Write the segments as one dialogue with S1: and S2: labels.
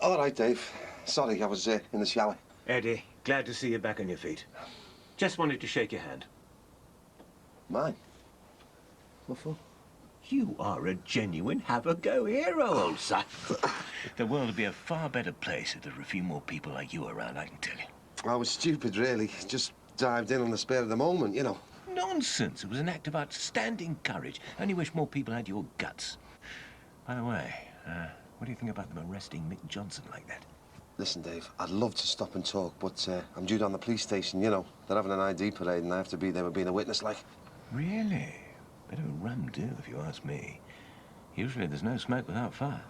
S1: All right, Dave. Sorry, I was in the shower.
S2: Eddie, glad to see you back on your feet. Just wanted to shake your hand.
S1: Mine? What for?
S2: You are a genuine have-a-go hero, old son. The world would be a far better place if there were a few more people like you around, I can tell you.
S1: I was stupid, really. Just dived in on the spur of the moment, you know.
S2: Nonsense. It was an act of outstanding courage. I only wish more people had your guts. By the way, what do you think about them arresting Mick Johnson like that?
S1: Listen, Dave, I'd love to stop and talk, but I'm due down the police station, you know. They're having an ID parade and I have to be there with being a witness, like.
S2: Really? Bit of a rum do, if you ask me. Usually there's no smoke without fire.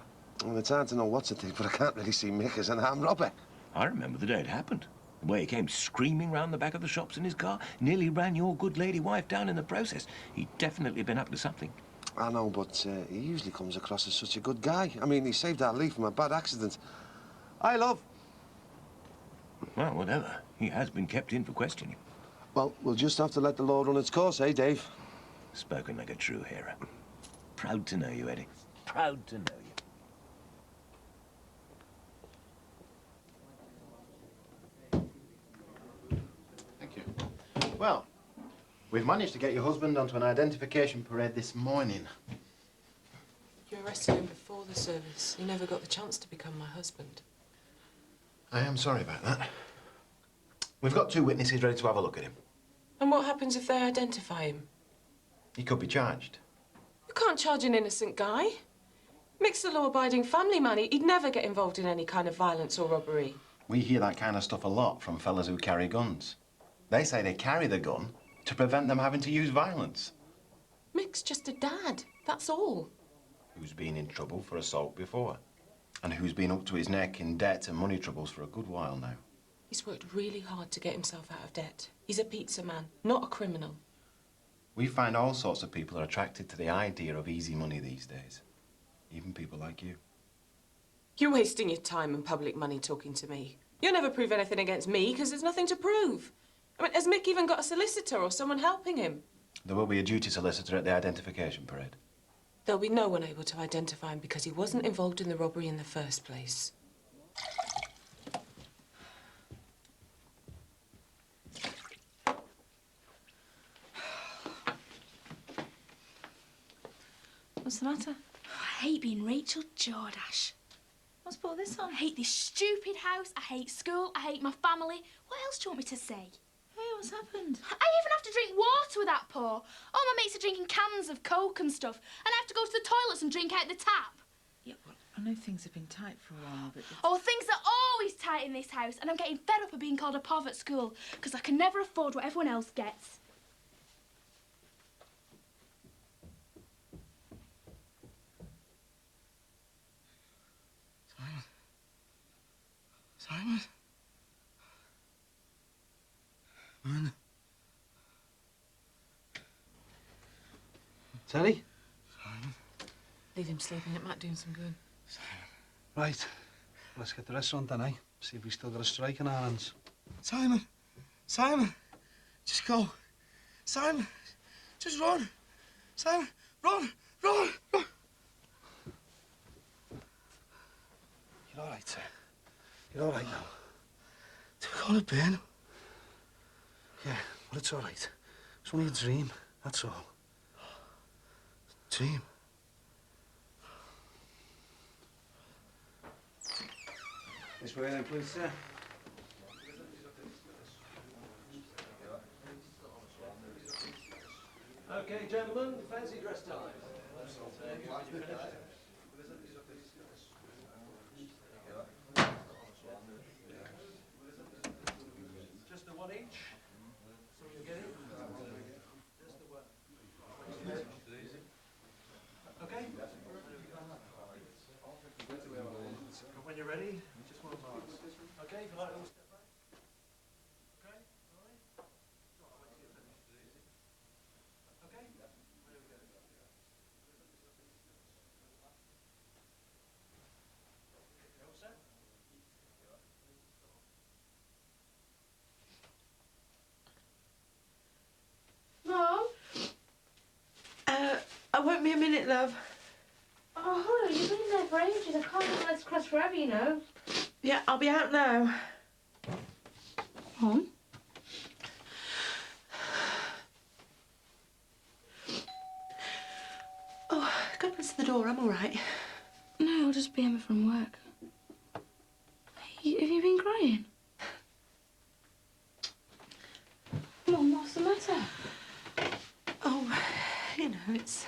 S1: Well, it's hard to know what to think, but I can't really see Mick as an armed robber.
S2: I remember the day it happened. The way he came screaming round the back of the shops in his car, nearly ran your good lady wife down in the process. He'd definitely been up to something.
S1: I know, but he usually comes across as such a good guy. I mean, he saved our Lee from a bad accident. I love.
S2: Well, whatever. He has been kept in for questioning.
S1: Well, we'll just have to let the law run its course, eh, Dave?
S2: Spoken like a true hero. Proud to know you, Eddie. Proud to know you.
S3: Thank you. Well, we've managed to get your husband onto an identification parade this morning.
S4: You arrested him before the service. He never got the chance to become my husband.
S3: I am sorry about that. We've got 2 witnesses ready to have a look at him.
S4: And what happens if they identify him?
S3: He could be charged.
S4: You can't charge an innocent guy. Mick's a law-abiding family man. He'd never get involved in any kind of violence or robbery.
S3: We hear that kind of stuff a lot from fellas who carry guns. They say they carry the gun to prevent them having to use violence.
S4: Mick's just a dad, that's all.
S3: Who's been in trouble for assault before. And who's been up to his neck in debt and money troubles for a good while now.
S4: He's worked really hard to get himself out of debt. He's a pizza man, not a criminal.
S3: We find all sorts of people are attracted to the idea of easy money these days. Even people like you.
S4: You're wasting your time and public money talking to me. You'll never prove anything against me because there's nothing to prove. I mean, has Mick even got a solicitor or someone helping him?
S3: There will be a duty solicitor at the identification parade.
S4: There'll be no one able to identify him because he wasn't involved in the robbery in the first place.
S5: What's the matter?
S6: I hate being Rachel Jordash.
S5: What's brought this on?
S6: I hate this stupid house, I hate school, I hate my family. What else do you want me to say?
S5: Hey, what's happened?
S6: I even have to drink water with that pour. All my mates are drinking cans of Coke and stuff, and I have to go to the toilets and drink out the tap.
S5: Yeah, well, I know things have been tight for a while, but...
S6: Oh, things are always tight in this house, and I'm getting fed up of being called a pov at school, because I can never afford what everyone else gets.
S7: Simon? Man.
S1: Terry?
S7: Simon.
S4: Leave him sleeping. It might do him some good.
S7: Simon. Right. Let's get the restaurant then, eh? See if we still got a strike in our hands. Simon. Simon. Just go. Simon. Just run. Simon. Run. Run. Run. You're all right, sir. You're all right now. Did we call it pain? Yeah, well, it's all right. It's only a dream, that's all. Dream.
S2: This way then, please, sir. Okay, gentlemen, fancy dress time. Just the one each. So you get it? Just the one. Okay? When you're ready, just one mark. Okay, if you like, we'll step back. Okay, all right? Okay? All set?
S5: Mom? I won't be a minute, love.
S4: Oh,
S6: Oh, hold on, you've been there for ages. I can't let this cross forever, you know.
S8: Yeah, I'll be out now.
S6: On?
S8: Oh, go and answer the door. I'm all right.
S6: No, I'll just be Emma from work. Have you been crying? Mum, what's the matter?
S8: Oh, you know, it's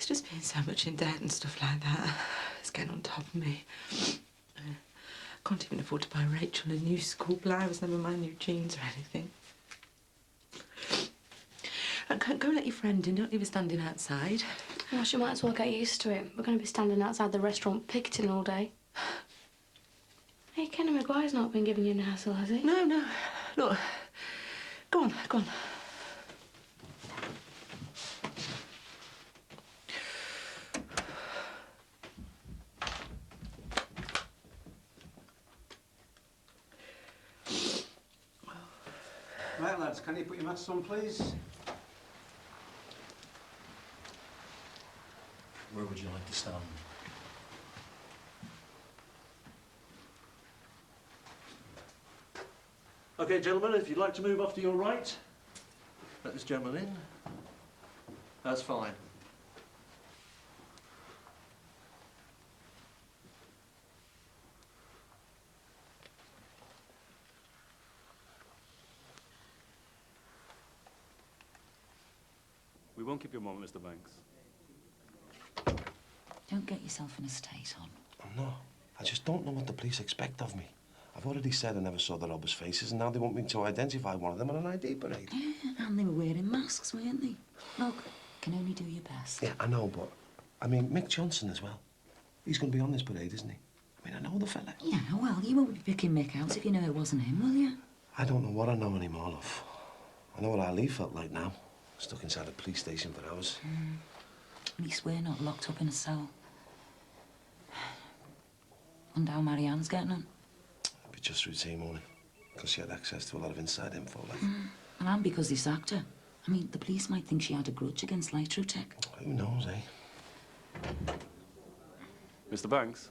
S8: just being so much in debt and stuff like that. It's getting on top of me. I can't even afford to buy Rachel a new school blouse, never mind new jeans or anything. And go let your friend in, don't leave her standing outside.
S6: Well, she might as well get used to it. We're going to be standing outside the restaurant picketing all day. Hey, Kenny Maguire's not been giving you a hassle, has he?
S8: No, no. Look, go on, go on.
S7: Right, lads, can you put your mats on, please?
S2: Where would you like to stand? Okay, gentlemen, if you'd like to move off to your right, let this gentleman in. That's fine.
S9: We won't keep you a moment, Mr. Banks.
S5: Don't get yourself in a state, Hon.
S1: I'm not. I just don't know what the police expect of me. I've already said I never saw the robbers' faces, and now they want me to identify one of them on an ID parade.
S5: Yeah, and they were wearing masks, weren't they? Look, can only do your best.
S1: Yeah, I know, but I mean, Mick Johnson as well. He's going to be on this parade, isn't he? I mean, I know the fella.
S5: Yeah, well, you won't be picking Mick out if you know it wasn't him, will you?
S1: I don't know what I know anymore, love. I know what Ali felt like now. Stuck inside a police station for hours.
S5: At least we're not locked up in a cell. Wonder how Marianne's getting on.
S1: It'd be just routine, won't it? Because she had access to a lot of inside info, like.
S5: And because they sacked her. I mean, the police might think she had a grudge against Lightroot Tech.
S1: Who knows, eh?
S9: Mr. Banks?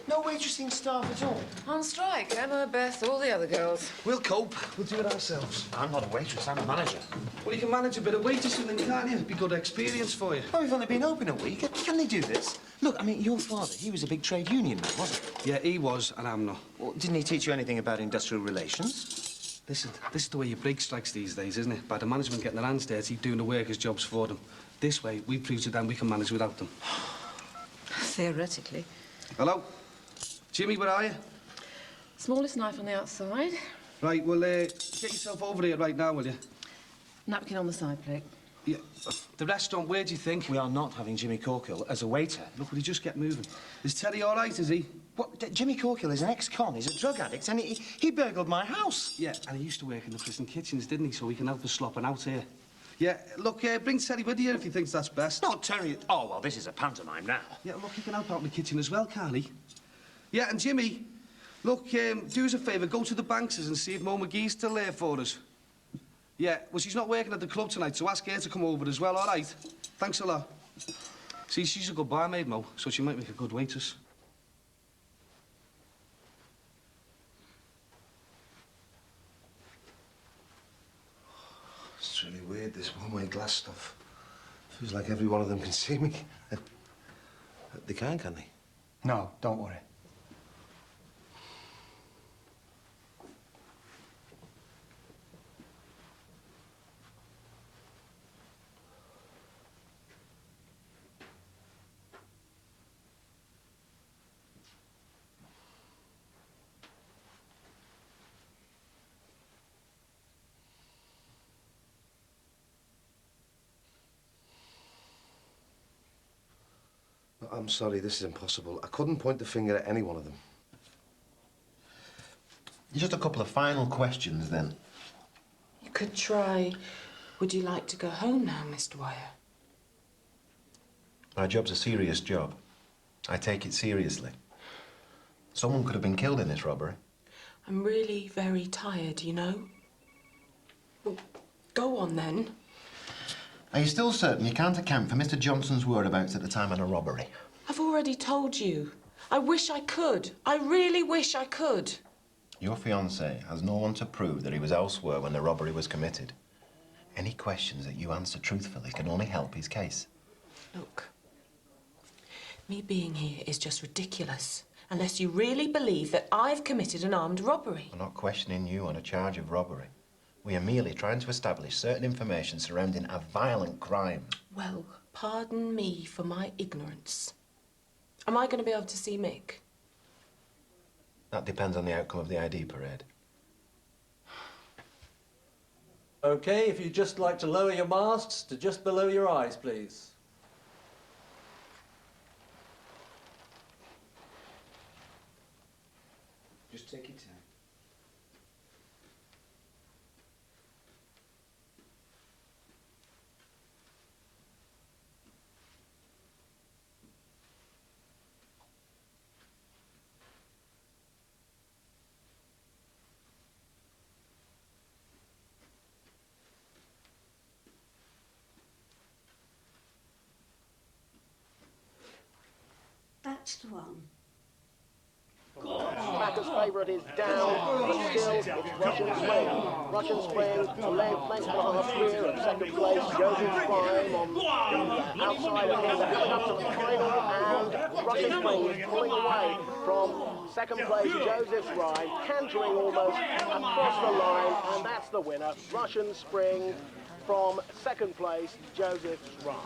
S10: No waitressing staff at all?
S11: On strike. Emma, Beth, all the other girls.
S7: We'll cope. We'll do it ourselves.
S3: I'm not a waitress, I'm a manager.
S7: Well, you can manage a bit of waitressing then, can't you? It'd be good experience for you.
S3: Oh, we've only been open a week. Can they do this? Look, I mean, your father, he was a big trade union man, wasn't he?
S7: Yeah, he was, and I'm not.
S3: Well, didn't he teach you anything about industrial relations?
S7: Listen, this is the way you break strikes these days, isn't it? By the management getting their hands dirty, doing the workers' jobs for them. This way, we prove to them we can manage without them.
S11: Theoretically.
S7: Hello? Jimmy, where are you?
S11: Smallest knife on the outside.
S7: Right, well, get yourself over here right now, will you?
S11: Napkin on the side plate.
S7: Yeah. The restaurant, where do you think?
S3: We are not having Jimmy Corkill as a waiter.
S7: Look, will he just get moving? Is Terry all right, is he?
S3: What? Jimmy Corkill is an ex-con. He's a drug addict, and he burgled my house.
S7: Yeah, and he used to work in the prison kitchens, didn't he? So he can help us slopping out here. Yeah, look, bring Terry with you if he thinks that's best.
S3: No, Terry. Oh, well, this is a pantomime now.
S7: Yeah, look, he can help out in the kitchen as well, can't he? Yeah, and Jimmy, look, do us a favour, go to the Bankses and see if Mo McGee's still there for us. Yeah, well, she's not working at the club tonight, so ask her to come over as well, all right? Thanks a lot. See, she's a good barmaid, Mo, so she might make a good waitress.
S1: It's really weird, this one-way glass stuff. Feels like every one of them can see me. They can they?
S10: No, don't worry.
S1: I'm sorry, this is impossible. I couldn't point the finger at any one of them.
S3: Just a couple of final questions, then.
S4: You could try, would you like to go home now, Miss Dwyer?
S3: My job's a serious job. I take it seriously. Someone could have been killed in this robbery.
S4: I'm really very tired, you know. Well, go on then.
S3: Are you still certain you can't account for Mr. Johnson's whereabouts at the time of the robbery?
S4: I've already told you. I wish I could. I really wish I could.
S3: Your fiancé has no one to prove that he was elsewhere when the robbery was committed. Any questions that you answer truthfully can only help his case.
S4: Look, me being here is just ridiculous, unless you really believe that I've committed an armed robbery.
S3: We're not questioning you on a charge of robbery. We are merely trying to establish certain information surrounding a violent crime.
S4: Well, pardon me for my ignorance. Am I going to be able to see Mick?
S3: That depends on the outcome of the ID parade.
S12: OK, if you'd just like to lower your masks to just below your eyes, please.
S10: Just take your time.
S13: That's the one.
S14: Macca's favourite is down, but still it's Russian Spring. Russian Spring, a length and a half clear at second place. Joseph Prime on the outside of him. They're coming up to the final, and Russian Spring is pulling away from second place. Joseph Prime cantering almost across the line, and that's the winner. Russian Spring from second place, Joseph Prime.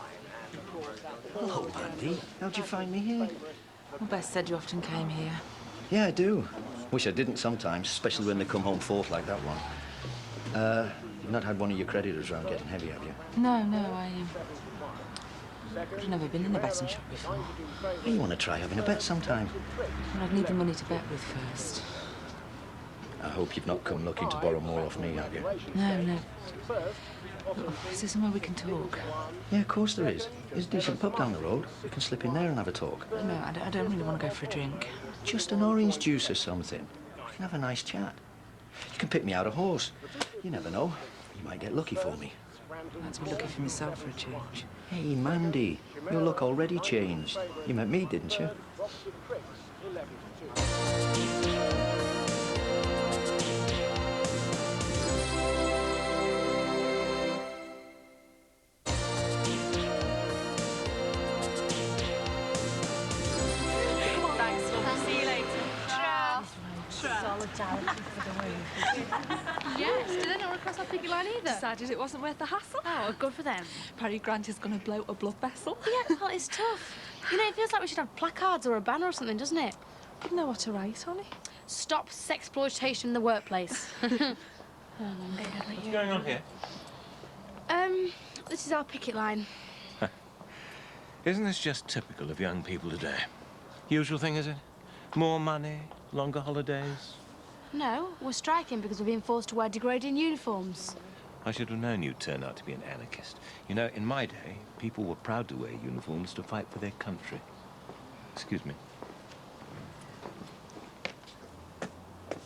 S15: Hello, Andy. How'd you find me here?
S8: Well, Beth said you often came here.
S15: Yeah, I do. Wish I didn't sometimes, especially when they come home fourth like that one. You've not had one of your creditors round getting heavy, have you?
S8: No, I've never been in the betting shop before.
S15: You want to try having a bet sometime?
S8: Well, I'd need the money to bet with first.
S15: I hope you've not come looking to borrow more off me, have you?
S8: No. Oh, is there somewhere we can talk?
S15: Yeah, of course there is. There's a decent pub down the road. We can slip in there and have a talk.
S8: No, I don't really want to go for a drink.
S15: Just an orange juice or something. We can have a nice chat. You can pick me out a horse. You never know. You might get lucky for me.
S8: Might be lucky for myself for a change.
S15: Hey, Mandy. Your look already changed. You met me, didn't you?
S6: Solidarity for the weak. Yes, did they not cross our picket line either?
S16: Decided it wasn't worth the hassle.
S6: Oh, good for them.
S16: Perry Grant is going to blow a blood vessel.
S6: Yeah, well, it's tough. You know, it feels like we should have placards or a banner or something, doesn't it?
S16: You know what to write on it.
S6: Stop sexploitation in the workplace.
S2: What's going on here?
S6: This is our picket line.
S2: Isn't this just typical of young people today? Usual thing, is it? More money, longer holidays.
S6: No, we're striking because we're being forced to wear degrading uniforms.
S2: I should have known you'd turn out to be an anarchist. You know, in my day, people were proud to wear uniforms to fight for their country. Excuse me.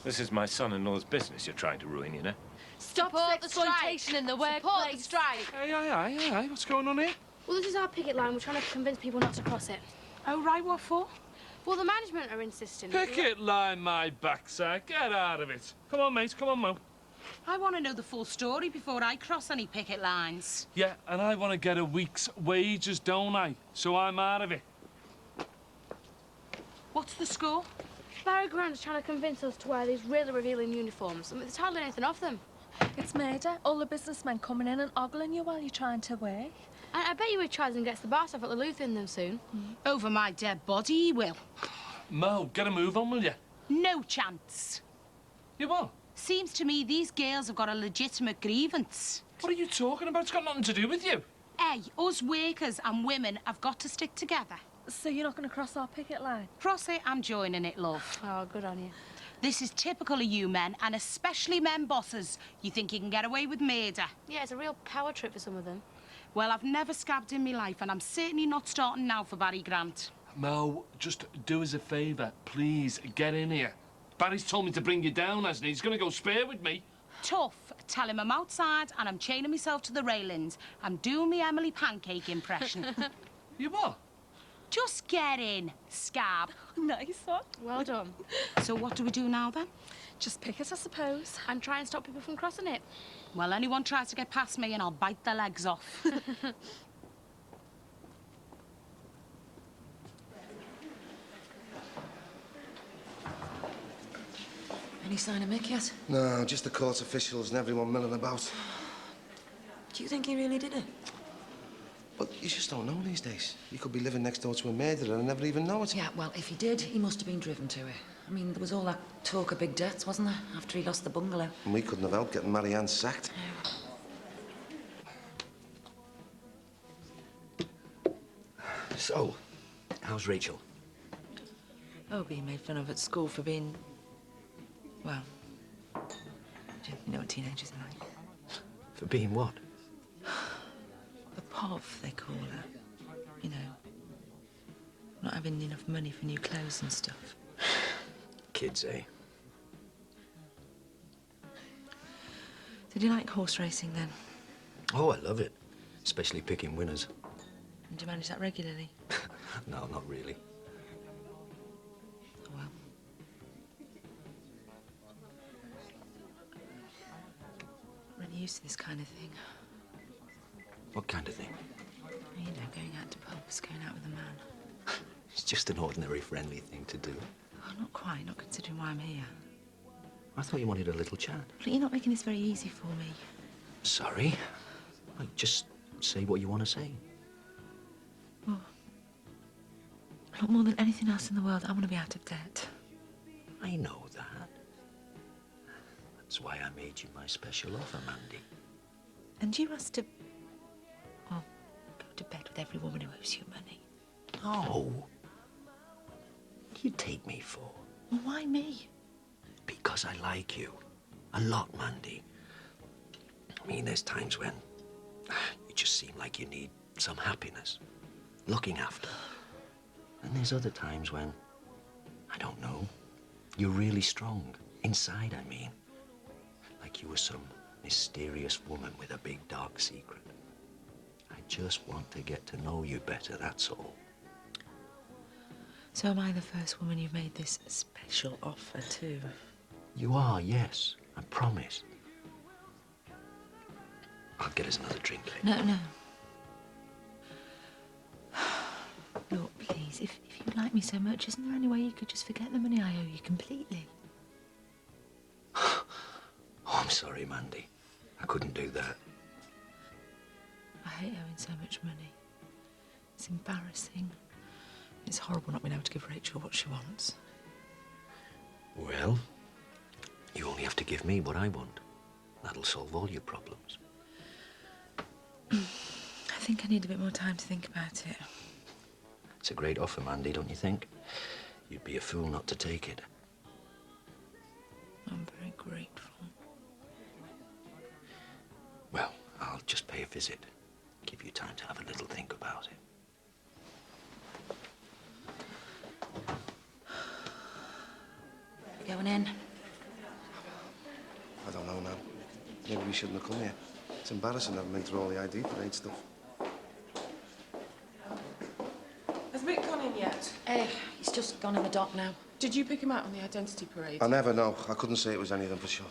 S2: This is my son-in-law's business you're trying to ruin, you know?
S6: Stop
S16: exploitation in the workplace.
S6: Support the strike.
S7: Hey, what's going on here?
S6: Well, this is our picket line. We're trying to convince people not to cross it.
S16: Oh, right, what for?
S6: Well, the management are insisting.
S17: Picket line, my backside. Get out of it. Come on, mate. Come on, Mo.
S18: I want to know the full story before I cross any picket lines.
S17: Yeah, and I want to get a week's wages, don't I? So I'm out of it.
S18: What's the score?
S6: Barry Grant's trying to convince us to wear these really revealing uniforms. I mean, there's hardly anything off them.
S16: It's murder. All the businessmen coming in and ogling you while you're trying to work.
S6: I bet you he tries and gets the bar staff at the Luther in them soon.
S18: Over my dead body, he will.
S17: Mo, get a move on, will you?
S18: No chance.
S17: You what?
S18: Seems to me these girls have got a legitimate grievance.
S17: What are you talking about? It's got nothing to do with you.
S18: Hey, us workers and women have got to stick together.
S16: So you're not going to cross our picket line?
S18: Cross it, I'm joining it, love.
S6: Oh, good on you.
S18: This is typical of you men, and especially men bosses. You think you can get away with murder.
S6: Yeah, it's a real power trip for some of them.
S18: Well, I've never scabbed in my life, and I'm certainly not starting now for Barry Grant.
S17: Mo, just do us a favour. Please, get in here. Barry's told me to bring you down, hasn't he? He's going to go spare with me.
S18: tough. Tell him I'm outside and I'm chaining myself to the railings. I'm doing me Emily Pancake impression.
S17: You what?
S18: Just get in, scab.
S16: Nice one. Well done.
S18: So what do we do now, then?
S16: Just pick it, I suppose. And try and stop people from crossing it.
S18: Well, anyone tries to get past me and I'll bite their legs off.
S5: Any sign of Mick yet?
S1: No, just the court officials and everyone milling about.
S5: Do you think he really did it?
S1: But you just don't know these days. You could be living next door to a murderer and never even know it.
S5: Yeah, well, if he did, he must have been driven to it. I mean, there was all that talk of big debts, wasn't there, after he lost the bungalow?
S1: And we couldn't have helped getting Marianne sacked.
S15: So, how's Rachel?
S8: Oh, being made fun of at school for being... well... you know what teenagers are like.
S15: For being what?
S8: The POV, they call her. You know, not having enough money for new clothes and stuff.
S15: Kids, eh?
S8: Did you like horse racing, then?
S15: Oh, I love it. Especially picking winners.
S8: And do you manage that regularly?
S15: No, not really.
S8: Oh, well. I'm really used to this kind of thing.
S15: What kind of thing?
S8: You know, going out to pubs, going out with a man.
S15: It's just an ordinary, friendly thing to do.
S8: Oh, not quite, not considering why I'm here.
S15: I thought you wanted a little chat.
S8: Look, you're not making this very easy for me.
S15: Sorry. Like, just say what you want to say.
S8: Oh. Look, more than anything else in the world, I want to be out of debt.
S15: I know that. That's why I made you my special offer, Mandy.
S8: And you asked to... well, go to bed with every woman who owes you money.
S15: No. What do you take me for?
S8: Well, why me?
S15: Because I like you. A lot, Mandy. I mean, there's times when you just seem like you need some happiness, looking after. And there's other times when, I don't know, you're really strong. Inside, I mean. Like you were some mysterious woman with a big, dark secret. I just want to get to know you better, that's all.
S8: So am I the first woman you've made this special offer to?
S15: You are, yes. I promise. I'll get us another drink later.
S8: No. Look, please, if you like me so much, isn't there any way you could just forget the money I owe you completely?
S15: Oh, I'm sorry, Mandy. I couldn't do that.
S8: I hate owing so much money. It's embarrassing. It's horrible not being able to give Rachel what she wants.
S15: Well, you only have to give me what I want. That'll solve all your problems.
S8: I think I need a bit more time to think about it.
S15: It's a great offer, Mandy, don't you think? You'd be a fool not to take it.
S8: I'm very grateful.
S15: Well, I'll just pay a visit. Give you time to have a little think about it.
S5: Going in?
S1: I don't know now. Maybe we shouldn't have come here. It's embarrassing having been through all the ID parade stuff.
S4: Has Mick gone in yet?
S5: He's just gone in the dock now.
S4: Did you pick him out on the identity parade?
S1: I never know. I couldn't say it was anything for sure.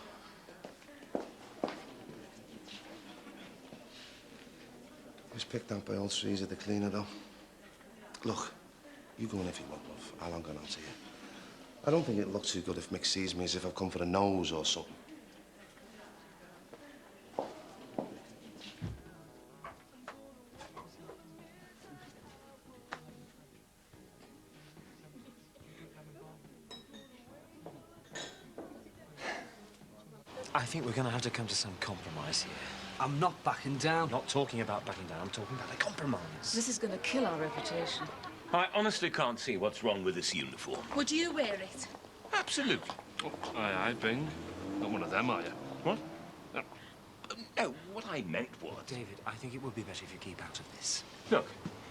S1: He was picked out by old Caesar, the cleaner, though. Look, you go in if you want, love. I'll hang on to you. I don't think it looks too good if Mick sees me as if I've come for a nose or something.
S13: I think we're going to have to come to some compromise here.
S7: I'm not backing down.
S13: I'm not talking about backing down. I'm talking about a compromise.
S16: This is going to kill our reputation.
S2: I honestly can't see what's wrong with this uniform.
S16: Would you wear it?
S2: Absolutely.
S17: Oh, aye, Bing. Not one of them, are you?
S2: What? No, what I meant was...
S13: David, I think it would be better if you keep out of this.
S2: Look,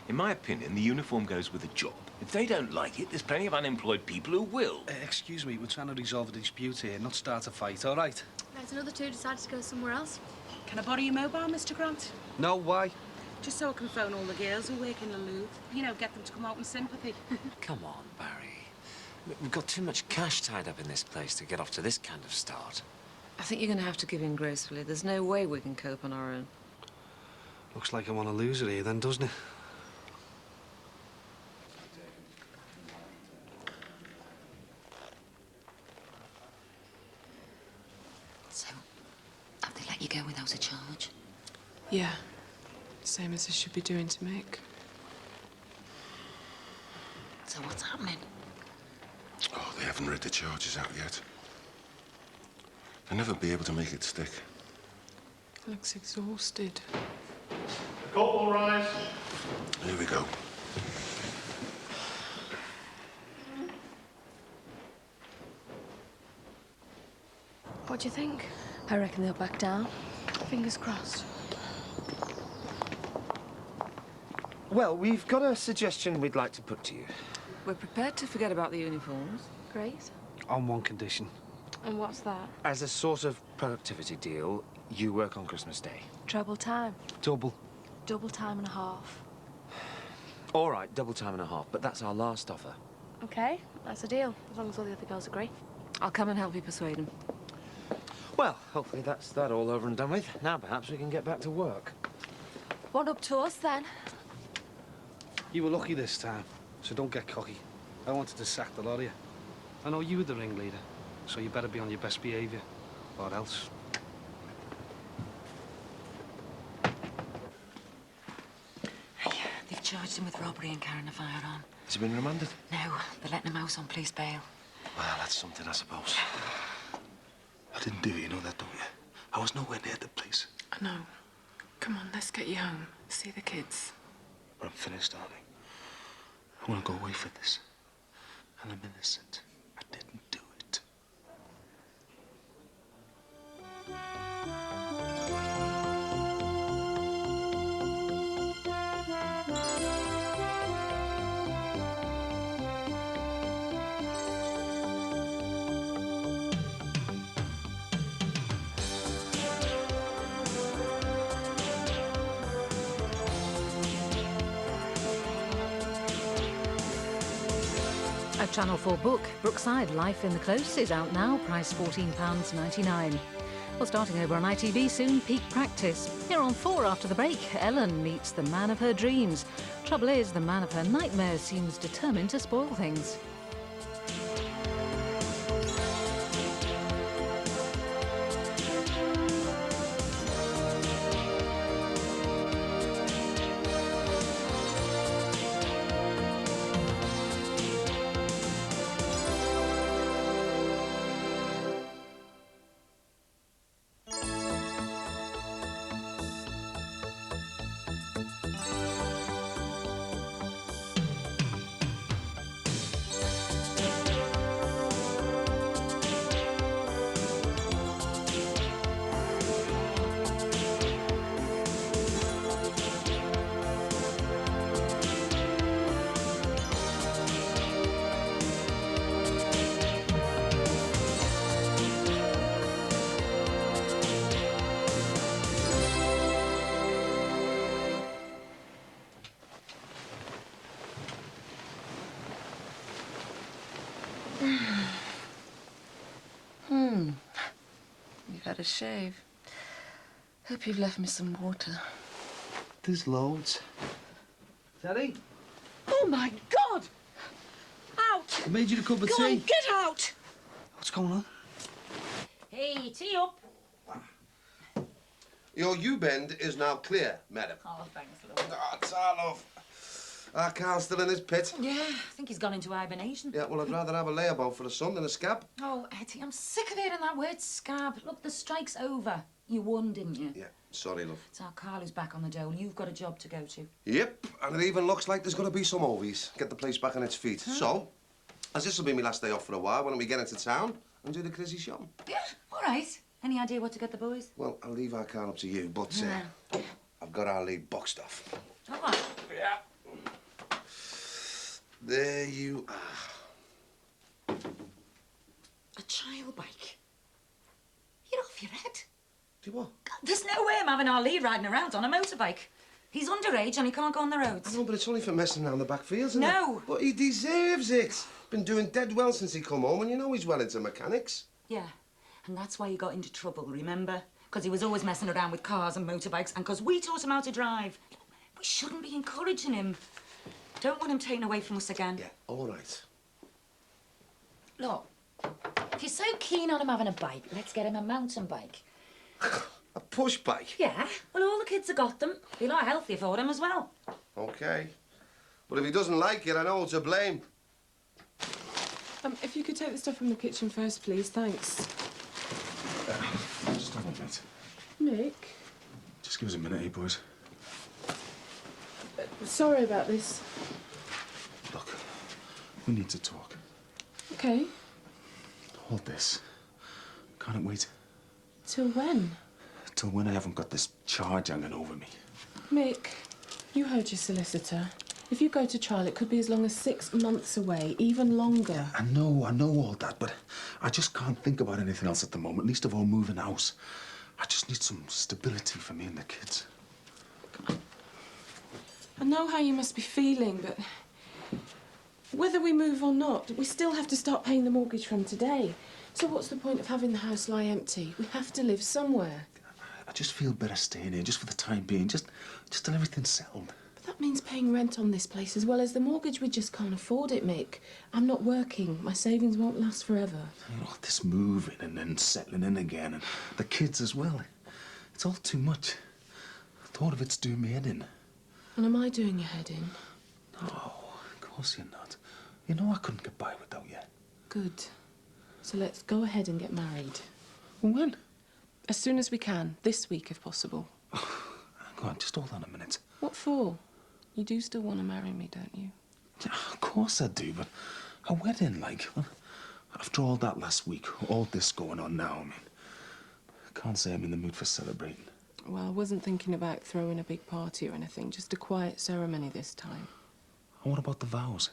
S2: in my opinion, the uniform goes with the job. If they don't like it, there's plenty of unemployed people who will.
S7: Excuse me, we're trying to resolve a dispute here, not start a fight, all right?
S6: There's another two decided to go somewhere else.
S18: Can I borrow your mobile, Mr. Grant?
S7: No, why?
S18: Just so I can phone all the girls who work in the Louvre. You know, get them to come out in sympathy.
S13: Come on, Barry. We've got too much cash tied up in this place to get off to this kind of start.
S5: I think you're going to have to give in gracefully. There's no way we can cope on our own.
S7: Looks like I'm on a loser here then, doesn't it?
S5: So, have they let you go without a charge?
S4: Yeah. Same as they should be doing to Mick.
S5: So what's happening?
S1: Oh, they haven't read the charges out yet. They'll never be able to make it stick.
S4: Looks exhausted.
S14: Corporal, rise.
S1: Here we go.
S6: What do you think?
S16: I reckon they'll back down. Fingers crossed.
S13: Well, we've got a suggestion we'd like to put to you.
S5: We're prepared to forget about the uniforms.
S6: Great.
S7: On one condition.
S6: And what's that?
S13: As a sort of productivity deal, you work on Christmas Day.
S16: Treble time.
S7: Double.
S16: Double time and a half.
S13: All right, double time and a half, but that's our last offer.
S6: Okay, that's a deal, as long as all the other girls agree.
S5: I'll come and help you persuade them.
S13: Well, hopefully that's that all over and done with. Now perhaps we can get back to work.
S16: What up to us, then?
S7: You were lucky this time, so don't get cocky. I wanted to sack the lot of you. I know you were the ringleader, so you better be on your best behaviour, or else.
S5: They've charged him with robbery and carrying a firearm.
S1: Has he been remanded?
S5: No, they're letting him out on police bail.
S1: Well, that's something, I suppose. I didn't do it, you know that, don't you? I was nowhere near the place.
S4: I know. Come on, let's get you home. See the kids.
S1: But I'm finished, darling. I want to go away for this. And I'm innocent. I didn't do it.
S19: A Channel 4 book, Brookside, Life in the Close, is out now, price £14.99. Well, starting over on ITV soon, Peak Practice. Here on 4 after the break, Ellen meets the man of her dreams. Trouble is, the man of her nightmares seems determined to spoil things.
S5: You've had a shave. Hope you've left me some water.
S7: There's loads. Teddy?
S18: Oh, my God! Out!
S7: I made you a cup of
S18: Go
S7: tea.
S18: on, get out!
S7: What's going on?
S18: Hey, tea up.
S1: Your U-bend is now clear, madam.
S5: Oh, thanks, love.
S1: Oh, Tarlov. Our Carl's still in his pit.
S5: Yeah, I think he's gone into hibernation.
S1: Yeah, well, I'd rather have a layabout for the sun than a scab.
S5: Oh, Eddie, I'm sick of hearing that word scab. Look, the strike's over. You won, didn't you?
S1: Yeah, sorry, love.
S5: It's our Carl who's back on the dole. You've got a job to go to.
S1: Yep, and it even looks like there's going to be some movies. Get the place back on its feet. So, as this will be my last day off for a while, why don't we get into town and do the crazy shopping?
S5: Yeah, all right. Any idea what to get the boys?
S1: Well, I'll leave our car up to you, but I've got our lead boxed off.
S5: All right.
S1: Yeah. There you are.
S5: A child bike? You're off off your head.
S1: Do what?
S5: God, there's no way I'm having our Lee riding around on a motorbike. He's underage and he can't go on the roads.
S1: I know, but it's only for messing around the back fields, isn't
S5: No.
S1: it? But he deserves it. Been doing dead well since he come home, and you know he's well into mechanics.
S5: Yeah, and that's why he got into trouble, remember? Because he was always messing around with cars and motorbikes, and because we taught him how to drive. We shouldn't be encouraging him. Don't want him taken away from us again.
S1: Yeah, all right.
S5: Look, if you're so keen on him having a bike, let's get him a mountain bike.
S1: A push bike?
S5: Yeah, well, all the kids have got them. Be a lot healthier for him as well.
S1: OK. But if he doesn't like it, I know who to blame.
S4: If you could take the stuff from the kitchen first, please, thanks.
S20: Just hang on a minute.
S4: Mick?
S20: Just give us a minute, eh, boys?
S4: Sorry about this.
S20: Look, we need to talk.
S4: OK.
S20: Hold this. Can't wait.
S4: Till when?
S20: Till when I haven't got this charge hanging over me.
S4: Mick, you heard your solicitor. If you go to trial, it could be as long as 6 months away, even longer.
S20: I know all that, but I just can't think about anything else at the moment, least of all moving house. I just need some stability for me and the kids.
S4: I know how you must be feeling, but whether we move or not, we still have to start paying the mortgage from today. So what's the point of having the house lie empty? We have to live somewhere.
S20: I just feel better staying here, just for the time being, just till everything's settled.
S4: But that means paying rent on this place as well as the mortgage. We just can't afford it, Mick. I'm not working. My savings won't last forever.
S20: You know, this moving and then settling in again, and the kids as well. It's all too much. The thought of it's doing me head in.
S4: And am I doing your head in?
S20: No, of course you're not. You know I couldn't get by without you.
S4: Good. So let's go ahead and get married.
S20: When?
S4: As soon as we can. This week, if possible.
S20: Hang on, just hold on a minute.
S4: What for? You do still want to marry me, don't you?
S20: Yeah, of course I do, but a wedding, like, well, after all that last week, all this going on now, I mean, I can't say I'm in the mood for celebrating.
S4: Well, I wasn't thinking about throwing a big party or anything, just a quiet ceremony this time.
S20: And what about the vows?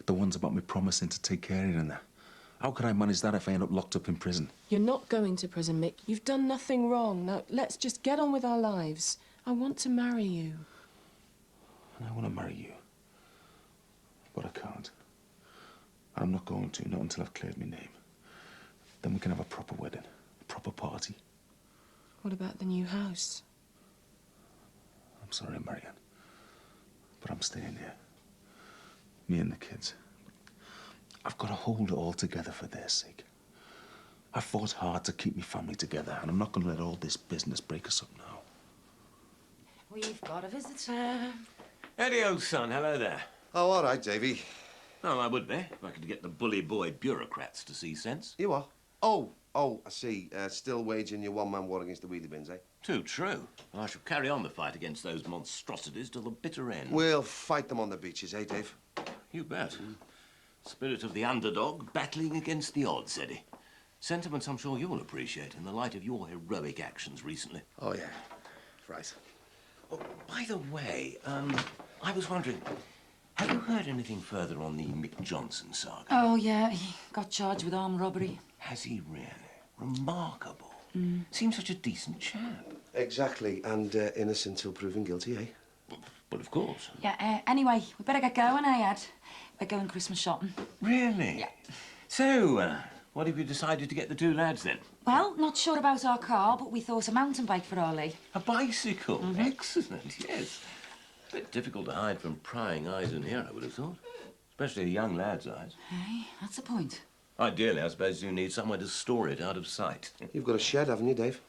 S20: The ones about me promising to take care of you and that. How could I manage that if I end up locked up in prison?
S4: You're not going to prison, Mick. You've done nothing wrong. Now, let's just get on with our lives. I want to marry you.
S20: And I want to marry you. But I can't. And I'm not going to, not until I've cleared my name. Then we can have a proper wedding, a proper party.
S4: What about the new house?
S20: I'm sorry, Marianne, but I'm staying here. Me and the kids. I've got to hold it all together for their sake. I fought hard to keep my family together, and I'm not going to let all this business break us up now.
S5: We've got a visitor.
S2: Eddie, old son, hello there.
S1: Oh, all right, Davy.
S2: Oh, I would be, if I could get the bully boy bureaucrats to see sense.
S1: You are? Oh, I see. Still waging your one-man war against the wheelie bins, eh?
S2: Too true. And I shall carry on the fight against those monstrosities till the bitter end.
S1: We'll fight them on the beaches, eh, Dave?
S2: You bet. Spirit of the underdog battling against the odds, Eddie. Sentiments I'm sure you'll appreciate in the light of your heroic actions recently.
S1: Oh, yeah. Right.
S2: Oh, by the way, I was wondering, have you heard anything further on the Mick Johnson saga?
S5: Oh, yeah, he got charged with armed robbery.
S2: Has he really? Remarkable. Seems such a decent chap.
S1: Exactly, and innocent till proven guilty, eh?
S2: But of course.
S5: Yeah, anyway, we better get going, Ed? We're going Christmas shopping.
S2: Really?
S5: Yeah.
S2: So, what have you decided to get the two lads, then?
S5: Well, not sure about our car, but we thought a mountain bike for Ollie.
S2: A bicycle? Excellent, yes. A bit difficult to hide from prying eyes in here, I would have thought. Especially a young lad's eyes.
S5: Hey, that's the point.
S2: Ideally, I suppose you need somewhere to store it out of sight.
S1: You've got a shed, haven't you, Dave?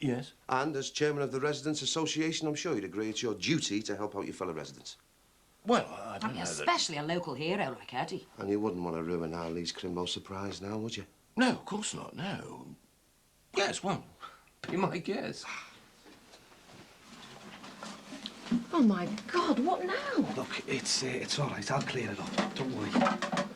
S2: Yes.
S1: And as chairman of the Residents' Association, I'm sure you'd agree it's your duty to help out your fellow residents.
S2: Well, I don't know
S5: especially a local hero like Eddie.
S1: And you wouldn't want to ruin Harley's Crimbo surprise now, would you?
S2: No, of course not, no. Yes, well, be my guess.
S6: Oh, my God, what now?
S7: Look, it's all right. I'll clear it up. Don't worry.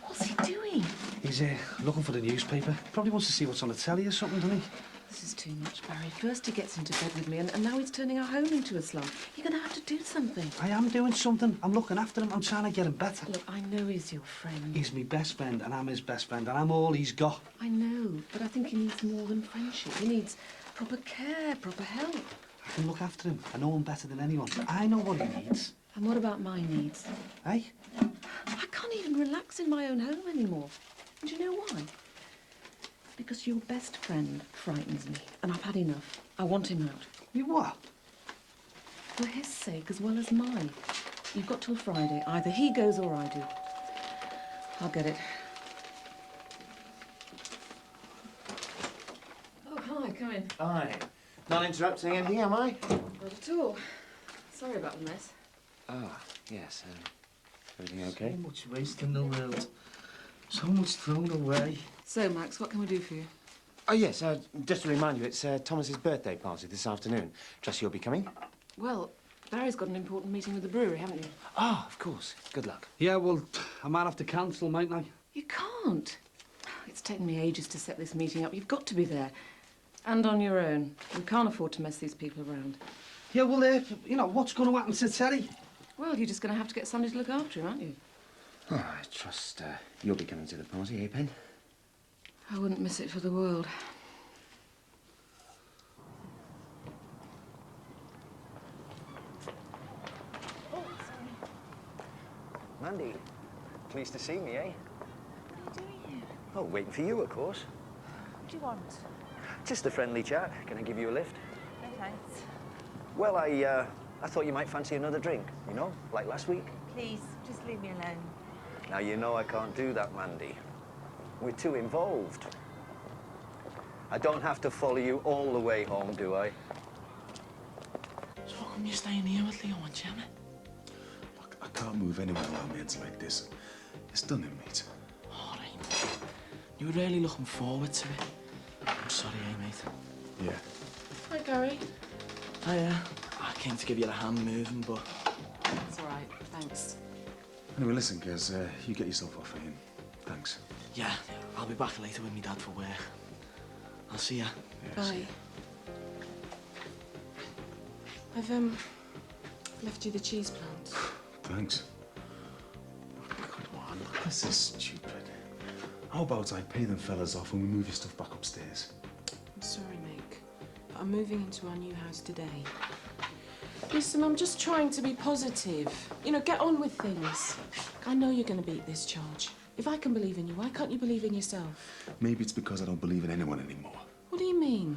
S6: What's he doing?
S7: He's looking for the newspaper. Probably wants to see what's on the telly or something, doesn't he?
S11: This is too much, Barry. First he gets into bed with me, and now he's turning our home into a slum. You're going to have to do something.
S7: I am doing something. I'm looking after him. I'm trying to get him better.
S11: Look, I know he's your friend.
S7: He's my best friend, and I'm his best friend, and I'm all he's got.
S11: I know, but I think he needs more than friendship. He needs proper care, proper help.
S7: I can look after him. I know him better than anyone. I know what he needs.
S11: And what about my needs?
S7: Eh?
S11: I can't even relax in my own home anymore. And do you know why? Because your best friend frightens me, and I've had enough. I want him out.
S7: You what?
S11: For his sake as well as mine. You've got till Friday. Either he goes or I do. I'll get it. Oh, hi, come in.
S3: Hi. Not interrupting anything, am I?
S11: Not at all. Sorry about the mess.
S3: Ah, yes. Everything okay?
S7: So much waste in the world. So much thrown away.
S11: So, Max, what can we do for you?
S3: Oh, yes, just to remind you, it's Thomas's birthday party this afternoon. Trust you'll be coming?
S11: Well, Barry's got an important meeting with the brewery, haven't you?
S3: Ah, of course. Good luck.
S7: Yeah, well, I might have to cancel, mightn't I?
S11: You can't. It's taken me ages to set this meeting up. You've got to be there. And on your own. We can't afford to mess these people around.
S7: Yeah, well, you know, what's going to happen to Terry?
S11: Well, you're just going to have to get somebody to look after him, aren't you?
S3: Oh, I trust you'll be coming to the party, eh, Pen?
S11: I wouldn't miss it for the world.
S21: Oh, sorry.
S22: Mandy, pleased to see me, eh?
S21: What are you doing here?
S22: Oh, waiting for you, of course.
S21: What do you want?
S22: Just a friendly chat. Can I give you a lift?
S21: No thanks.
S22: Well, I thought you might fancy another drink, you know, like last week.
S21: Please, just leave me alone.
S22: Now, you know I can't do that, Mandy. We're too involved. I don't have to follow you all the way home, do I?
S7: So how come you're staying here with Leo and Gemma?
S20: Look, I can't move anyone around me. It's like this. It's done in, mate.
S7: All right. You were really looking forward to it. I'm sorry, eh, mate?
S20: Yeah.
S4: Hi, Gary.
S7: I came to give you a hand moving, but...
S4: It's all right, thanks.
S20: Anyway, listen, Gaz, you get yourself off here. Thanks.
S7: Yeah, I'll be back later with me dad for work. I'll see ya.
S4: Bye. I've, left you the cheese plant.
S20: Thanks. Come on, look, this is stupid. How about I pay them fellas off and we move your stuff back upstairs?
S4: I'm sorry, Mick. But I'm moving into our new house today. Listen, I'm just trying to be positive. You know, get on with things. I know you're going to beat this charge. If I can believe in you, why can't you believe in yourself?
S20: Maybe it's because I don't believe in anyone anymore.
S4: What do you mean?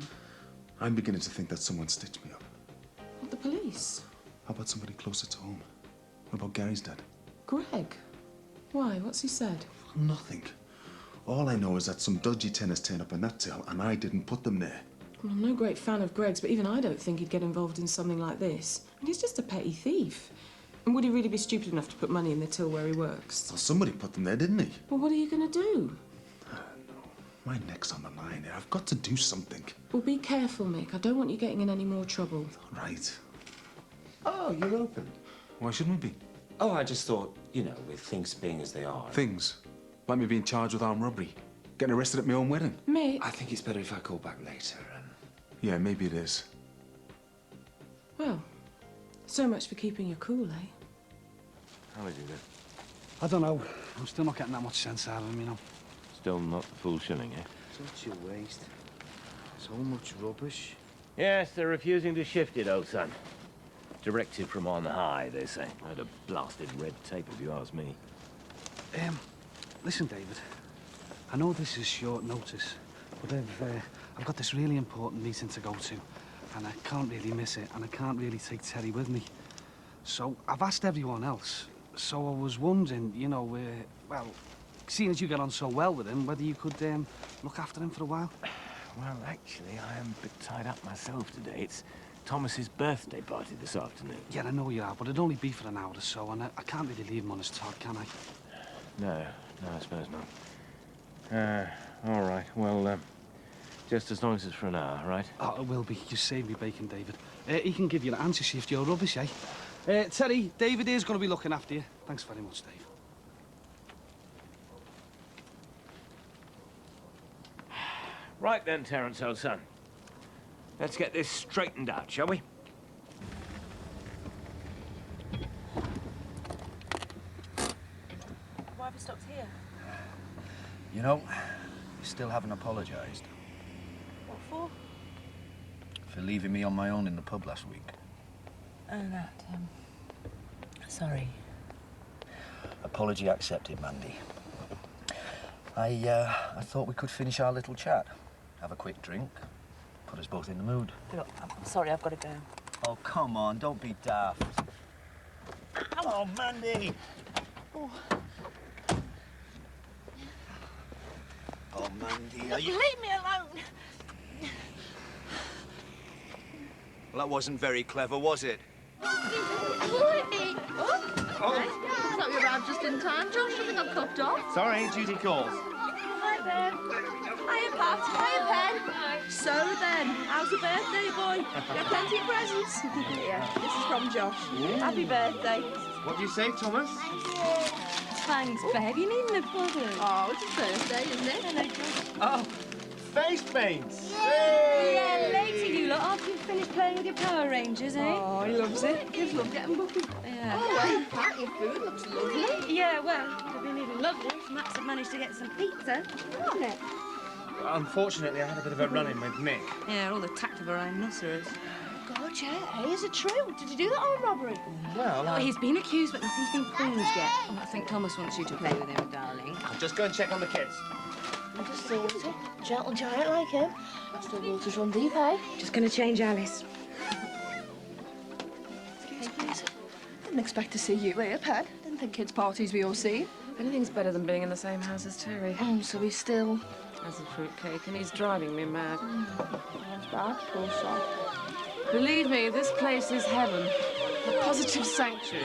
S20: I'm beginning to think that someone stitched me up.
S4: What, the police?
S20: How about somebody closer to home? What about Gary's dad?
S4: Greg? Why? What's he said?
S20: Nothing. All I know is that some dodgy tenants turned up in that till and I didn't put them there.
S4: Well, I'm no great fan of Greg's, but even I don't think he'd get involved in something like this. And he's just a petty thief. And would he really be stupid enough to put money in the till where he works?
S20: Well, somebody put them there, didn't he?
S4: Well, what are you going to do?
S20: I don't know. My neck's on the line here. I've got to do something.
S4: Well, be careful, Mick. I don't want you getting in any more trouble.
S20: Right.
S2: Oh, you're open.
S20: Why shouldn't we be?
S2: Oh, I just thought, you know, with things being as they are.
S20: Things? Like me being charged with armed robbery? Getting arrested at my own wedding?
S4: Mick?
S2: I think it's better if I call back later.
S20: Yeah, maybe it is.
S4: Well, so much for keeping your cool, eh?
S2: How is it then?
S7: I don't know. I'm still not getting that much sense out of him, you know.
S2: Still not the full shilling, eh?
S1: Such a waste. So much rubbish.
S2: Yes, they're refusing to shift it, old son. Directive from on high, they say. Had a blasted red tape, if you ask me.
S7: Listen, David. I know this is short notice, but I've got this really important meeting to go to, and I can't really miss it, and I can't really take Terry with me. So I've asked everyone else. So I was wondering, you know, well, seeing as you get on so well with him, whether you could look after him for a while.
S2: Well, actually, I am a bit tied up myself today. It's Thomas's birthday party this afternoon.
S7: Yeah, I know you are, but it'd only be for an hour or so, and I can't really leave him on his Todd, can I?
S2: No, I suppose not. All right. Well, just as long as it's for an hour, right?
S7: Oh, it will be. You saved me bacon, David. He can give you the answer shift your rubbish, eh? Terry, David is going to be looking after you. Thanks very much, Dave.
S2: Right then, Terence, old son. Let's get this straightened out, shall we?
S21: Why have you stopped here?
S3: You know, you still haven't apologised
S21: What for?
S3: for leaving me on my own in the pub last week.
S21: Oh, that, sorry.
S3: Apology accepted, Mandy. I thought we could finish our little chat, have a quick drink, put us both in the mood.
S21: Look, I'm sorry, I've got to go.
S3: Oh, come on, don't be daft. Oh, Mandy!
S21: Oh.
S3: Oh, Mandy, are you...
S21: Leave me alone!
S3: Well, that wasn't very clever, was it?
S9: I thought you arrived just in time, Josh. I think I've copped off.
S3: Sorry, duty calls.
S9: Hi there. Hiya, Pat. Hiya, Pen.
S11: So then, how's the birthday, boy? Got plenty of presents? Yeah, this is from Josh. Happy birthday.
S3: What do you say, Thomas?
S11: Thanks, babe. You needn't have bothered.
S9: Oh, it's his birthday, isn't it?
S11: Hello, Josh.
S3: Oh, face paints.
S11: Yeah, later, you lot, after you've finished playing with your Power Rangers, eh?
S9: Oh, he loves it. Kids love getting bucky.
S11: Yeah.
S9: Oh, wait, Pat, your food looks lovely.
S11: Yeah, well, it would have been even lovely if Max had managed to get some pizza, wouldn't it?
S3: Unfortunately, I had a bit of a run-in with Mick.
S11: Yeah, all the tact of our own nusserers.
S9: God, yeah. Hey, is it true? Did you do that on robbery?
S3: Well,
S11: Oh, he's been accused, but nothing's been proved yet. Oh, I think Thomas wants you to play with him, darling.
S3: I'll just go and check on the kids.
S9: I just thought it. Gentle giant like him. Still waters run deep, eh?
S11: Just going to change Alice.
S9: Didn't expect to see you here, Pat. Didn't think kids' parties we all see.
S4: Anything's better than being in the same house as Terry.
S9: So he's still...
S4: As a fruitcake, and he's driving me mad.
S9: That's bad, poor soul.
S4: Believe me, this place is heaven. A positive sanctuary.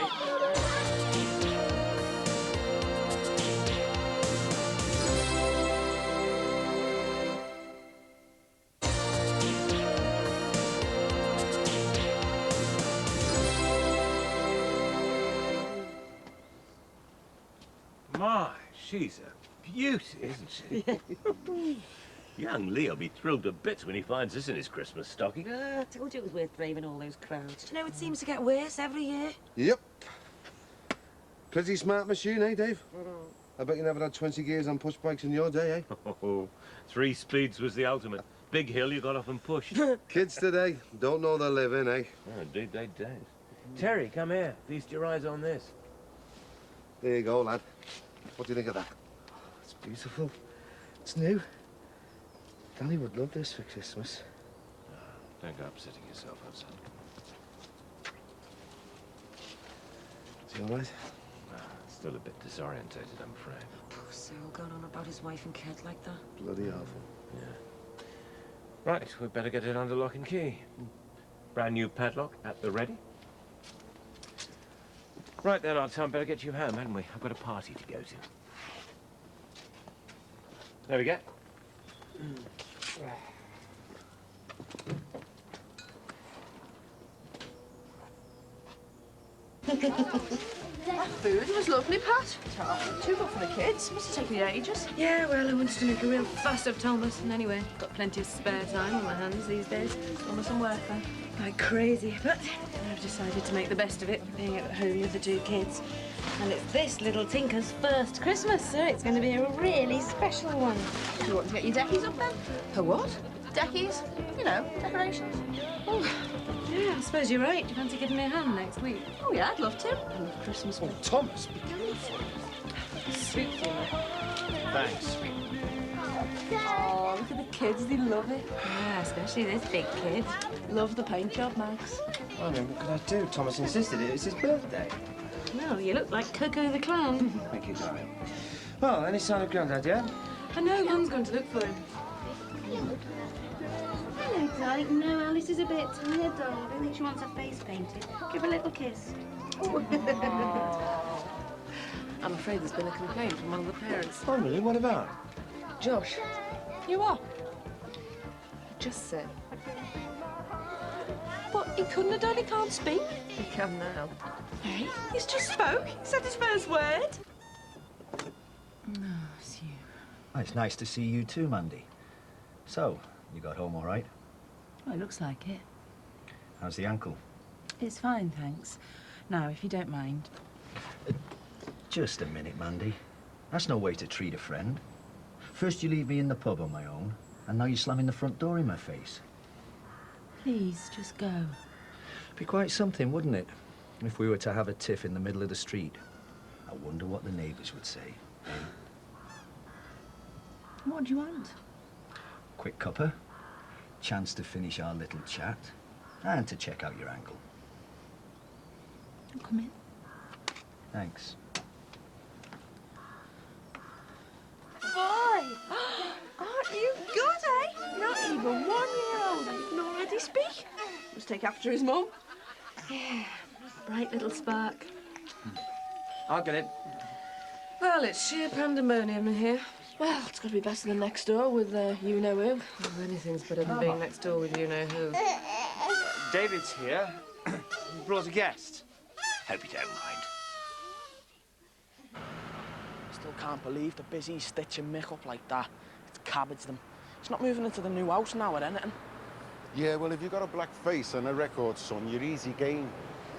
S2: My, she's a beauty, isn't she? Young Lee'll be thrilled to bits when he finds this in his Christmas stocking.
S5: I told you it was worth braving all those crowds. Do you know, it seems to get worse every year.
S1: Yep. Pretty smart machine, eh, Dave? I bet you never had 20 gears on push bikes in your day, eh?
S2: Oh, 3 speeds was the ultimate. Big hill you got off and pushed.
S1: Kids today don't know they're living, eh?
S2: Oh, indeed they don't. Terry, come here. Feast your eyes on this.
S1: There you go, lad. What do you think of that?
S7: It's beautiful. It's new. Danny would love this for Christmas.
S2: Don't go upsetting yourself outside.
S1: Is he all right?
S2: Still a bit disorientated, I'm afraid.
S5: Poor Cyril going on about his wife and kid like that.
S1: Bloody awful.
S2: Yeah. Right, we'd better get it under lock and key. Brand new padlock at the ready. Right then, our time better get you home, hadn't we? I've got a party to go to. There we go.
S9: That food was lovely, Pat. Too good for the kids. Must have taken you ages.
S11: Yeah, well, I wanted to make a real fuss of Thomas, and anyway, got plenty of spare time on my hands these days.
S9: Done some work, then.
S11: Like crazy, but I've decided to make the best of it, being at home with the 2 kids. And it's this little tinker's first Christmas, so it's going to be a really special one.
S9: Do you want to get your deckies up, then?
S11: Her what?
S9: Deckies? You know, decorations.
S11: Oh, yeah, I suppose you're right. Do you fancy giving me a hand next week?
S9: Oh, yeah, I'd love to. I love Christmas.
S1: Oh, Thomas.
S11: Suits you, mate.
S3: Thanks.
S9: Oh, look at the kids. They love it.
S11: Yeah, especially this big kid.
S9: Love the paint job, Max.
S3: I mean, what could I do? Thomas insisted it was his birthday.
S11: Well, you look like Cuckoo the Clown.
S3: Thank you, darling. Well, any sign of Grandad yet?
S11: I know, Mum's going to look for him. Hello, darling. No, Alice is a bit tired, darling. I don't think she wants her face painted. Give her a little kiss.
S4: I'm afraid there's been a complaint from one of the parents.
S3: Oh, really? What about?
S4: Josh,
S9: You are?
S4: just said
S9: But he couldn't have done. He can't speak.
S4: he can now.
S9: Hey, he's just spoke. He said his first word.
S11: No, it's you.
S3: Oh, it's nice to see you too, Mandy. So, you got home all right?
S21: Oh, it looks like it.
S3: How's the ankle?
S21: It's fine, thanks. Now, if you don't mind.
S3: Just a minute, Mandy. That's no way to treat a friend. First you leave me in the pub on my own, and now you're slamming the front door in my face.
S21: Please, just go.
S3: Be quite something, wouldn't it? If we were to have a tiff in the middle of the street. I wonder what the neighbours would say.
S21: What do you want?
S3: Quick cuppa, chance to finish our little chat, and to check out your ankle.
S21: Come in.
S3: Thanks.
S9: Boy! Aren't you good, eh? Not even 1 year old and you can already speak. Must take after his mum.
S6: Yeah, bright little spark.
S10: I'll get it.
S4: Well, it's sheer pandemonium in here.
S9: Well, it's got to be better than next door with you-know-who.
S4: Well, anything's better than being next door with you-know-who.
S10: David's here. He brought a guest. Hope you don't mind.
S7: Still can't believe the busy stitching Mick up like that. It's cabbaged them. He's not moving into the new house now or anything.
S12: Yeah, well, if you've got a black face and a record, son, you're easy game.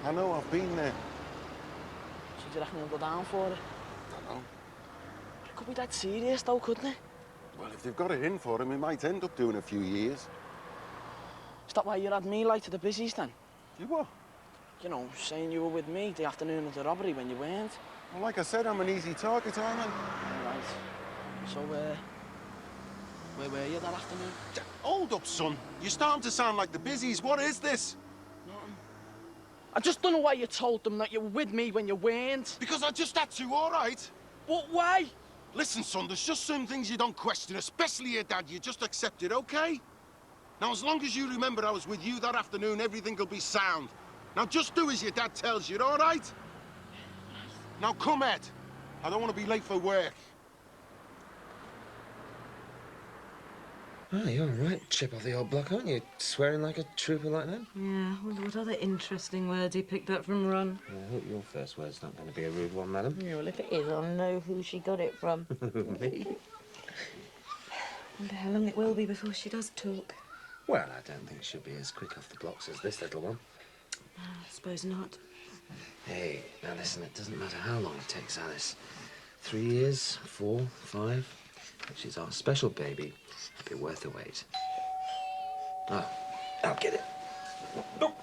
S12: I know, I've been there.
S7: So do you reckon he'll go down for it?
S12: I don't know.
S7: It could be that serious, though, couldn't it?
S12: Well, if they've got it in for him, he might end up doing a few years.
S7: Is that why you had me like to the busies, then?
S12: You what?
S7: You know, saying you were with me the afternoon of the robbery when you weren't.
S12: Well, like I said, I'm an easy target, aren't I?
S7: Right. So, where were you that afternoon?
S12: Hold up, son. You're starting to sound like the busies. What is this?
S7: Nothing. I just don't know why you told them that you were with me when you weren't.
S12: Because I just had to, all right?
S7: But why?
S12: Listen, son, there's just some things you don't question, especially your dad. You just accept it, okay? Now, as long as you remember I was with you that afternoon, everything will be sound. Now, just do as your dad tells you, all right? Now, come, Ed. I don't want to be late for work.
S1: Oh, you're all right, chip off the old block, aren't you? Swearing like a trooper like that?
S4: Yeah, I wonder what other interesting words he picked up from Ron.
S13: I hope your first word's not going to be a rude one, madam.
S21: Yeah, well, if it is, I'll know who she got it from.
S13: Me?
S4: Wonder how long it will be before she does talk.
S13: Well, I don't think she'll be as quick off the blocks as this little one.
S4: I suppose not.
S13: Hey, now listen, it doesn't matter how long it takes, Alice. 3 years, 4, 5. If she's our special baby, it'll be worth the wait. Oh, I'll get it. No.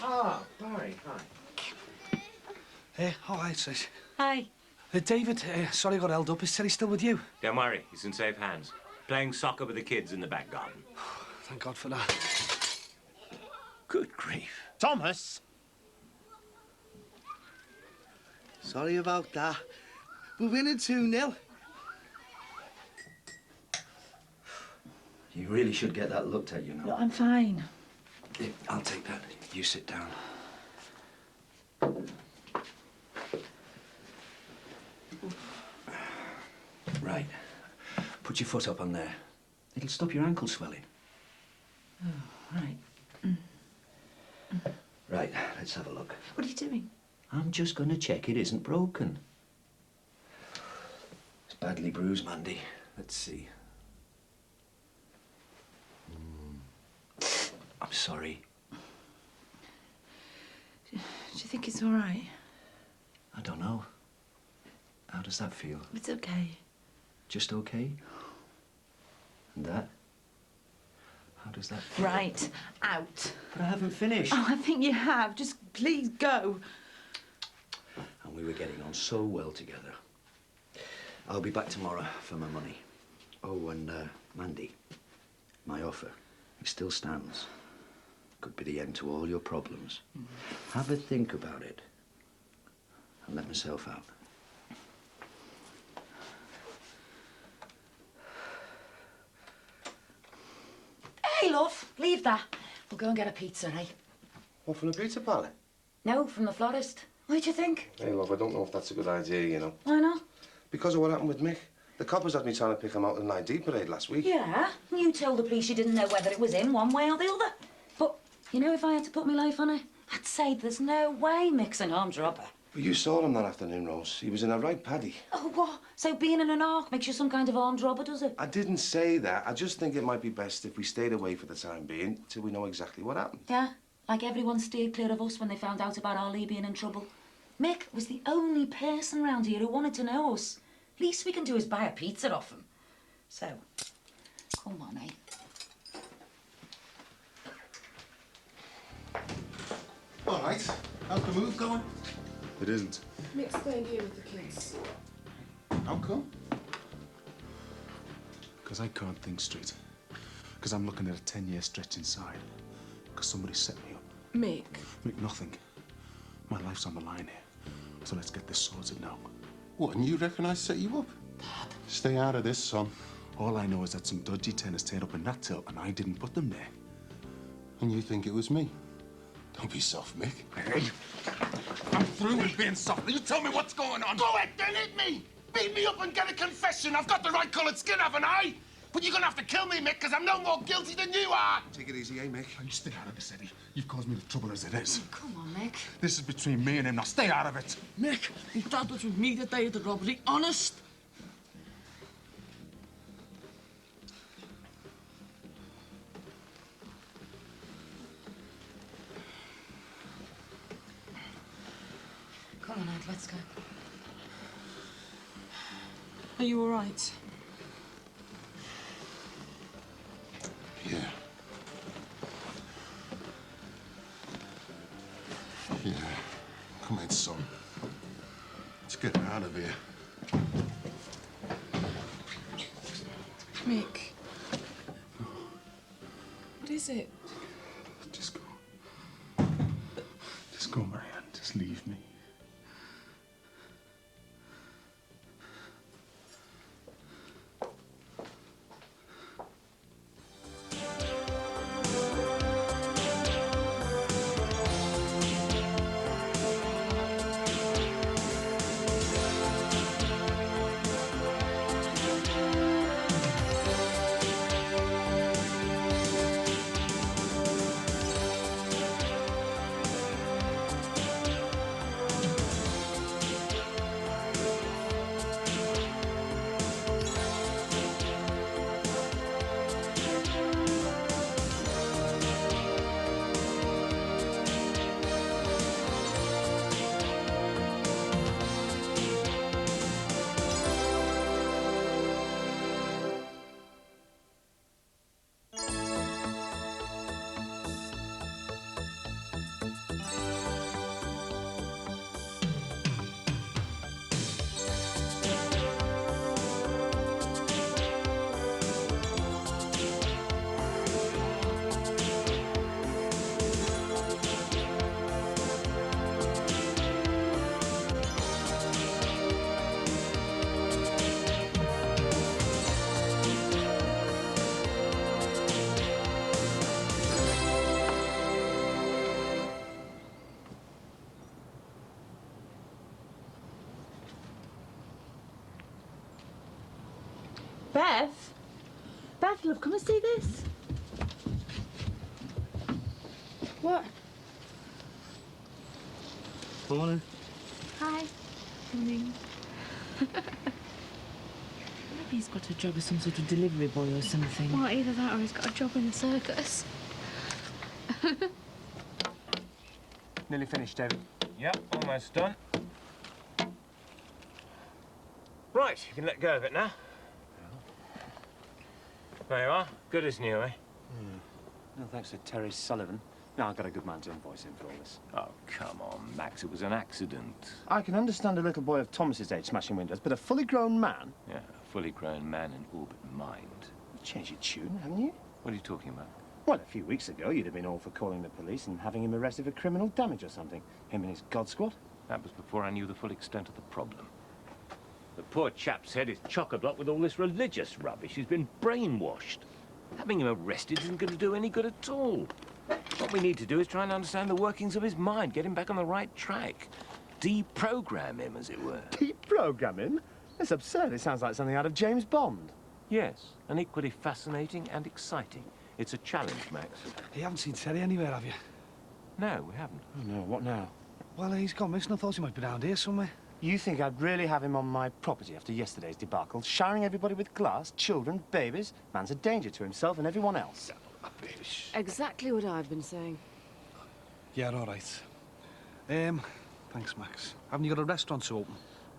S10: Ah, Barry, hi.
S7: Hey, all right, sis.
S5: Hi.
S7: David, sorry I got held up. Is Terry still with you?
S2: Don't worry, he's in safe hands. Playing soccer with the kids in the back garden.
S7: Thank God for that.
S2: Good grief.
S10: Thomas!
S7: Sorry about that. We're winning 2-0.
S3: You really should get that looked at, you know.
S21: No, I'm fine.
S3: Yeah, I'll take that. You sit down. Right. Put your foot up on there. It'll stop your ankle swelling.
S21: Oh, right.
S3: Right, let's have a look.
S21: What are you doing?
S3: I'm just going to check it isn't broken. It's badly bruised, Mandy. Let's see. I'm sorry.
S21: Do you think it's all right?
S3: I don't know. How does that feel?
S21: It's okay.
S3: Just okay? And that? How does that feel?
S21: Right, out.
S3: But I haven't finished.
S21: Oh, I think you have. Just please go.
S3: And we were getting on so well together. I'll be back tomorrow for my money. Oh, and Mandy, my offer, it still stands. Could be the end to all your problems. Have a think about it and let myself out.
S5: Hey, love, leave that. We'll go and get a pizza, eh?
S1: What, from the pizza parlour?
S5: No, from the florist. What do you think?
S1: Hey, love, I don't know if that's a good idea, you know.
S5: Why not?
S1: Because of what happened with Mick. The coppers had me trying to pick him out in an ID parade last week.
S5: Yeah, you told the police you didn't know whether it was him one way or the other. But, you know, if I had to put my life on it, I'd say there's no way Mick's an armed robber.
S1: But you saw him that afternoon, Rose. He was in a right paddy.
S5: Oh, what? So being in an ark makes you some kind of armed robber, does it?
S1: I didn't say that. I just think it might be best if we stayed away for the time being till we know exactly what happened.
S5: Yeah, like everyone steered clear of us when they found out about Ali being in trouble. Mick was the only person round here who wanted to know us. Least we can do is buy a pizza off him. So, come on, eh?
S12: All right. How's the move going?
S20: It isn't.
S4: Mick's staying here with the kids.
S12: How come?
S20: Because I can't think straight. Because I'm looking at a 10-year stretch inside. Because somebody set me up.
S4: Mick.
S20: Mick, nothing. My life's on the line here. So let's get this sorted now.
S12: What, and you reckon I set you up? Stay out of this, son.
S20: All I know is that some dodgy tenants turned up in that till and I didn't put them there.
S12: And you think it was me? Don't be soft, Mick.
S20: Hey, I'm through with being soft. You tell me what's going on.
S12: Go ahead, then hit me! Beat me up and get a confession. I've got the right coloured skin, haven't I? But you're gonna have to kill me, Mick, because I'm no more guilty than you are.
S1: Take it easy, eh, Mick?
S20: Oh, you stay out of this, Eddie. You've caused me the trouble as it is.
S5: Come on, Mick.
S20: This is between me and him. Now stay out of it.
S11: Mick, your dad was with me the day of the robbery. Honest.
S5: Come on, Ed, let's go.
S4: Are you all right?
S12: Yeah. Yeah. Come in, son. Let's get out of here.
S4: Mick. What is it?
S20: Just go. Just go, Marianne. Just leave me.
S11: Beth? Beth, love, come and see this.
S6: What?
S11: Morning.
S6: Hi.
S11: Morning. Maybe he's got a job as some sort of delivery boy or something.
S6: Well, either that or he's got a job in the circus.
S10: Nearly finished, David. Yep, almost done. Right, you can let go of it now. There you are. Good as new, eh?
S8: No, thanks to Terry Sullivan. No, I've got a good man to invoice him for all this.
S10: Oh, come on, Max. It was an accident.
S8: I can understand a little boy of Thomas's age smashing windows, but a fully grown man?
S10: Yeah, a fully grown man in orbit mind.
S8: You've changed your tune, haven't you?
S10: What are you talking about?
S8: Well, a few weeks ago, you'd have been all for calling the police and having him arrested for criminal damage or something. Him and his God Squad.
S10: That was before I knew the full extent of the problem. The poor chap's head is chock-a-block with all this religious rubbish. He's been brainwashed. Having him arrested isn't going to do any good at all. What we need to do is try and understand the workings of his mind, get him back on the right track. Deprogram him, as it were.
S8: Deprogram him? That's absurd. It sounds like something out of James Bond.
S10: Yes, and equally fascinating and exciting. It's a challenge, Max.
S7: You haven't seen Terry anywhere, have you?
S10: No, we haven't.
S7: Oh, no. What now? Well, he's gone missing. I thought he might be down here somewhere.
S8: You think I'd really have him on my property after yesterday's debacle, showering everybody with glass, children, babies? Man's a danger to himself and everyone else.
S11: Exactly what I've been saying.
S7: Yeah, all right. Thanks, Max. Haven't you got a restaurant to open?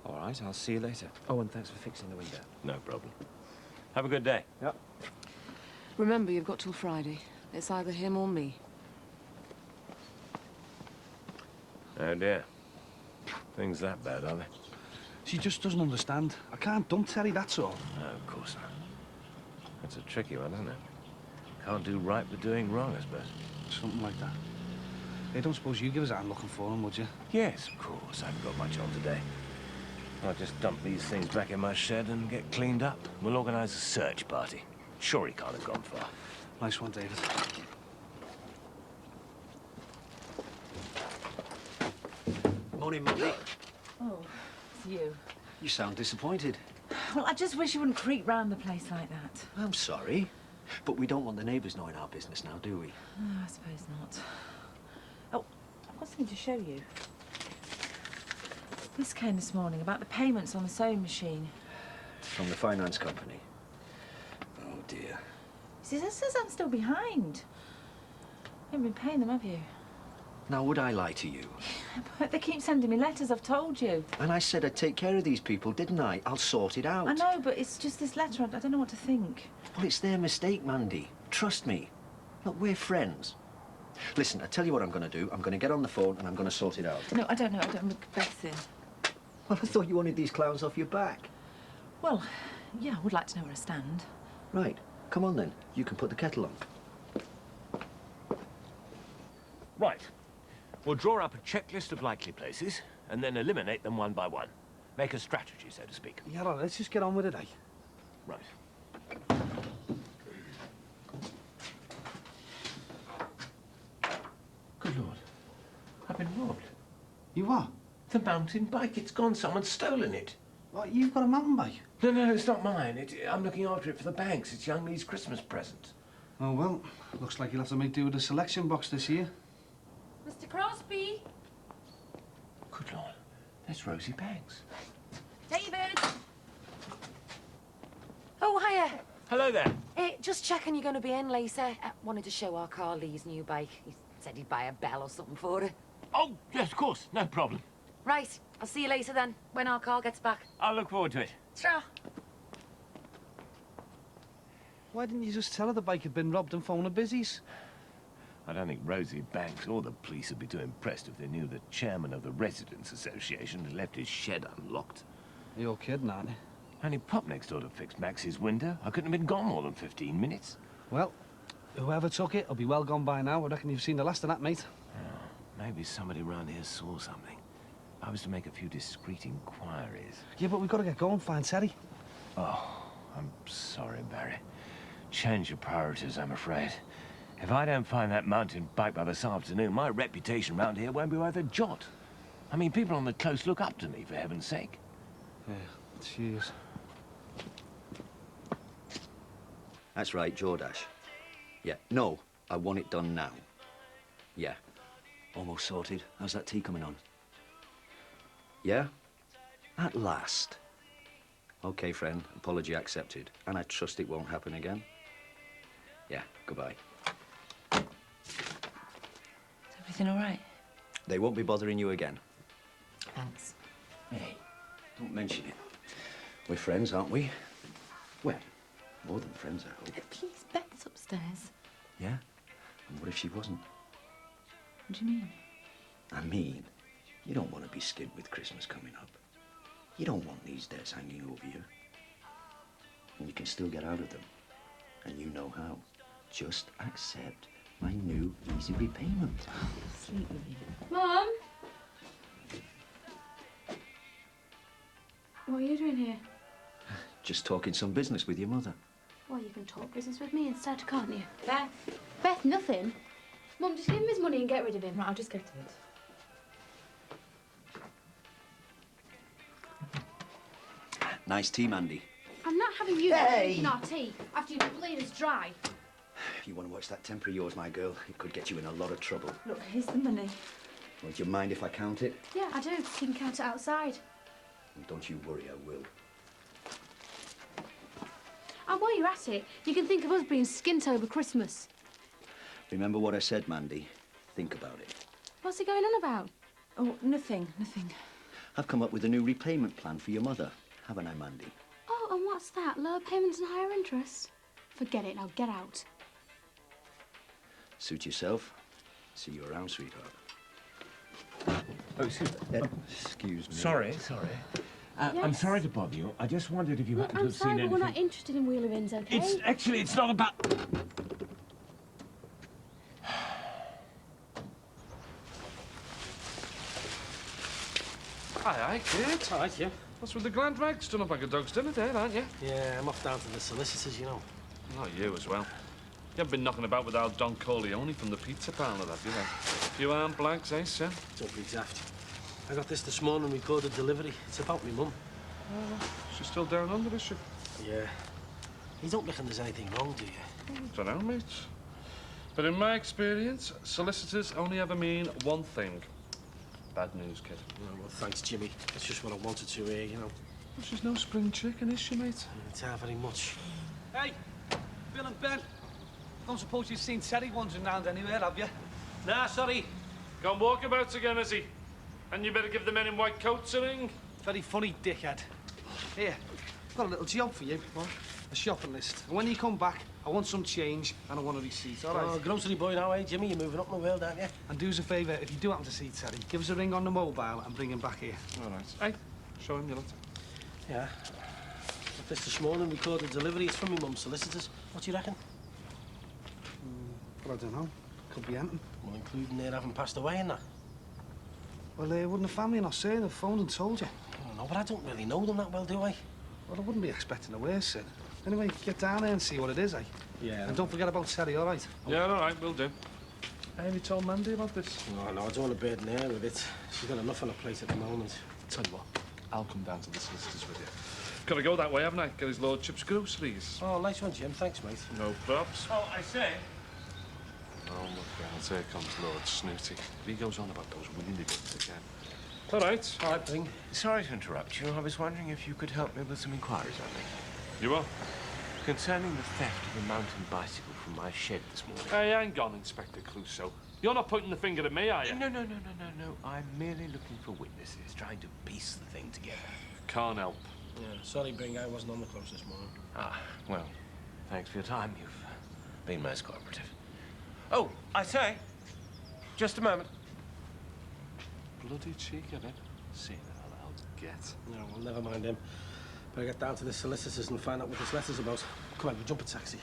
S13: All right, I'll see you later. Oh, and thanks for fixing the window.
S10: No problem. Have a good day.
S8: Yep.
S11: Remember, you've got till Friday. It's either him or me.
S10: Oh, dear. Things that bad, are they?
S7: She just doesn't understand. I can't dump Terry, that's all.
S10: No, of course not. That's a tricky one, isn't it? Can't do right with doing wrong, I suppose.
S7: Something like that. Hey, don't suppose you'd give us a hand looking for him, would you?
S10: Yes, of course. I haven't got much on today. I'll just dump these things back in my shed and get cleaned up. We'll organise a search party. Sure he can't have gone far.
S7: Nice one, David.
S3: Morning, Mother.
S21: Oh, it's you.
S3: You sound disappointed.
S21: Well, I just wish you wouldn't creep round the place like that.
S3: I'm sorry, but we don't want the neighbours knowing our business now, do we?
S21: Oh, I suppose not. Oh, I've got something to show you. This came this morning about the payments on the sewing machine.
S3: From the finance company. Oh, dear.
S21: See, that says I'm still behind. You haven't been paying them, have you?
S3: Now, would I lie to you?
S21: But they keep sending me letters, I've told you.
S3: And I said I'd take care of these people, didn't I? I'll sort it out.
S21: I know, but it's just this letter. I don't know what to think.
S3: Well, it's their mistake, Mandy. Trust me. Look, we're friends. Listen, I tell you what I'm going to do. I'm going to get on the phone and I'm going to sort it out.
S21: No, I don't know. I don't look Beth in.
S3: Well, I thought you wanted these clowns off your back.
S21: Well, yeah, I would like to know where I stand.
S3: Right. Come on, then. You can put the kettle on.
S10: Right. We'll draw up a checklist of likely places and then eliminate them one by one. Make a strategy, so to speak.
S7: Yeah, all right, let's just get on with it, eh?
S10: Right. Good Lord. I've been robbed.
S7: You what?
S10: The mountain bike. It's gone. Someone's stolen it.
S7: What, you've got a mountain bike?
S10: No, it's not mine. I'm looking after it for the banks. It's young Lee's Christmas present.
S7: Oh, well, looks like you'll have to make do with a selection box this year.
S18: Mr. Crosby?
S10: Good Lord. There's Rosie Banks.
S18: David? Oh, hiya.
S10: Hello there.
S18: Just checking you're going to be in, Lisa. Wanted to show our car Lee's new bike. He said he'd buy a bell or something for her.
S10: Oh, yes, of course. No problem.
S18: Right. I'll see you later then, when our car gets back.
S10: I'll look forward to it.
S18: Sure.
S7: Why didn't you just tell her the bike had been robbed and phone her busies?
S10: I don't think Rosie Banks or the police would be too impressed if they knew the chairman of the Residents Association had left his shed unlocked.
S7: You're kidding, aren't you?
S10: And he popped next door to fix Max's window. I couldn't have been gone more than 15 minutes.
S7: Well, whoever took it will be well gone by now. I reckon you've seen the last of that, mate.
S10: Oh, maybe somebody around here saw something. I was to make a few discreet inquiries.
S7: Yeah, but we've got to get going, find Terry.
S10: Oh, I'm sorry, Barry. Change your priorities, I'm afraid. If I don't find that mountain bike by this afternoon, my reputation round here won't be worth a jot. I mean, people on the coast look up to me, for heaven's sake.
S7: Yeah, cheers.
S3: That's right, Jordash. Yeah, no, I want it done now. Yeah, almost sorted. How's that tea coming on? Yeah? At last. Okay, friend, apology accepted. And I trust it won't happen again. Yeah, goodbye.
S21: Is everything all right?
S3: They won't be bothering you again.
S21: Thanks.
S3: Hey, don't mention it. We're friends, aren't we? Well, more than friends, I hope.
S21: Please, Beth's upstairs.
S3: Yeah? And what if she wasn't?
S21: What do you mean?
S3: I mean, you don't want to be skinned with Christmas coming up. You don't want these debts hanging over you. And you can still get out of them. And you know how. Just accept my new easy repayment.
S21: Sleep with you.
S6: Mum? What are you doing here?
S3: Just talking some business with your mother.
S6: Well, you can talk business with me instead, can't you?
S21: Beth?
S6: Beth, nothing. Mum, just give him his money and get rid of him.
S21: Right, I'll just get to it.
S3: Nice tea, Mandy.
S6: I'm not having you
S3: Hey!
S6: drinking our tea after you've played us dry.
S3: If you want to watch that temper of yours, my girl, it could get you in a lot of trouble.
S21: Look, here's the money.
S3: Well, do you mind if I count it?
S6: Yeah, I do. You can count it outside.
S3: Don't you worry, I will.
S6: And while you're at it, you can think of us being skint over Christmas.
S3: Remember what I said, Mandy. Think about it.
S6: What's he going on about?
S11: Oh, nothing, nothing.
S3: I've come up with a new repayment plan for your mother, haven't I, Mandy?
S6: Oh, and what's that? Lower payments and higher interest? Forget it, now get out.
S3: Suit yourself. See you around, sweetheart.
S2: Oh,
S3: excuse me.
S2: Sorry. I'm
S6: Yes.
S2: sorry to bother you. I just wondered if you
S6: Look,
S2: happened to
S6: I'm
S2: have seen
S6: sorry, but
S2: anything.
S6: we're not interested in wheeler ins, okay?
S2: It's not about...
S15: Aye, kid.
S17: All right, yeah.
S15: What's with the gland rags? Done up like a dog's dinner there, aren't you?
S17: Yeah, I'm off down to the solicitors, you know.
S15: Not you as well. You haven't been knocking about with old Don Corleone from the pizza parlour, have you, then? Few arm blags, eh, sir?
S17: Don't be daft. I got this morning, recorded delivery. It's about me mum.
S15: She's still down under, is she?
S17: Yeah. You don't reckon there's anything wrong, do you?
S15: Don't know, mate. But in my experience, solicitors only ever mean one thing. Bad news, kid.
S17: Oh, well, thanks, Jimmy. That's just what I wanted to hear, you know.
S15: Well, she's no spring chicken, is she, mate?
S17: It's not very much.
S7: Hey, Bill and Ben. Don't suppose you've seen Terry wandering round anywhere, have you?
S15: Nah, sorry. Gone walkabouts again, has he? And you better give the men in white coats a ring.
S7: Very funny, dickhead. Here, I've got a little job for you. What? A shopping list. And when you come back, I want some change and I want a receipt, all right?
S17: Oh, grocery boy now, eh, Jimmy? You're moving up my world, aren't you?
S7: And do us a favour, if you do happen to see Terry, give us a ring on the mobile and bring him back here.
S15: All right. Hey, show him your letter.
S17: Yeah. Got this morning, recorded delivery. It's from my mum's solicitors. What do you reckon?
S7: Well, I don't know. Could be anything.
S17: Well, including their having passed away and that.
S7: Well, wouldn't the family not say they've phoned and told you?
S17: I don't know, but I don't really know them that well, do I?
S7: Well, I wouldn't be expecting a worse, Sid. Anyway, get down there and see what it is, eh?
S17: Yeah.
S7: And don't forget about Terry, all right?
S15: Yeah, all right, will do. Have you told Mandy about this?
S17: No, I don't want to burden her with it. She's got enough on her plate at the moment.
S15: Tell you what, I'll come down to the solicitors with you. Got to go that way, haven't I? Get his lordship's groceries.
S17: Oh, nice one, Jim. Thanks, mate.
S15: No props.
S2: Oh, I say...
S15: Oh, look out, here comes Lord Snooty. He goes on about those windy bits again. All right.
S17: All right, Bing.
S2: Sorry to interrupt you. I was wondering if you could help me with some inquiries on me.
S15: You are?
S2: Concerning the theft of a mountain bicycle from my shed this morning.
S15: Hey, hang on, Inspector Clouseau. You're not pointing the finger at me, are you?
S2: No. I'm merely looking for witnesses, trying to piece the thing together.
S15: Can't help.
S17: Yeah, sorry, Bing. I wasn't on the close this morning.
S2: Ah, well, thanks for your time. You've been most cooperative. Oh, I say, just a moment.
S15: Bloody cheek, isn't it? See that I'll get.
S17: No, well, never mind him. Better get down to the solicitors and find out what this letter's about. Come on, we'll jump a taxi.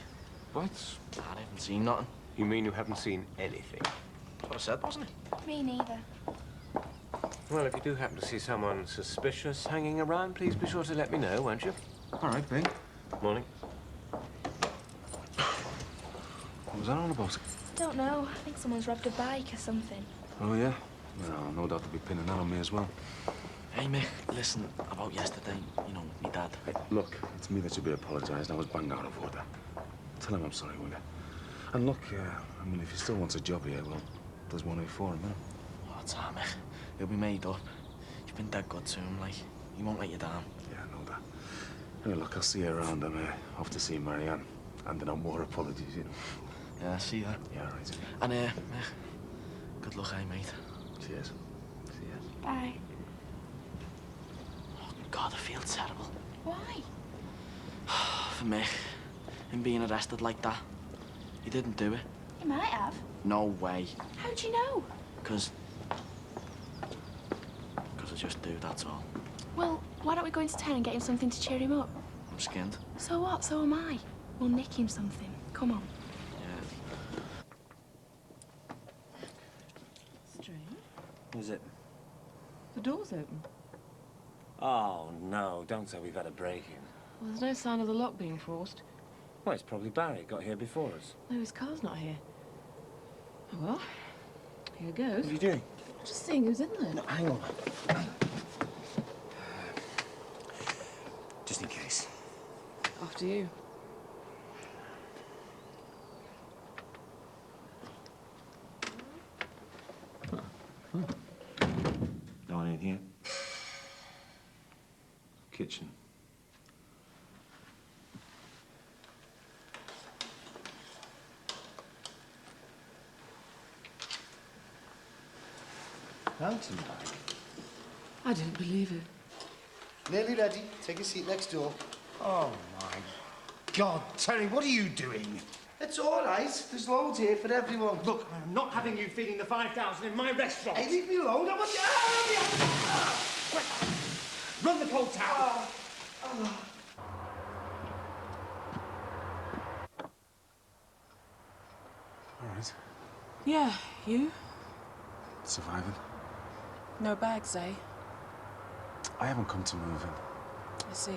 S15: What?
S17: I haven't seen nothing.
S2: You mean you haven't seen anything?
S17: That's what I said, wasn't it?
S6: Me neither.
S2: Well, if you do happen to see someone suspicious hanging around, please be sure to let me know, won't you?
S15: All right, Bing.
S2: Morning.
S15: What was that all about?
S6: Don't know. I think someone's robbed a bike or something.
S15: Oh, yeah? Well, no doubt they'll be pinning that on me as well.
S17: Hey, Mick, listen, about yesterday, you know, me dad.
S15: Hey, look, it's me that should be apologising. I was bang out of order. Tell him I'm sorry, will you? And look, I mean, if he still wants a job here, well, there's one here for him, you know?
S17: Oh, it's all, Mick. He'll be made up. You've been dead good to him, like. He won't let you down.
S15: Yeah, I know that. Anyway, look, I'll see you around. I'm off to see Marianne. And then more apologies, you know.
S17: Yeah, see ya.
S15: Yeah, all right.
S17: And, Mick, good luck, eh, mate?
S15: Cheers. See ya.
S6: Bye.
S17: Oh, God, I feel terrible.
S6: Why?
S17: For Mick, him being arrested like that. He didn't do it.
S6: He might have.
S17: No way.
S6: How'd you know?
S17: Because I just do, that's all.
S6: Well, why don't we go into town and get him something to cheer him up?
S17: I'm skinned.
S6: So what? So am I. We'll nick him something. Come on.
S11: Strange.
S8: Is it?
S11: The door's open.
S8: Oh, no. Don't say we've had a break-in.
S11: Well, there's no sign of the lock being forced.
S8: Well, it's probably Barry. Got here before us.
S11: No, his car's not here. Oh, well. Here goes.
S8: What are you doing?
S11: Just seeing who's in there.
S8: No, hang on. Just in case.
S11: After you.
S15: in here? Kitchen.
S8: Mountain bike?
S4: I didn't believe it.
S7: Nearly ready. Take a seat next door.
S8: Oh, my God, Terry, what are you doing?
S7: It's all right. There's loads here for everyone.
S8: Look, I'm not having you feeding the 5,000 in my restaurant.
S7: Hey, leave me alone. I want you...
S8: Run the cold towel.
S15: All right.
S4: Yeah, you?
S15: Surviving.
S4: No bags, eh?
S15: I haven't come to move in.
S4: I see.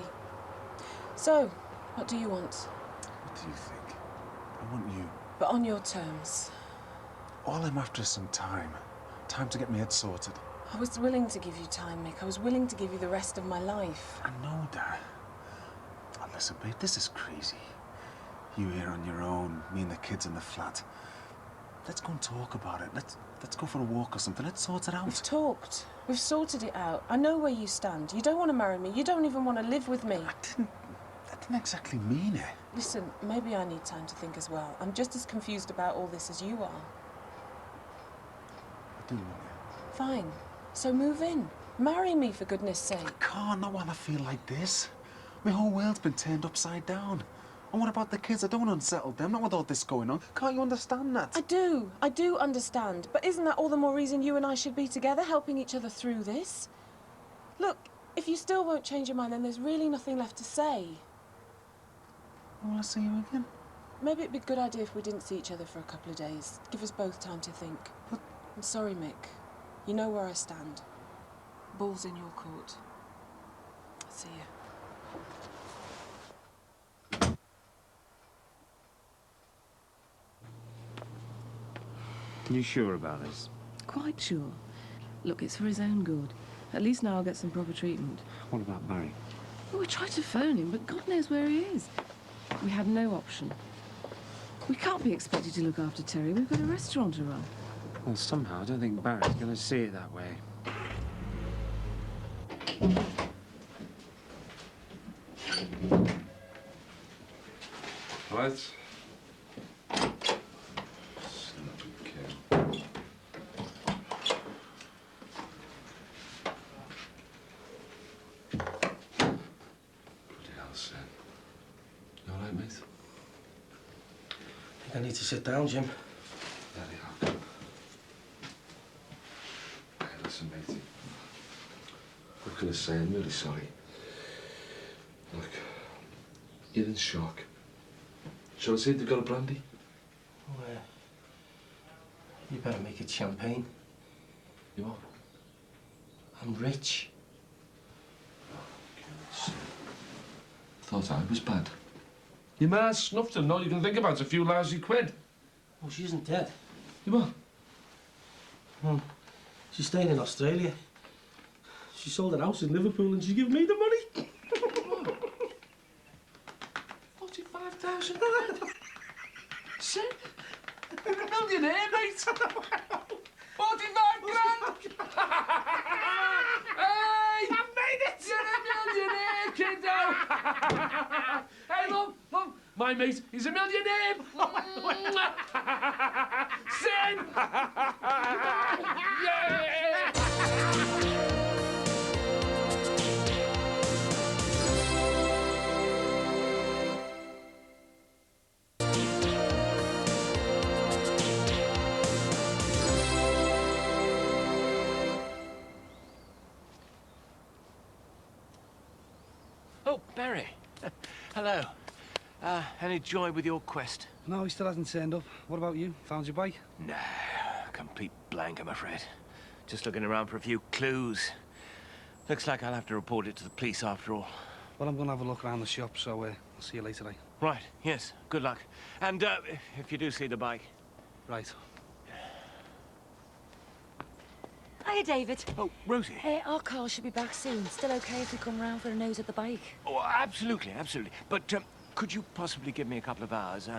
S4: So, what do you want?
S15: What do you think? I want you.
S4: But on your terms.
S15: All I'm after is some time. Time to get my head sorted.
S4: I was willing to give you time, Mick. I was willing to give you the rest of my life.
S15: I know that. Oh, listen, babe, this is crazy. You here on your own, me and the kids in the flat. Let's go and talk about it. Let's go for a walk or something. Let's sort it out.
S4: We've talked. We've sorted it out. I know where you stand. You don't want to marry me. You don't even want to live with me.
S15: I didn't exactly mean it.
S4: Listen, maybe I need time to think as well. I'm just as confused about all this as you are.
S15: I do want you.
S4: Fine. So move in. Marry me, for goodness sake.
S15: I can't, not while I feel like this. My whole world's been turned upside down. And what about the kids? I don't want to unsettle them, not with all this going on. Can't you understand that?
S4: I do understand. But isn't that all the more reason you and I should be together, helping each other through this? Look, if you still won't change your mind, then there's really nothing left to say.
S15: I want to see you again.
S4: Maybe it'd be a good idea if we didn't see each other for a couple of days. Give us both time to think.
S15: But...
S4: I'm sorry, Mick. You know where I stand. Ball's in your court. See you.
S10: You sure about this?
S11: Quite sure. Look, it's for his own good. At least now I'll get some proper treatment.
S10: What about Barry?
S11: Well, we tried to phone him, but God knows where he is. We had no option. We can't be expected to look after Terry. We've got a restaurant to run.
S10: Well, somehow I don't think Barry's going to see it that way.
S15: Right.
S1: I need to sit down, Jim.
S15: Hey, listen, matey. What can I say? I'm really sorry. Look, you're in shock. Shall I see if they've got a brandy?
S1: Oh, you better make it champagne.
S15: You what?
S1: I'm rich.
S15: Thought I was bad. Your ma snuffed him. All you can think about is a few lousy quid.
S1: Oh, she isn't dead.
S15: You what?
S1: She's staying in Australia. She sold her house in Liverpool and she gave me the money.
S15: 45,000. Shit. You're a millionaire, mate. 45 grand. Hey! I made it! You're a millionaire, kiddo. Hey, love. My mate, he's a millionaire. Sin! Yeah!
S2: Oh, Barry. Hello. Any joy with your quest?
S7: No, he still hasn't turned up. What about you? Found your bike?
S2: No, complete blank, I'm afraid. Just looking around for a few clues. Looks like I'll have to report it to the police after all.
S7: Well, I'm going to have a look around the shop, so I'll see you later, eh?
S2: Right, yes, good luck. And if you do see the bike...
S7: Right.
S18: Hiya, David.
S2: Oh, Rosie.
S18: Our car should be back soon. Still okay if we come round for a nose at the bike?
S2: Oh, absolutely, absolutely. But could you possibly give me a couple of hours?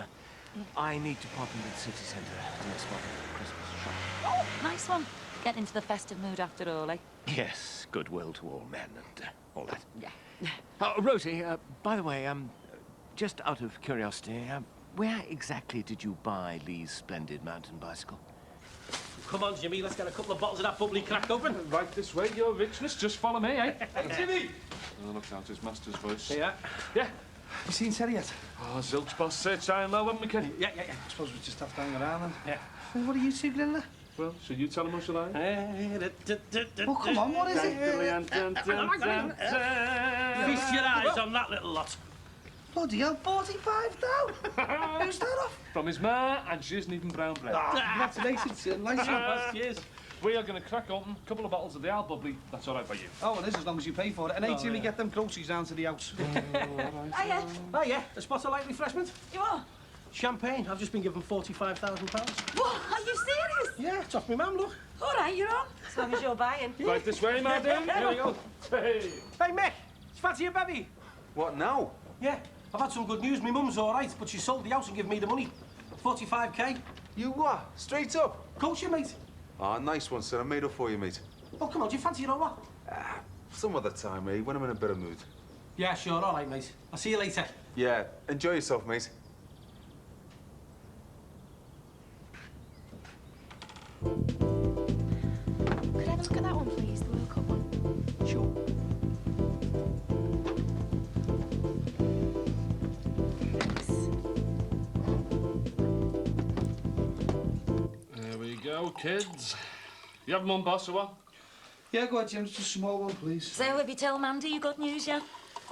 S2: I need to pop into the city centre to spot a Christmas shop.
S5: Oh, nice one. Getting into the festive mood after all, eh?
S2: Yes, goodwill to all men and all that.
S5: Yeah.
S2: Oh, Rosie, by the way, just out of curiosity, where exactly did you buy Lee's splendid mountain bicycle?
S14: Come on, Jimmy, let's get a couple of bottles of that bubbly crack open.
S16: Right this way, your richness. Just follow me, eh? Hey, Jimmy! Oh, look out, his master's voice.
S14: Yeah.
S16: Yeah.
S7: You seen Terry yet?
S16: Oh, Zilch boss searched high and low, haven't we, kid?
S14: Yeah.
S7: I suppose we just have to hang around then.
S14: Yeah.
S7: Hey, what are you two doing there?
S16: Well, should you tell him or shall I?
S7: Oh, come on, what is it?
S14: Feast your eyes on that little lot.
S7: Bloody hell, 45 now! Who's that off?
S16: From his ma, and she isn't even brown bread.
S7: Congratulations, nice.
S14: Cheers.
S16: We are going to crack open a couple of bottles of the Al Bubbly. That's all right by you.
S7: Oh, it is, as long as you pay for it. And hey, Jimmy, get them groceries down to the house.
S14: Hiya. Oh, yeah. A spot of light refreshment?
S5: You are?
S14: Champagne. I've just been given £45,000.
S5: What? Are you serious?
S14: Yeah, it's off my mum, look.
S5: All right, you're on. As long as you're buying.
S16: Right this way, madam. Here we go. Hey.
S14: Hey, Mick. It's fancy your baby.
S22: What now?
S14: Yeah. I've had some good news. My mum's all right, but she sold the house and given me the money. 45k.
S22: You what? Straight up?
S14: Of course you, mate.
S22: Ah, nice one, sir. I made up for you, mate.
S14: Oh, come on. Do you fancy it or what?
S22: Some other time, mate, when I'm in a better mood.
S14: Yeah, sure. All right, mate. I'll see you later.
S22: Yeah, enjoy yourself, mate.
S6: Could I have a look at that one, please? The World Cup one.
S14: Sure.
S16: There we go, kids. You have one, boss, or what?
S7: Yeah, go ahead, Jim. Just a small one, please.
S5: So, have you tell Mandy you got news yet?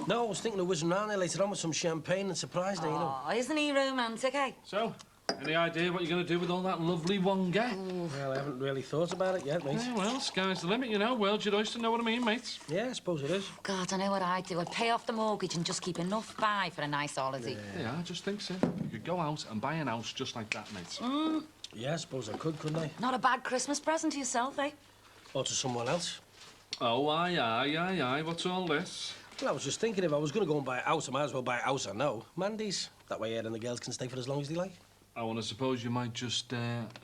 S14: No, I was thinking of whizzing round there later on with some champagne and surprise her, you know.
S5: Oh, isn't he romantic, eh?
S16: So, any idea what you're going to do with all that lovely wonga?
S14: Well, I haven't really thought about it yet, mate.
S16: Yeah, well, sky's the limit, you know. World's your oyster, know what I mean, mate?
S14: Yeah, I suppose it is.
S5: God, I know what I'd do. I'd pay off the mortgage and just keep enough by for a nice holiday.
S16: Yeah, I just think so. You could go out and buy an house just like that, mate.
S14: Yeah, I suppose I could, couldn't I?
S5: Not a bad Christmas present to yourself, eh?
S14: Or to someone else.
S16: Oh, aye. What's all this?
S14: Well, I was just thinking if I was going to go and buy a house, I might as well buy a house I know. Mandy's. That way Ed and the girls can stay for as long as they like.
S16: I want to suppose you might just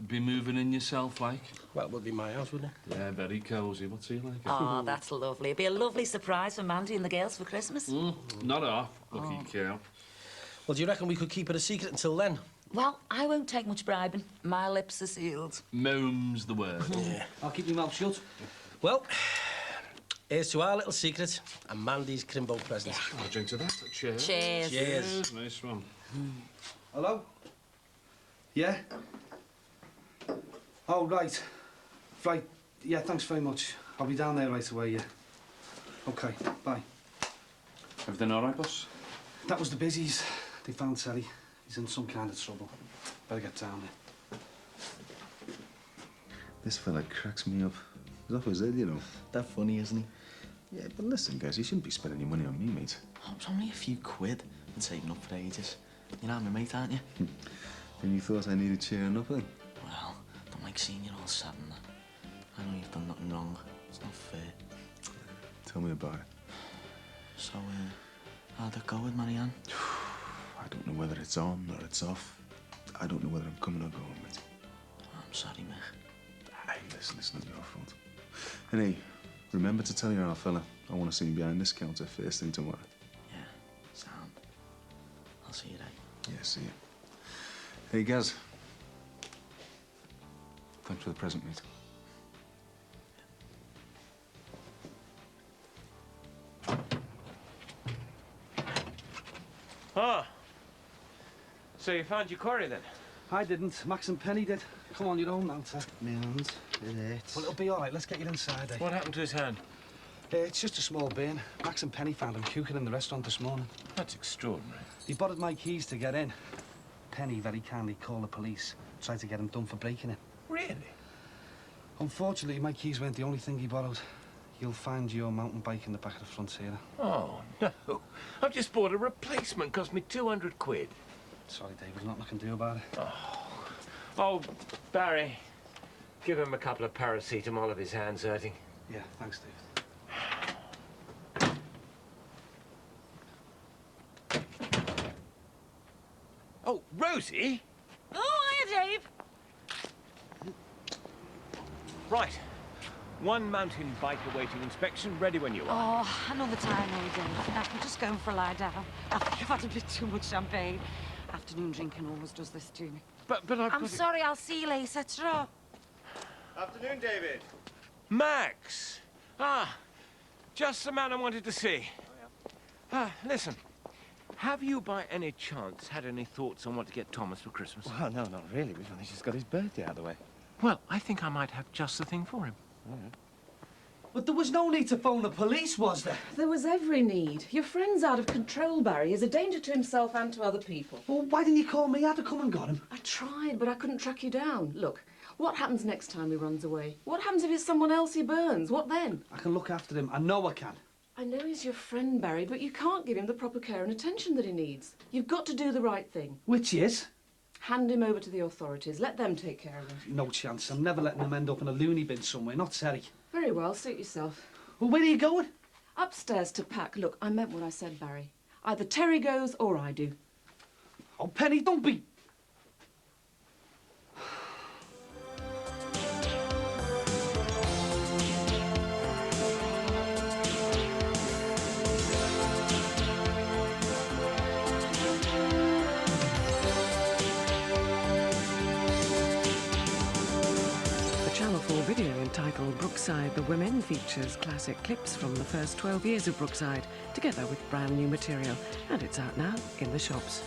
S16: be moving in yourself, like.
S14: Well, it would be my house, wouldn't it?
S16: Yeah, very cosy. What's he like?
S5: Oh, that's lovely. It'd be a lovely surprise for Mandy and the girls for Christmas.
S16: Not half. Lucky cow.
S14: Well, do you reckon we could keep it a secret until then?
S5: Well, I won't take much bribing. My lips are sealed.
S16: Mom's the word.
S14: Yeah.
S7: I'll keep my mouth shut.
S14: Well, here's to our little secret and Mandy's Crimbo present.
S16: I'll drink to that. Cheers.
S5: Cheers.
S14: Cheers.
S16: Nice one.
S7: Hello? Yeah? Oh, right. Right. Yeah, thanks very much. I'll be down there right away, yeah. OK, bye.
S16: Everything all right, boss?
S7: That was the busies. They found Terry. He's in some kind of trouble. Better get down there.
S20: This fella cracks me up. He's off his head, you know.
S13: That funny, isn't he?
S20: Yeah, but listen, guys, you shouldn't be spending your money on me, mate.
S13: Oh, it's only a few quid. Been saving up for ages. You know my mate, aren't you?
S20: And you thought I needed cheering up, then?
S13: Well, don't like seeing you all sad and that. I know you've done nothing wrong. It's not fair.
S20: Tell me about it.
S13: So, how'd it go with Marianne?
S20: I don't know whether it's on or it's off. I don't know whether I'm coming or going, mate.
S13: I'm sorry, Mick.
S20: Hey, listen, it's not your fault. And hey, remember to tell your old fella I want to see him behind this counter first thing tomorrow.
S13: Yeah, sound. I'll see you then.
S20: Yeah, see you. Hey, Gaz. Thanks for the present, mate.
S2: Oh. So you found your quarry, then?
S7: I didn't. Max and Penny did. Come on, you're home now, Ted.
S13: My hand, it hurts.
S7: Well, it'll be all right. Let's get you inside, eh?
S2: What happened to his hand?
S7: It's just a small burn. Max and Penny found him puking in the restaurant this morning.
S2: That's extraordinary.
S7: He borrowed my keys to get in. Penny very kindly called the police, tried to get him done for breaking in.
S2: Really?
S7: Unfortunately, my keys weren't the only thing he borrowed. You'll find your mountain bike in the back of the Frontier.
S2: Oh, no. I've just bought a replacement. Cost me 200 quid.
S7: Sorry, Dave, there's nothing I can do about it.
S2: Oh, Barry, give him a couple of paracetamol if his hand's hurting.
S7: Yeah, thanks, Dave.
S2: Oh, Rosie?
S5: Oh, hiya, Dave.
S2: Right. One mountain bike awaiting inspection, ready when you are.
S18: Oh, another time, no, Dave. I can just go for a lie down. I think I've had a bit too much champagne. Afternoon drinking always does this to me.
S2: But I've
S18: I'm
S2: got
S18: sorry, I'll see you later. Ta-ra.
S8: Afternoon, David.
S2: Max! Ah, just the man I wanted to see. Listen. Have you by any chance had any thoughts on what to get Thomas for Christmas?
S8: Well, no, not really. We've only just got his birthday out of the way.
S2: Well, I think I might have just the thing for him.
S7: But there was no need to phone the police, was there?
S11: There was every need. Your friend's out of control, Barry. He's a danger to himself and to other people.
S7: Well, why didn't you call me? I had to come and got him.
S11: I tried, but I couldn't track you down. Look, what happens next time he runs away? What happens if it's someone else he burns? What then?
S7: I can look after him. I know I can.
S11: I know he's your friend, Barry, but you can't give him the proper care and attention that he needs. You've got to do the right thing.
S7: Which is?
S11: Hand him over to the authorities. Let them take care of him.
S7: No chance. I'm never letting him end up in a loony bin somewhere. Not Terry.
S11: Very well, suit yourself.
S7: Well, where are you going?
S11: Upstairs to pack. Look, I meant what I said, Barry. Either Terry goes or I do.
S7: Oh, Penny, don't be...
S9: Channel 4 video entitled Brookside The Women features classic clips from the first 12 years of Brookside, together with brand new material, and it's out now in the shops.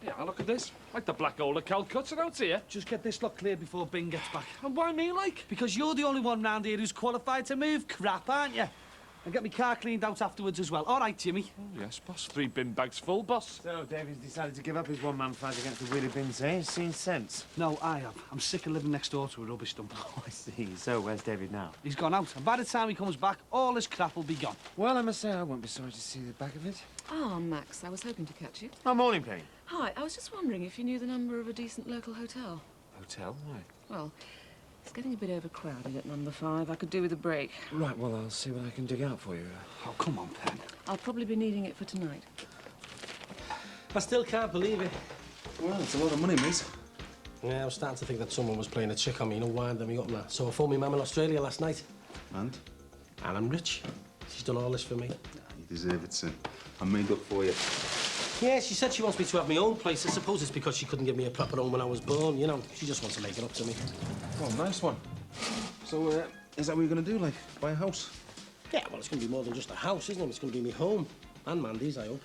S16: Yeah, look at this. Like the black hole of Calcutta out here.
S7: Just get this lot clear before Bing gets back.
S16: And why me, like?
S7: Because you're the only one round here who's qualified to move crap, aren't you? And get my car cleaned out afterwards as well. All right, Jimmy?
S16: Oh, yes, boss. 3 bin bags full, boss.
S8: So, David's decided to give up his one-man fight against the wheelie bins, eh? He's seen sense.
S7: No, I have. I'm sick of living next door to a rubbish dump.
S8: Oh, I see. So, where's David now?
S7: He's gone out, and by the time he comes back, all his crap will be gone.
S8: Well, I must say, I won't be sorry to see the back of it.
S11: Ah, Max, I was hoping to catch you.
S8: Oh, morning, Penny.
S11: Hi, I was just wondering if you knew the number of a decent local hotel.
S8: Hotel? Why?
S11: Well, it's getting a bit overcrowded at number 5. I could do with a break.
S8: Right, well, I'll see what I can dig out for you.
S7: Oh, come on, Pen.
S11: I'll probably be needing it for tonight.
S14: I still can't believe it.
S15: Well, it's a lot of money, mate.
S14: Yeah, I was starting to think that someone was playing a trick on me, winding me up and that. So I phoned my mum in Australia last night.
S15: And?
S14: And I'm rich. She's done all this for me.
S15: You deserve it, son. I made up for you.
S14: Yeah, she said she wants me to have my own place. I suppose it's because she couldn't give me a proper home when I was born, you know. She just wants to make it up to me.
S15: Oh, nice one. So, is that what you're going to do, like, buy a house?
S14: Yeah, well, it's going to be more than just a house, isn't it? It's going to be my home. And Mandy's, I hope.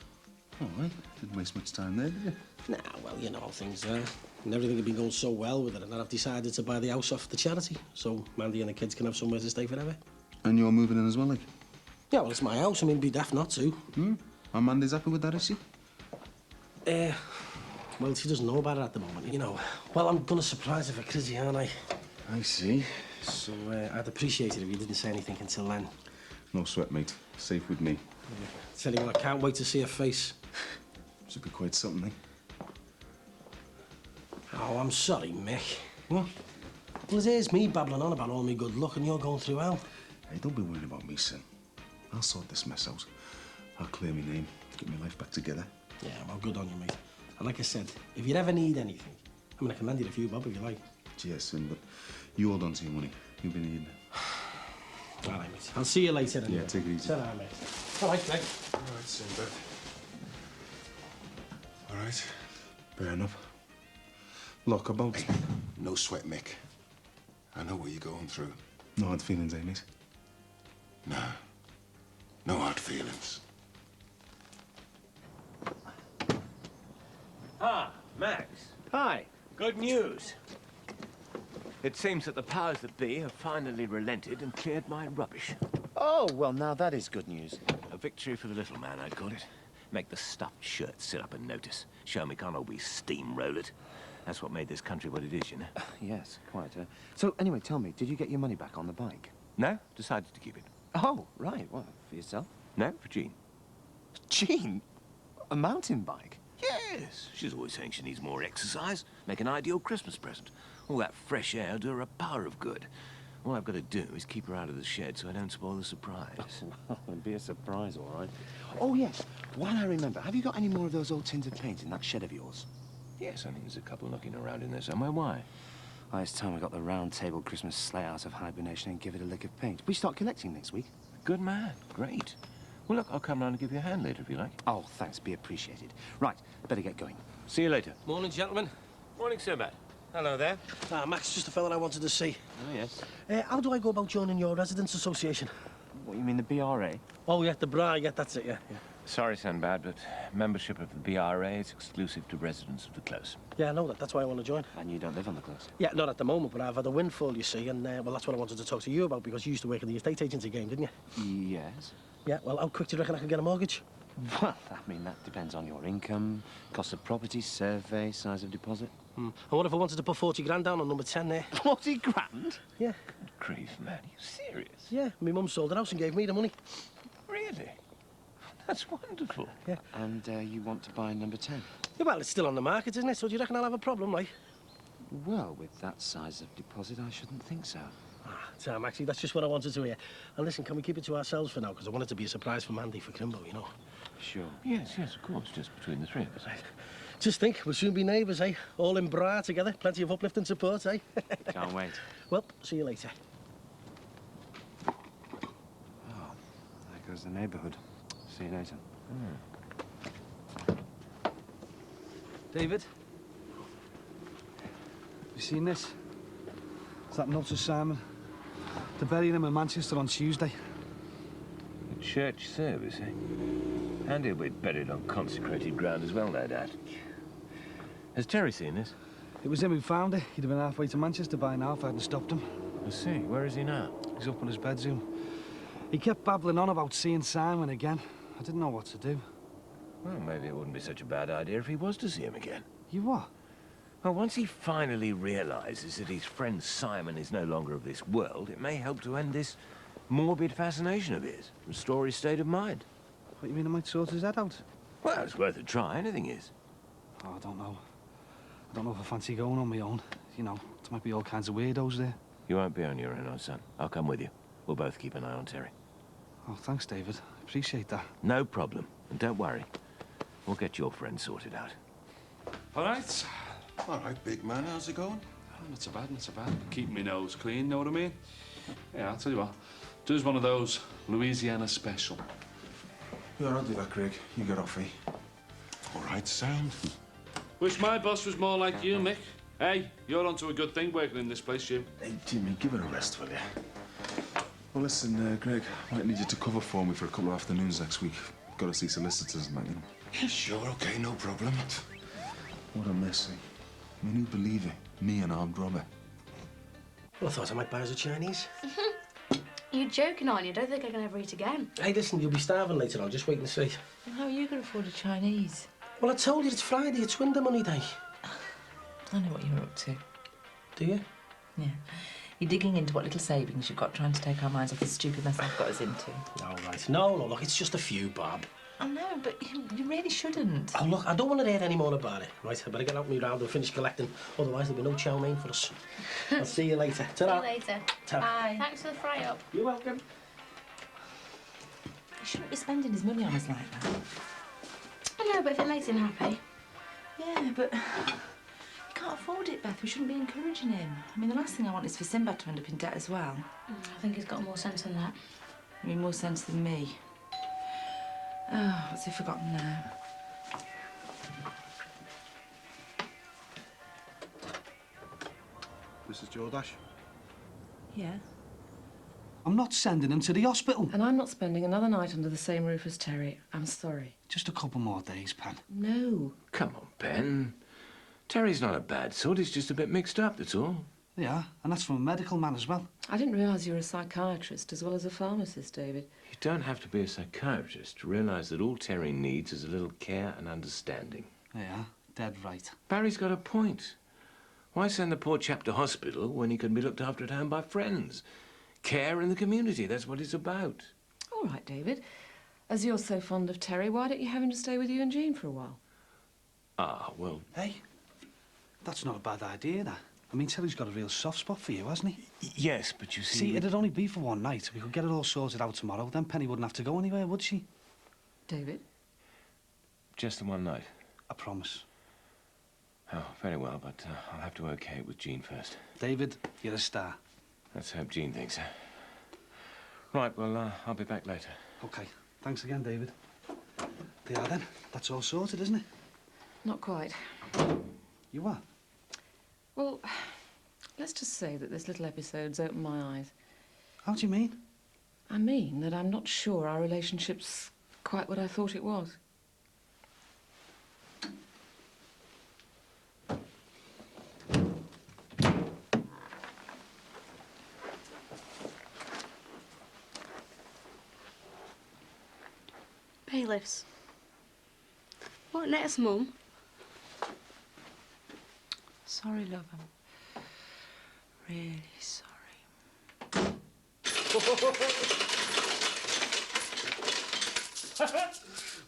S15: All right. Didn't waste much time there, did you?
S14: Nah, well, you know how things are. And everything had been going so well with it, and then I've decided to buy the house off the charity, so Mandy and the kids can have somewhere to stay forever.
S15: And you're moving in as well, like?
S14: Yeah, well, it's my house. I mean, be daft not to.
S15: And Mandy's happy with that, is she?
S14: Well, she doesn't know about it at the moment, you know. Well, I'm going to surprise her for Crizzy, aren't I?
S15: I see.
S14: So, I'd appreciate it if you didn't say anything until then.
S15: No sweat, mate. Safe with me.
S14: Tell you what, I can't wait to see her face.
S15: Should be quite something, eh?
S14: Oh, I'm sorry, Mick.
S15: What?
S14: Well, there's me babbling on about all my good luck and you're going through hell.
S15: Hey, don't be worrying about me, son. I'll sort this mess out. I'll clear my name, get my life back together.
S14: Yeah, well, good on you, mate. And like I said, if you ever need anything, I mean, I can lend you a few bob if you like.
S15: Yes, son, but you hold on to your money. You'll be needing it.
S14: All right, mate. I'll see you later, anyway.
S15: Yeah, take it easy.
S14: Ta-ra, mate. All right, mate.
S15: All right, son, but... All right. Fair enough. Look, about...
S12: Hey, no sweat, Mick. I know what you're going through.
S15: No hard feelings, eh, mate?
S12: No. No hard feelings.
S2: Max.
S8: Hi.
S2: Good news. It seems that the powers that be have finally relented and cleared my rubbish.
S8: Oh, well, now that is good news.
S2: A victory for the little man, I'd call it. Make the stuffed shirt sit up and notice. Show me can't always steamroll it. That's what made this country what it is, you know.
S8: Yes, quite. So, anyway, tell me, did you get your money back on the bike?
S2: No, decided to keep it.
S8: Oh, right. What, for yourself?
S2: No, for Jean.
S8: Jean? A mountain bike?
S2: Yes. She's always saying she needs more exercise. Make an ideal Christmas present. All that fresh air will do her a power of good. All I've got to do is keep her out of the shed so I don't spoil the surprise.
S8: Well, it'd be a surprise, all right. Oh, yes. While I remember, have you got any more of those old tins of paint in that shed of yours?
S2: Yes, I think there's a couple knocking around in there somewhere. Why?
S8: Oh, it's time we got the round table Christmas sleigh out of hibernation and give it a lick of paint. We start collecting next week.
S2: Good man. Great. Well, look, I'll come round and give you a hand later if you like.
S8: Oh, thanks. Be appreciated. Right, better get going.
S2: See you later.
S14: Morning, gentlemen.
S2: Morning, sir, Matt. Hello there.
S14: Max, just a fella I wanted to see.
S2: Oh, yes.
S14: How do I go about joining your residents' association?
S8: What, you mean the BRA?
S14: Oh, yeah, the BRA, yeah, that's it, yeah.
S2: Sorry, Sandbad, but membership of the BRA is exclusive to residents of the Close.
S14: Yeah, I know that. That's why I want to join.
S8: And you don't live on the Close?
S14: Yeah, not at the moment, but I've had a windfall, you see, and, well, that's what I wanted to talk to you about, because you used to work in the estate agency game, didn't you?
S8: Yes.
S14: Yeah, well, how quick do you reckon I can get a mortgage?
S8: Well, I mean, that depends on your income, cost of property, survey, size of deposit.
S14: And what if I wanted to put 40 grand down on number 10 there?
S8: 40 grand?
S14: Yeah.
S2: Good grief, man. Are you serious?
S14: Yeah, my mum sold the house and gave me the money.
S2: Really? That's wonderful.
S14: Yeah.
S8: And you want to buy number 10?
S14: Yeah, well, it's still on the market, isn't it? So do you reckon I'll have a problem, like?
S8: Well, with that size of deposit, I shouldn't think so.
S14: Sam, actually, that's just what I wanted to hear. And listen, can we keep it to ourselves for now? Because I want it to be a surprise for Mandy for Crimbo, you know.
S8: Sure.
S2: Yes, of course, just between the three of us.
S14: Just think, we'll soon be neighbours, eh? All in bra together, plenty of uplift and support, eh?
S8: Can't wait.
S14: Well, see you later.
S8: Oh, there goes the neighbourhood. See you later.
S7: David? You seen this? It's that note to Simon. They're burying him in Manchester on Tuesday.
S2: A church service, eh? Handy we'd buried on consecrated ground as well, no doubt. Has Terry seen this?
S7: It was him who found it. He'd have been halfway to Manchester by now if I hadn't stopped him.
S2: I see. Where is he now?
S7: He's up in his bedroom. He kept babbling on about seeing Simon again. I didn't know what to do.
S2: Well, maybe it wouldn't be such a bad idea if he was to see him again.
S7: You what?
S2: Well, once he finally realises that his friend Simon is no longer of this world, it may help to end this morbid fascination of his, restore his state of mind.
S7: What, you mean it might sort his head out?
S2: Well, it's worth a try. Anything is.
S7: Oh, I don't know. I don't know if I fancy going on my own. You know, there might be all kinds of weirdos there.
S2: You won't be on your own, son. I'll come with you. We'll both keep an eye on Terry.
S7: Oh, thanks, David. I appreciate that.
S2: No problem. And don't worry. We'll get your friend sorted out.
S16: All right.
S12: All right, big man, how's it going?
S16: Oh, not so bad, not so bad. Keeping my nose clean, know what I mean? Yeah, I'll tell you what. Do one of those Louisiana special.
S12: Yeah, I'll do that, Craig. You get off, eh? All right, sound.
S16: Wish my boss was more like you, Mick. Hey, you're onto a good thing working in this place, Jim.
S20: Hey, Jimmy, give it a rest, will you? Well, listen, Greg, I might need you to cover for me for a couple of afternoons next week. Got to see solicitors and that, you know.
S12: Yeah, sure, okay, no problem.
S20: What a mess, eh? I mean, who'd believe it? Me, an armed robber.
S14: Well, I thought I might buy us a Chinese.
S6: You're joking, aren't you? I don't think I can ever eat again.
S14: Hey, listen, you'll be starving later on. Just wait and see.
S11: How are you going to afford a Chinese?
S14: Well, I told you it's Friday. It's window money day.
S11: I know what you're up to.
S14: Do you?
S11: Yeah. You're digging into what little savings you've got, trying to take our minds off the stupid mess I've got us into.
S14: All right. No, look, it's just a few, Bob.
S11: I know, but you really shouldn't.
S14: Oh, look, I don't want to hear any more about it, right? I better get out my round and finish collecting. Otherwise, there'll be no chow mein for us. I'll see you later. Ta-ra.
S6: See you later.
S14: Ta.
S6: Bye. Thanks for the fry-up.
S14: You're welcome.
S11: He shouldn't be spending his money on us like that.
S6: I know, but if it makes him happy.
S11: Yeah, but he can't afford it, Beth. We shouldn't be encouraging him. I mean, the last thing I want is for Sinbad to end up in debt as well.
S6: I think he's got more sense than that.
S11: I mean, more sense than me. Oh, what's he forgotten now?
S7: Mrs. Jordash?
S11: Yeah?
S7: I'm not sending him to the hospital.
S19: And I'm not spending another night under the same roof as Terry. I'm sorry.
S7: Just a couple more days, Pen.
S19: No.
S2: Come on, Ben. Terry's not a bad sort. He's just a bit mixed up, that's all.
S7: Yeah, and that's from a medical man as well.
S19: I didn't realise you were a psychiatrist as well as a pharmacist, David.
S2: You don't have to be a psychiatrist to realise that all Terry needs is a little care and understanding.
S7: Yeah, dead right.
S2: Barry's got a point. Why send the poor chap to hospital when he can be looked after at home by friends? Care in the community, that's what it's about.
S19: All right, David. As you're so fond of Terry, why don't you have him to stay with you and Jean for a while?
S2: Ah, well...
S7: Hey, that's not a bad idea, that. I mean, Terry's got a real soft spot for you, hasn't he?
S2: Yes, but you see...
S7: See, it'd only be for one night. We could get it all sorted out tomorrow. Then Penny wouldn't have to go anywhere, would she?
S19: David?
S2: Just the one night.
S7: I promise.
S2: Oh, very well, but I'll have to okay it with Jean first.
S7: David, you're a star.
S2: Let's hope Jean thinks so. Right, well, I'll be back later.
S7: OK. Thanks again, David. There then. That's all sorted, isn't it?
S19: Not quite.
S7: You are?
S19: Well, let's just say that this little episode's opened my eyes.
S7: How do you mean?
S19: I mean that I'm not sure our relationship's quite what I thought it was.
S6: Bailiffs. What next, Mum?
S18: Sorry, love, I'm really sorry.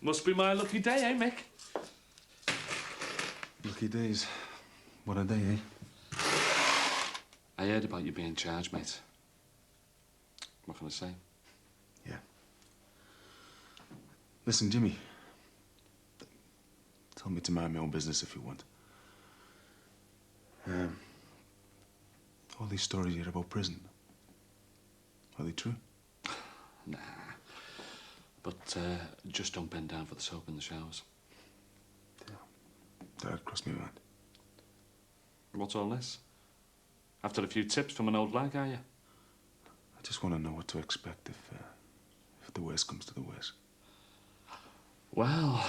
S16: Must be my lucky day, eh, Mick?
S15: Lucky days. What a day, eh?
S16: I heard about you being charged, mate. What can I say?
S15: Yeah. Listen, Jimmy. Tell me to mind my own business if you want. All these stories you hear about prison, are they true?
S16: Nah. But just don't bend down for the soap in the showers.
S15: That crossed my mind.
S16: What's all this? After a few tips from an old lag, are you?
S15: I just want to know what to expect if the worst comes to the worst.
S16: Well,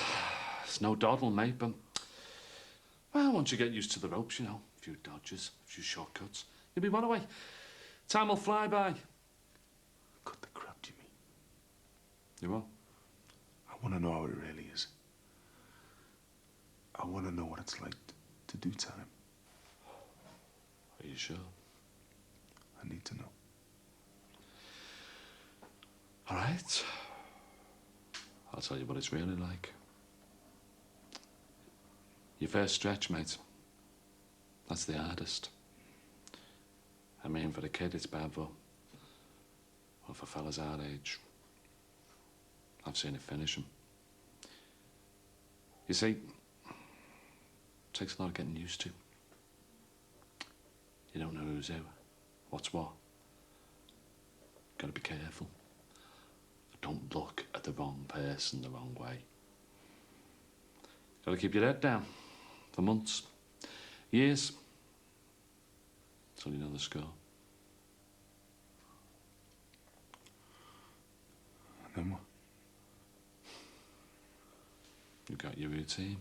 S16: it's no dawdle, mate, but... Well, once you get used to the ropes, you know, a few dodges, a few shortcuts, you'll be one away. Time will fly by.
S15: Cut the crap, Jimmy.
S16: You will?
S15: I want to know how it really is. I want to know what it's like to do time.
S16: Are you sure?
S15: I need to know.
S16: All right. I'll tell you what it's really like. Your first stretch, mate. That's the hardest. I mean, for a kid, it's bad, but... Well, for fellas our age, I've seen it finish them. You see, it takes a lot of getting used to. You don't know who's who, what's what. Gotta be careful. Don't look at the wrong person the wrong way. Gotta keep your head down for months, years, till you know the score.
S15: And then what?
S16: You've got your routine.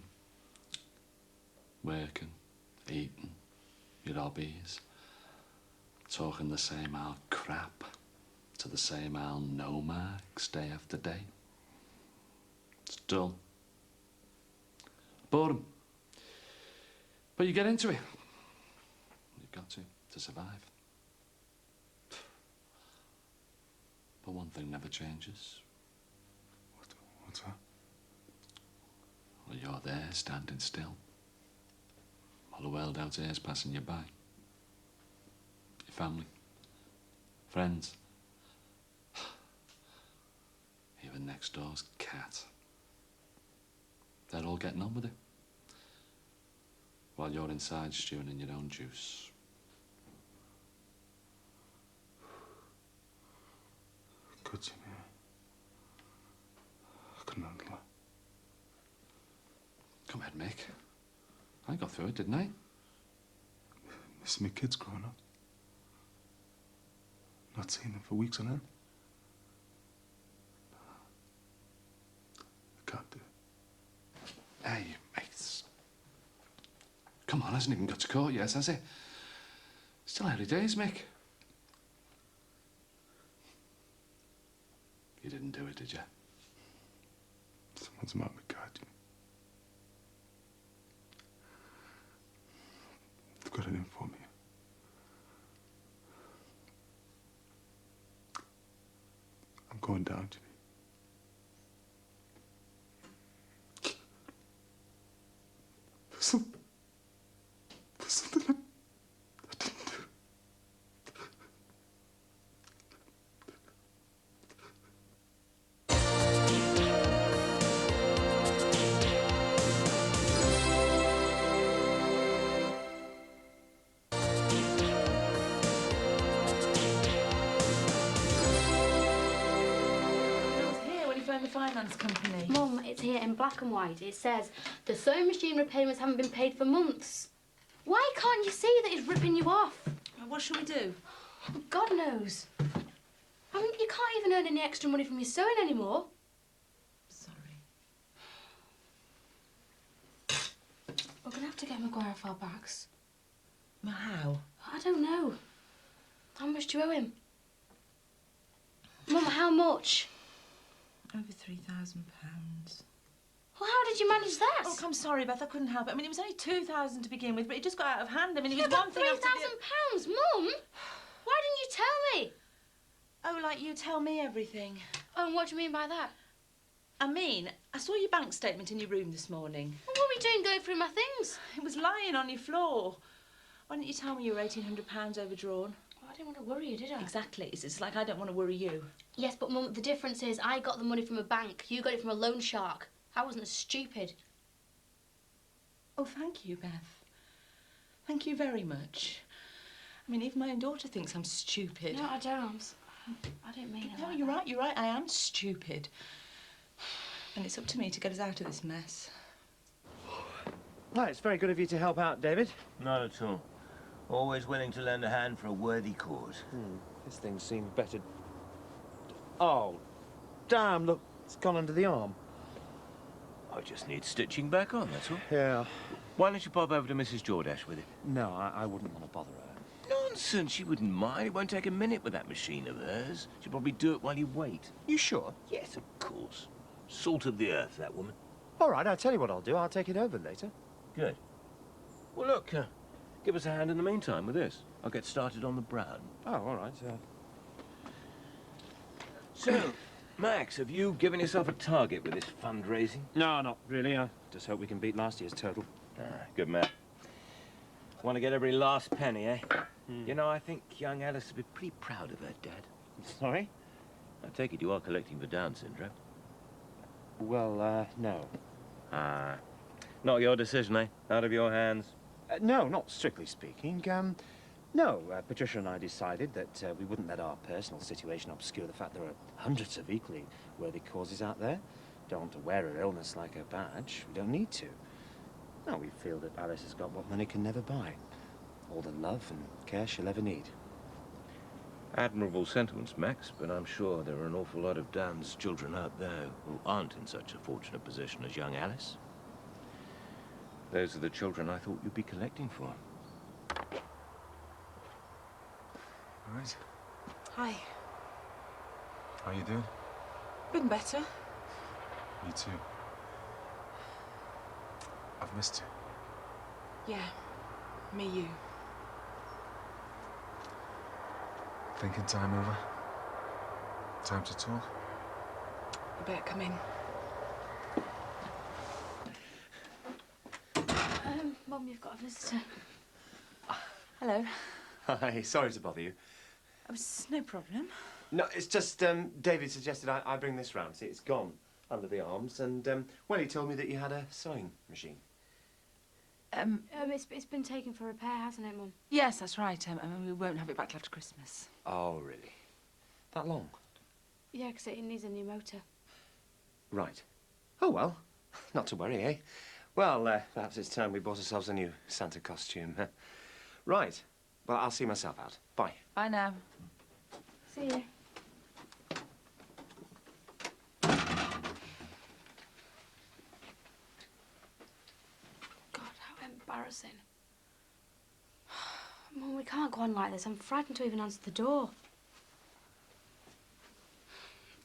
S16: Working, eating, your hobbies. Talking the same old crap to the same old no-marks day after day. It's dull. Boredom. But you get into it. You've got to survive. But one thing never changes.
S15: What's that?
S16: Well, you're there, standing still. While the world out here is passing you by. Your family. Friends. Even next door's cat. They're all getting on with it. While you're inside stewing in your own juice.
S15: Good, Jimmy. I couldn't handle that.
S16: Come ahead, Mick. I got through it, didn't I?
S15: Missing my kids growing up. Not seeing them for weeks on end. I can't do it.
S16: Hey, mates. Come Come on, hasn't even got to court yet, has he? Still early days, Mick. You didn't do it, did you?
S20: Someone's marked my card. They've got it in for me. I'm going down, Jimmy. There's something I didn't do.
S19: The finance company.
S6: Mum, it's here in black and white. It says the sewing machine repayments haven't been paid for months. Why can't you see that it's ripping you off?
S19: Well, what shall we do?
S6: God knows. I mean, you can't even earn any extra money from your sewing anymore.
S19: Sorry.
S6: We're going to have to get Maguire off our backs.
S19: Well, how?
S6: I don't know. How much do you owe him? Mum, how much?
S19: Over £3,000.
S6: Well, how did you manage that?
S19: Oh, I'm sorry, Beth, I couldn't help it. I mean, it was only 2,000 to begin with, but it just got out of hand. I mean, it was one thing after
S6: £3,000, Mum? Why didn't you tell me?
S19: Oh, like you tell me everything.
S6: Oh, and what do you mean by that?
S19: I mean, I saw your bank statement in your room this morning.
S6: Well, what were you doing going through my things?
S19: It was lying on your floor. Why didn't you tell me you were £1,800 overdrawn?
S6: Well, I didn't want to worry you, did I?
S19: Exactly. It's like I don't want to worry you.
S6: Yes, but Mum, the difference is I got the money from a bank. You got it from a loan shark. I wasn't as stupid.
S19: Oh, thank you, Beth. Thank you very much. I mean, even my own daughter thinks I'm stupid.
S6: No, I don't. I didn't mean it.
S19: No,
S6: like
S19: you're
S6: that.
S19: right, you're right. I am stupid. And it's up to me to get us out of this mess.
S8: Well, it's very good of you to help out, David.
S10: Not at all. Always willing to lend a hand for a worthy cause.
S8: This thing seems better. Oh, damn, look, it's gone under the arm.
S10: I just need stitching back on, that's all.
S8: Yeah.
S10: Why don't you pop over to Mrs. Jordache with it?
S8: No, I wouldn't want to bother her.
S10: Nonsense, she wouldn't mind. It won't take a minute with that machine of hers. She'll probably do it while you wait.
S8: You sure?
S10: Yes, of course. Salt of the earth, that woman.
S8: All right, I'll tell you what I'll do. I'll take it over later.
S10: Good. Well, look, give us a hand in the meantime with this. I'll get started on the brown.
S8: Oh, all right.
S10: So, Max, have you given yourself a target with this fundraising?
S8: No, not really. I just hope we can beat last year's total.
S10: Good man. Want to get every last penny, eh? You know, I think young Alice would be pretty proud of her dad.
S8: Sorry?
S10: I take it you are collecting for Down syndrome.
S8: Well, no.
S10: Not your decision, eh? Out of your hands.
S8: No, not strictly speaking. No, Patricia and I decided that we wouldn't let our personal situation obscure the fact there are hundreds of equally worthy causes out there. Don't want to wear her illness like a badge. We don't need to. No, we feel that Alice has got what money can never buy. All the love and care she'll ever need.
S10: Admirable sentiments, Max, but I'm sure there are an awful lot of Down's children out there who aren't in such a fortunate position as young Alice. Those are the children I thought you'd be collecting for.
S15: All right.
S19: Hi.
S15: How you doing?
S19: Been better.
S15: Me too. I've missed you.
S19: Yeah. Me, you.
S15: Thinking time over? Time to talk?
S19: You better come in.
S6: Mum, you've got a visitor.
S19: Hello.
S8: Hi, sorry to bother you.
S19: It's no problem.
S8: No, it's just David suggested I bring this round. See, it's gone under the arms, and well, he told me that you had a sewing machine.
S6: It's been taken for repair, hasn't it, Mum?
S19: Yes, that's right. We won't have it back till after Christmas.
S8: Oh, really? That long?
S6: Yeah, because it needs a new motor.
S8: Right. Oh, well, not to worry, eh? Well, perhaps it's time we bought ourselves a new Santa costume. Right. Well, I'll see myself out. Bye.
S19: Bye now.
S6: See you. God, how embarrassing. can't go on like this. I'm frightened to even answer the door.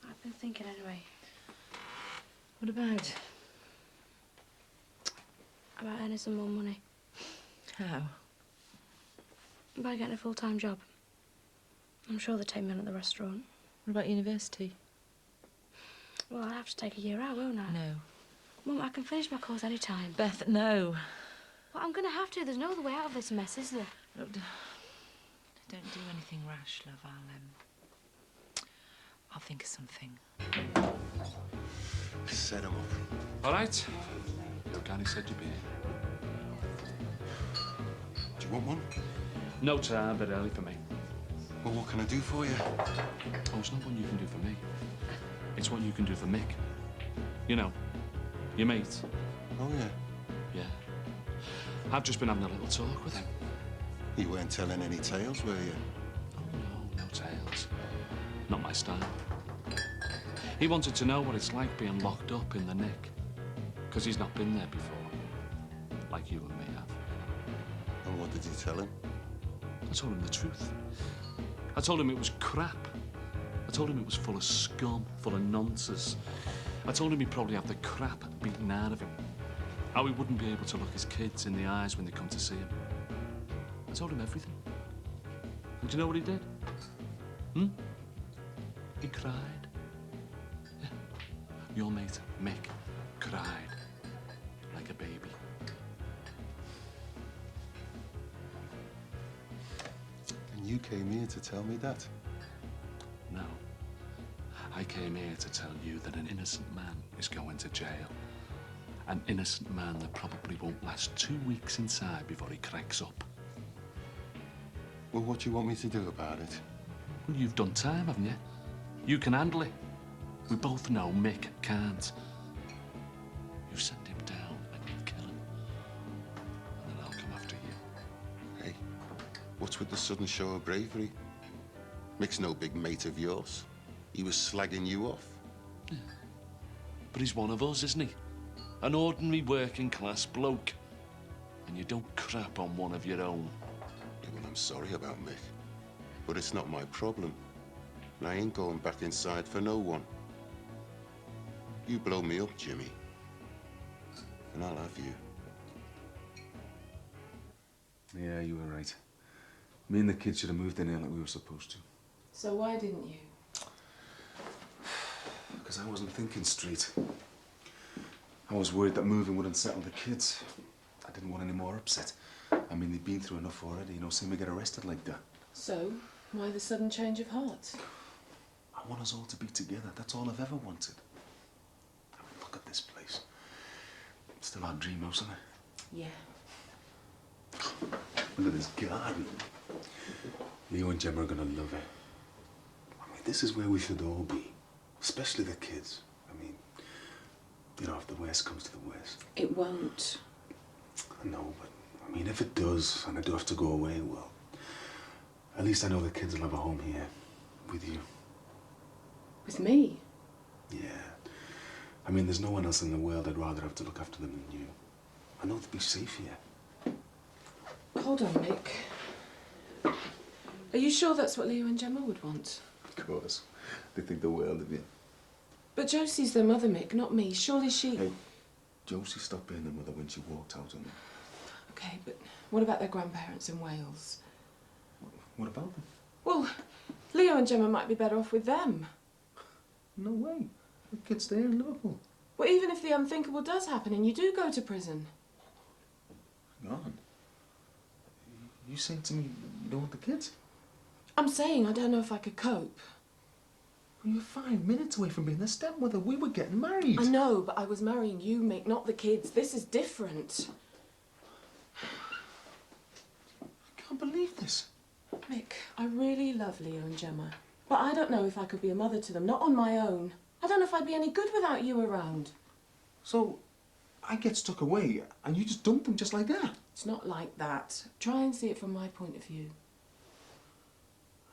S6: I've been thinking anyway.
S19: What about?
S6: About earning some more money.
S19: How?
S6: By getting a full-time job. I'm sure they'll take me on at the restaurant.
S19: What about university?
S6: Well, I'll have to take a year out, won't I?
S19: No.
S6: Mum, I can finish my course any time.
S19: Beth, no.
S6: Well, I'm going to have to. There's no other way out of this mess, is there?
S19: Look, don't do anything rash, love. I'll think of something.
S12: Set him up.
S16: All right. Your daddy said you'd be here.
S12: Do you want one?
S16: No, sir, a bit early for me.
S12: Well, what can I do for you?
S16: Oh, it's not what you can do for me. It's what you can do for Mick. You know, your mate.
S12: Oh, yeah?
S16: Yeah. I've just been having a little talk with him.
S12: You weren't telling any tales, were you?
S16: Oh, no tales. Not my style. He wanted to know what it's like being locked up in the Nick. Because he's not been there before. Like you and me have.
S12: And what did you tell him?
S16: I told him the truth. I told him it was crap. I told him it was full of scum, full of nonsense. I told him he'd probably have the crap beaten out of him. How he wouldn't be able to look his kids in the eyes when they come to see him. I told him everything. And do you know what he did? He cried. Yeah. Your mate, Mick, cried like a baby.
S12: And you came here to tell me that?
S16: No. I came here to tell you that an innocent man is going to jail. An innocent man that probably won't last 2 weeks inside before he cracks up.
S12: Well, what do you want me to do about it?
S16: Well, you've done time, haven't you? You can handle it. We both know Mick can't. You send him down and you kill him. And then I'll come after you.
S12: Hey, what's with the sudden show of bravery? Mick's no big mate of yours. He was slagging you off.
S16: Yeah. But he's one of us, isn't he? An ordinary working class bloke. And you don't crap on one of your own.
S12: Yeah, well, I'm sorry about Mick. But it's not my problem. And I ain't going back inside for no one. You blow me up, Jimmy. And I'll have you.
S20: Yeah, you were right. Me and the kids should have moved in here like we were supposed to.
S4: So why didn't you?
S20: Because I wasn't thinking straight. I was worried that moving wouldn't settle the kids. I didn't want any more upset. I mean, they've been through enough already, you know, seeing me get arrested like that.
S4: So, why the sudden change of heart?
S20: I want us all to be together. That's all I've ever wanted. I mean, look at this place. It's still our dream house, isn't it?
S4: Yeah.
S20: Look at this garden. Leo and Gemma are gonna love it. I mean, this is where we should all be. Especially the kids. I mean, you know, if the worst comes to the worst.
S4: It won't.
S20: I know, but I mean, if it does, and I do have to go away, well, at least I know the kids will have a home here with you.
S4: With me?
S20: Yeah. I mean, there's no one else in the world I'd rather have to look after them than you. I know they'd be safe here.
S4: Hold on, Mick. Are you sure that's what Leo and Gemma would want?
S20: Of course. They think the world of you.
S4: But Josie's their mother, Mick, not me. Surely she...
S20: Hey, Josie stopped being their mother when she walked out on them.
S4: Okay, but what about their grandparents in Wales?
S20: What about them?
S4: Well, Leo and Gemma might be better off with them.
S20: No way. The kids stay in Liverpool.
S4: Well, even if the unthinkable does happen and you do go to prison.
S20: Hang on. You saying to me you don't want the kids?
S4: I'm saying I don't know if I could cope.
S20: Well, you're 5 minutes away from being the stepmother. We were getting married.
S4: I know, but I was marrying you, Mick, not the kids. This is different.
S20: I can't believe this.
S4: Mick, I really love Leo and Gemma. But I don't know if I could be a mother to them, not on my own. I don't know if I'd be any good without you around.
S20: So, I get stuck away and you just dump them just like that?
S4: It's not like that. Try and see it from my point of view.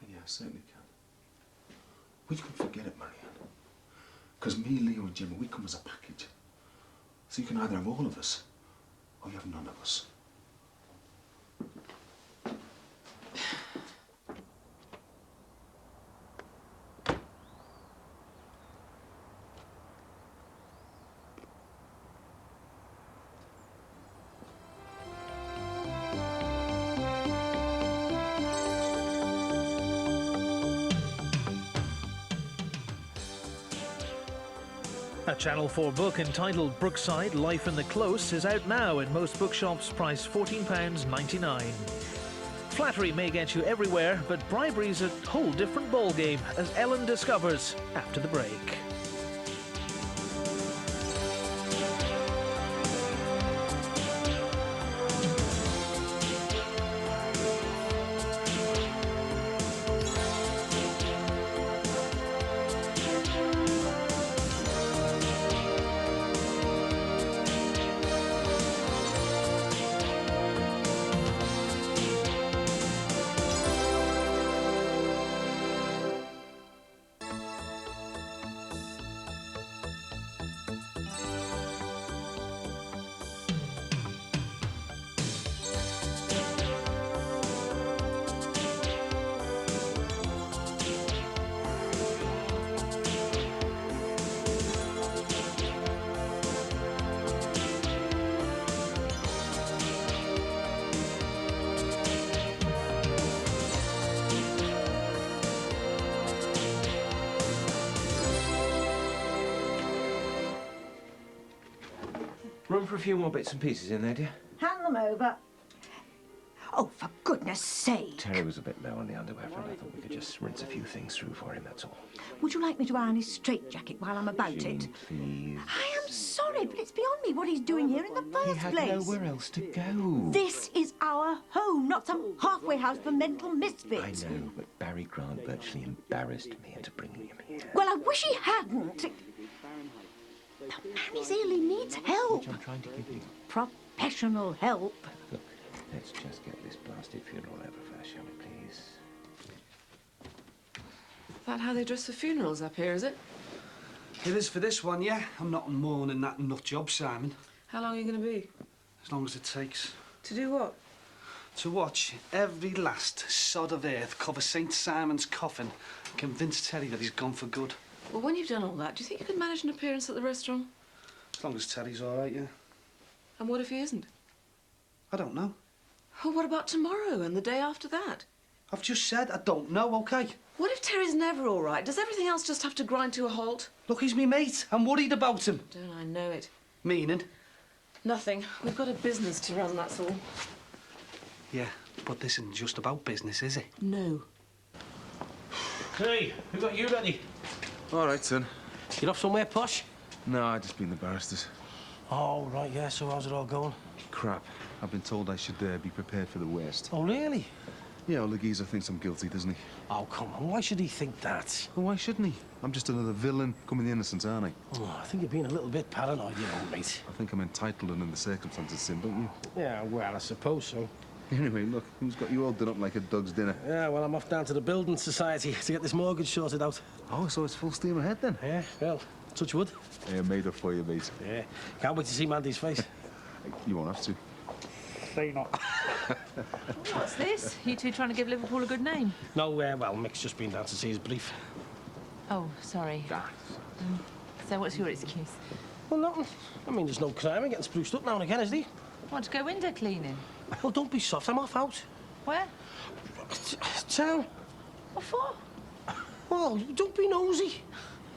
S20: Yeah, I certainly can. Well, you can forget it, Marianne. Because me, Leo and Gemma, we come as a package. So you can either have all of us, or you have none of us.
S3: A Channel 4 book entitled Brookside, Life in the Close is out now in most bookshops, priced £14.99. Flattery may get you everywhere, but bribery's a whole different ballgame, as Ellen discovers after the break.
S2: Room for a few more bits and pieces in there, dear?
S21: Hand them over. Oh, for goodness sake.
S2: Terry was a bit low on the underwear front. I thought we could just rinse a few things through for him, that's all.
S21: Would you like me to iron his straitjacket while I'm about it?
S2: Jean, please.
S21: I am sorry, but it's beyond me what he's doing here in the first
S2: He had
S21: place.
S2: nowhere else to go.
S21: This is our home, not some halfway house for mental misfits.
S2: I know, but Barry Grant virtually embarrassed me into bringing him here.
S21: Well, I wish he hadn't. That man, he really needs help.
S2: Which I'm trying to give you.
S21: Professional help.
S2: Look, let's just get this blasted funeral over first, shall we, please?
S4: That how they dress for funerals up here, is it?
S7: It is for this one, yeah. I'm not mourning that nut job, Simon.
S4: How long are you going to be?
S7: As long as it takes.
S4: To do what?
S7: To watch every last sod of earth cover St. Simon's coffin and convince Terry that he's gone for good.
S4: Well, when you've done all that, do you think you could manage an appearance at the restaurant?
S7: As long as Terry's all right, yeah.
S4: And what if he isn't?
S7: I don't know.
S4: Well, what about tomorrow and the day after that?
S7: I've just said I don't know, OK?
S4: What if Terry's never all right? Does everything else just have to grind to a halt?
S7: Look, he's me mate. I'm worried about him.
S4: Don't I know it?
S7: Meaning?
S4: Nothing. We've got a business to run, that's all.
S7: Yeah, but this isn't just about business, is it?
S4: No.
S14: Hey, we got you ready.
S15: All right, son.
S14: You off somewhere posh?
S15: No, I just been the barristers.
S14: Oh, right, yeah, so how's it all going?
S15: Crap. I've been told I should be prepared for the worst.
S14: Oh, really?
S15: Yeah, well, the geezer thinks I'm guilty, doesn't he?
S14: Oh, come on, why should he think that?
S15: Well, why shouldn't he? I'm just another villain coming the innocent, aren't I?
S14: Oh, I think you're being a little bit paranoid, you know, mate.
S15: I think I'm entitled and in the circumstances, Sim, don't you?
S14: Yeah, well, I suppose so.
S15: Anyway, look, who's got you all done up like a dog's dinner?
S14: Yeah, well, I'm off down to the Building Society to get this mortgage sorted out.
S15: Oh, so it's full steam ahead, then?
S14: Yeah, well, touch wood.
S15: Yeah, made up for you, mate.
S14: Yeah, can't wait to see Mandy's face.
S15: You won't have to.
S23: Say not.
S18: What's this? You two trying to give Liverpool a good name?
S14: No, well, Mick's just been down to see his brief.
S18: Oh, sorry. So what's your excuse?
S14: Well, nothing. I mean, there's no crime in getting spruced up now and again, is there?
S18: Want to go window cleaning?
S14: Well, don't be soft. I'm off out.
S18: Where?
S14: Town.
S18: What for?
S14: Well, don't be nosy.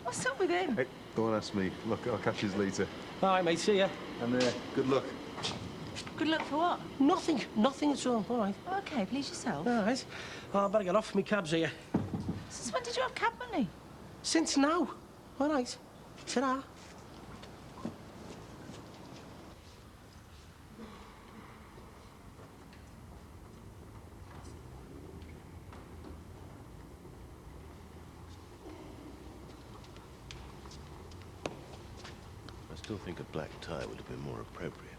S18: What's up with him?
S15: Hey, don't ask me. Look, I'll catch you later.
S14: All right, mate, see ya.
S15: And good luck.
S18: Good luck for what?
S14: Nothing at all. All right.
S18: OK, please yourself.
S14: All right. I better get off. My cab's here.
S18: Since when did you have cab money?
S14: Since now. All right. Ta-ra.
S24: I still think a black tie would have been more appropriate.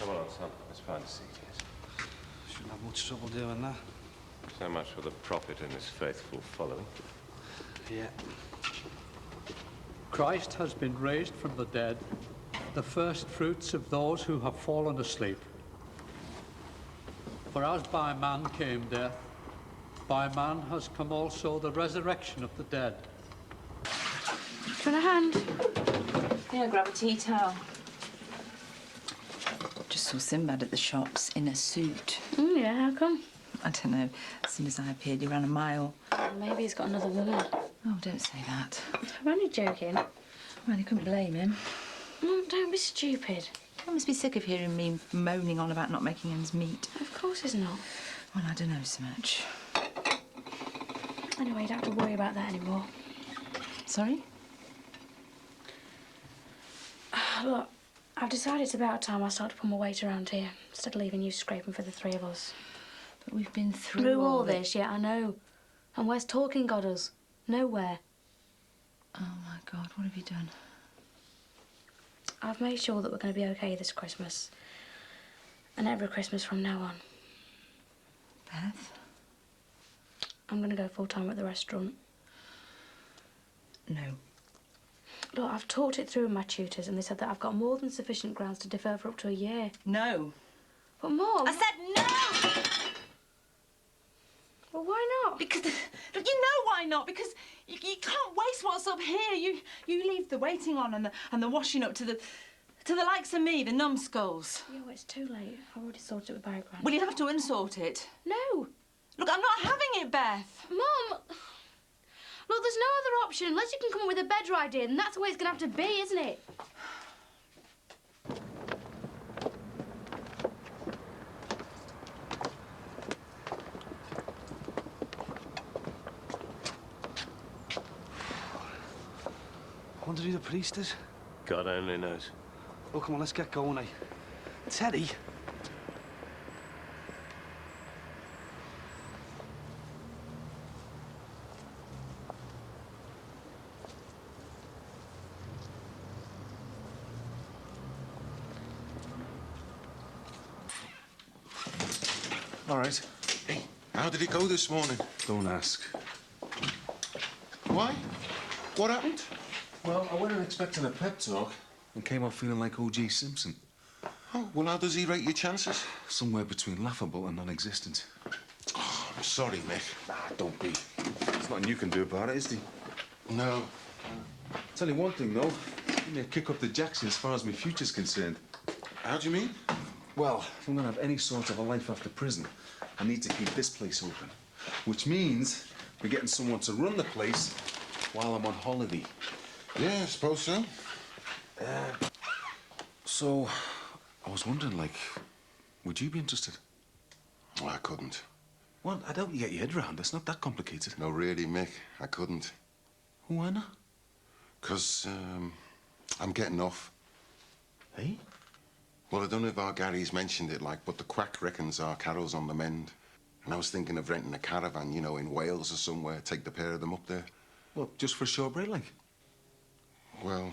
S2: Come on, son. Let's find a seat, yes.
S7: Shouldn't have much trouble doing that.
S2: So much for the prophet and his faithful following.
S7: Yeah.
S25: Christ has been raised from the dead, the first fruits of those who have fallen asleep. For as by man came death, by man has come also the resurrection of the dead.
S6: Do you want a hand?
S18: Yeah, grab a tea towel. Just
S19: saw Sinbad at the shops in a suit.
S6: Yeah, how come?
S19: I don't know. As soon as I appeared, he ran a mile.
S6: Maybe he's got another woman.
S19: Oh, don't say that.
S6: I'm only joking.
S19: Well, you couldn't blame him.
S6: Mum, don't be stupid.
S19: You must be sick of hearing me moaning on about not making ends meet.
S6: Of course he's not.
S19: Well, I don't know so much.
S6: Anyway, you don't have to worry about that anymore.
S19: Sorry?
S6: Look, I've decided it's about time I start to pull my weight around here, instead of leaving you scraping for the three of us.
S19: But we've been
S6: Through all this, yeah, I know. And where's talking got us? Nowhere.
S19: Oh, my God, what have you done?
S6: I've made sure that we're going to be okay this Christmas. And every Christmas from now on.
S19: Beth?
S6: I'm going to go full-time at the restaurant.
S19: No.
S6: Look, I've talked it through with my tutors and they said that I've got more than sufficient grounds to defer for up to a year.
S19: No.
S6: But Mum...
S19: I said no!
S6: Well, why not?
S19: Because, look, you know why not. Because you can't waste what's up here. You leave the waiting on and the washing up to the likes of me, the numbskulls.
S6: Yeah, well, it's too late. I've already sorted it with Barry Grant.
S19: Well, you'll have to unsort it.
S6: No.
S19: Look, I'm not having it, Beth.
S6: Mum! Look, there's no other option. Unless you can come up with a better idea, then that's the way it's going to have to be, isn't it?
S7: Wonder who the priest is?
S2: God only knows.
S7: Oh, come on, let's get going, eh? Teddy?
S15: All right.
S12: Hey, how did it go this morning?
S15: Don't ask.
S12: Why? What happened?
S15: Well, I wasn't expecting a pep talk and came off feeling like O.J. Simpson.
S12: Oh, well, how does he rate your chances?
S15: Somewhere between laughable and non-existent.
S12: Oh, I'm sorry, Mick.
S15: Nah, don't be. There's nothing you can do about it, is there?
S12: No.
S15: Tell you one thing, though. Give me a kick up the Jackson as far as my future's concerned.
S12: How do you mean?
S15: Well, if I'm gonna have any sort of a life after prison, I need to keep this place open. Which means we're getting someone to run the place while I'm on holiday.
S12: Yeah, I suppose so.
S15: So, I was wondering, like, would you be interested?
S12: Well, I couldn't.
S15: Well, I doubt you get your head around. It's not that complicated.
S12: No, really, Mick, I couldn't.
S15: Why not?
S12: 'Cause, I'm getting off.
S15: Hey?
S12: Well, I don't know if our Gary's mentioned it, like, but the quack reckons our Carol's on the mend. And I was thinking of renting a caravan, you know, in Wales or somewhere, take the pair of them up there.
S15: Well, just for a short break, like?
S12: Well,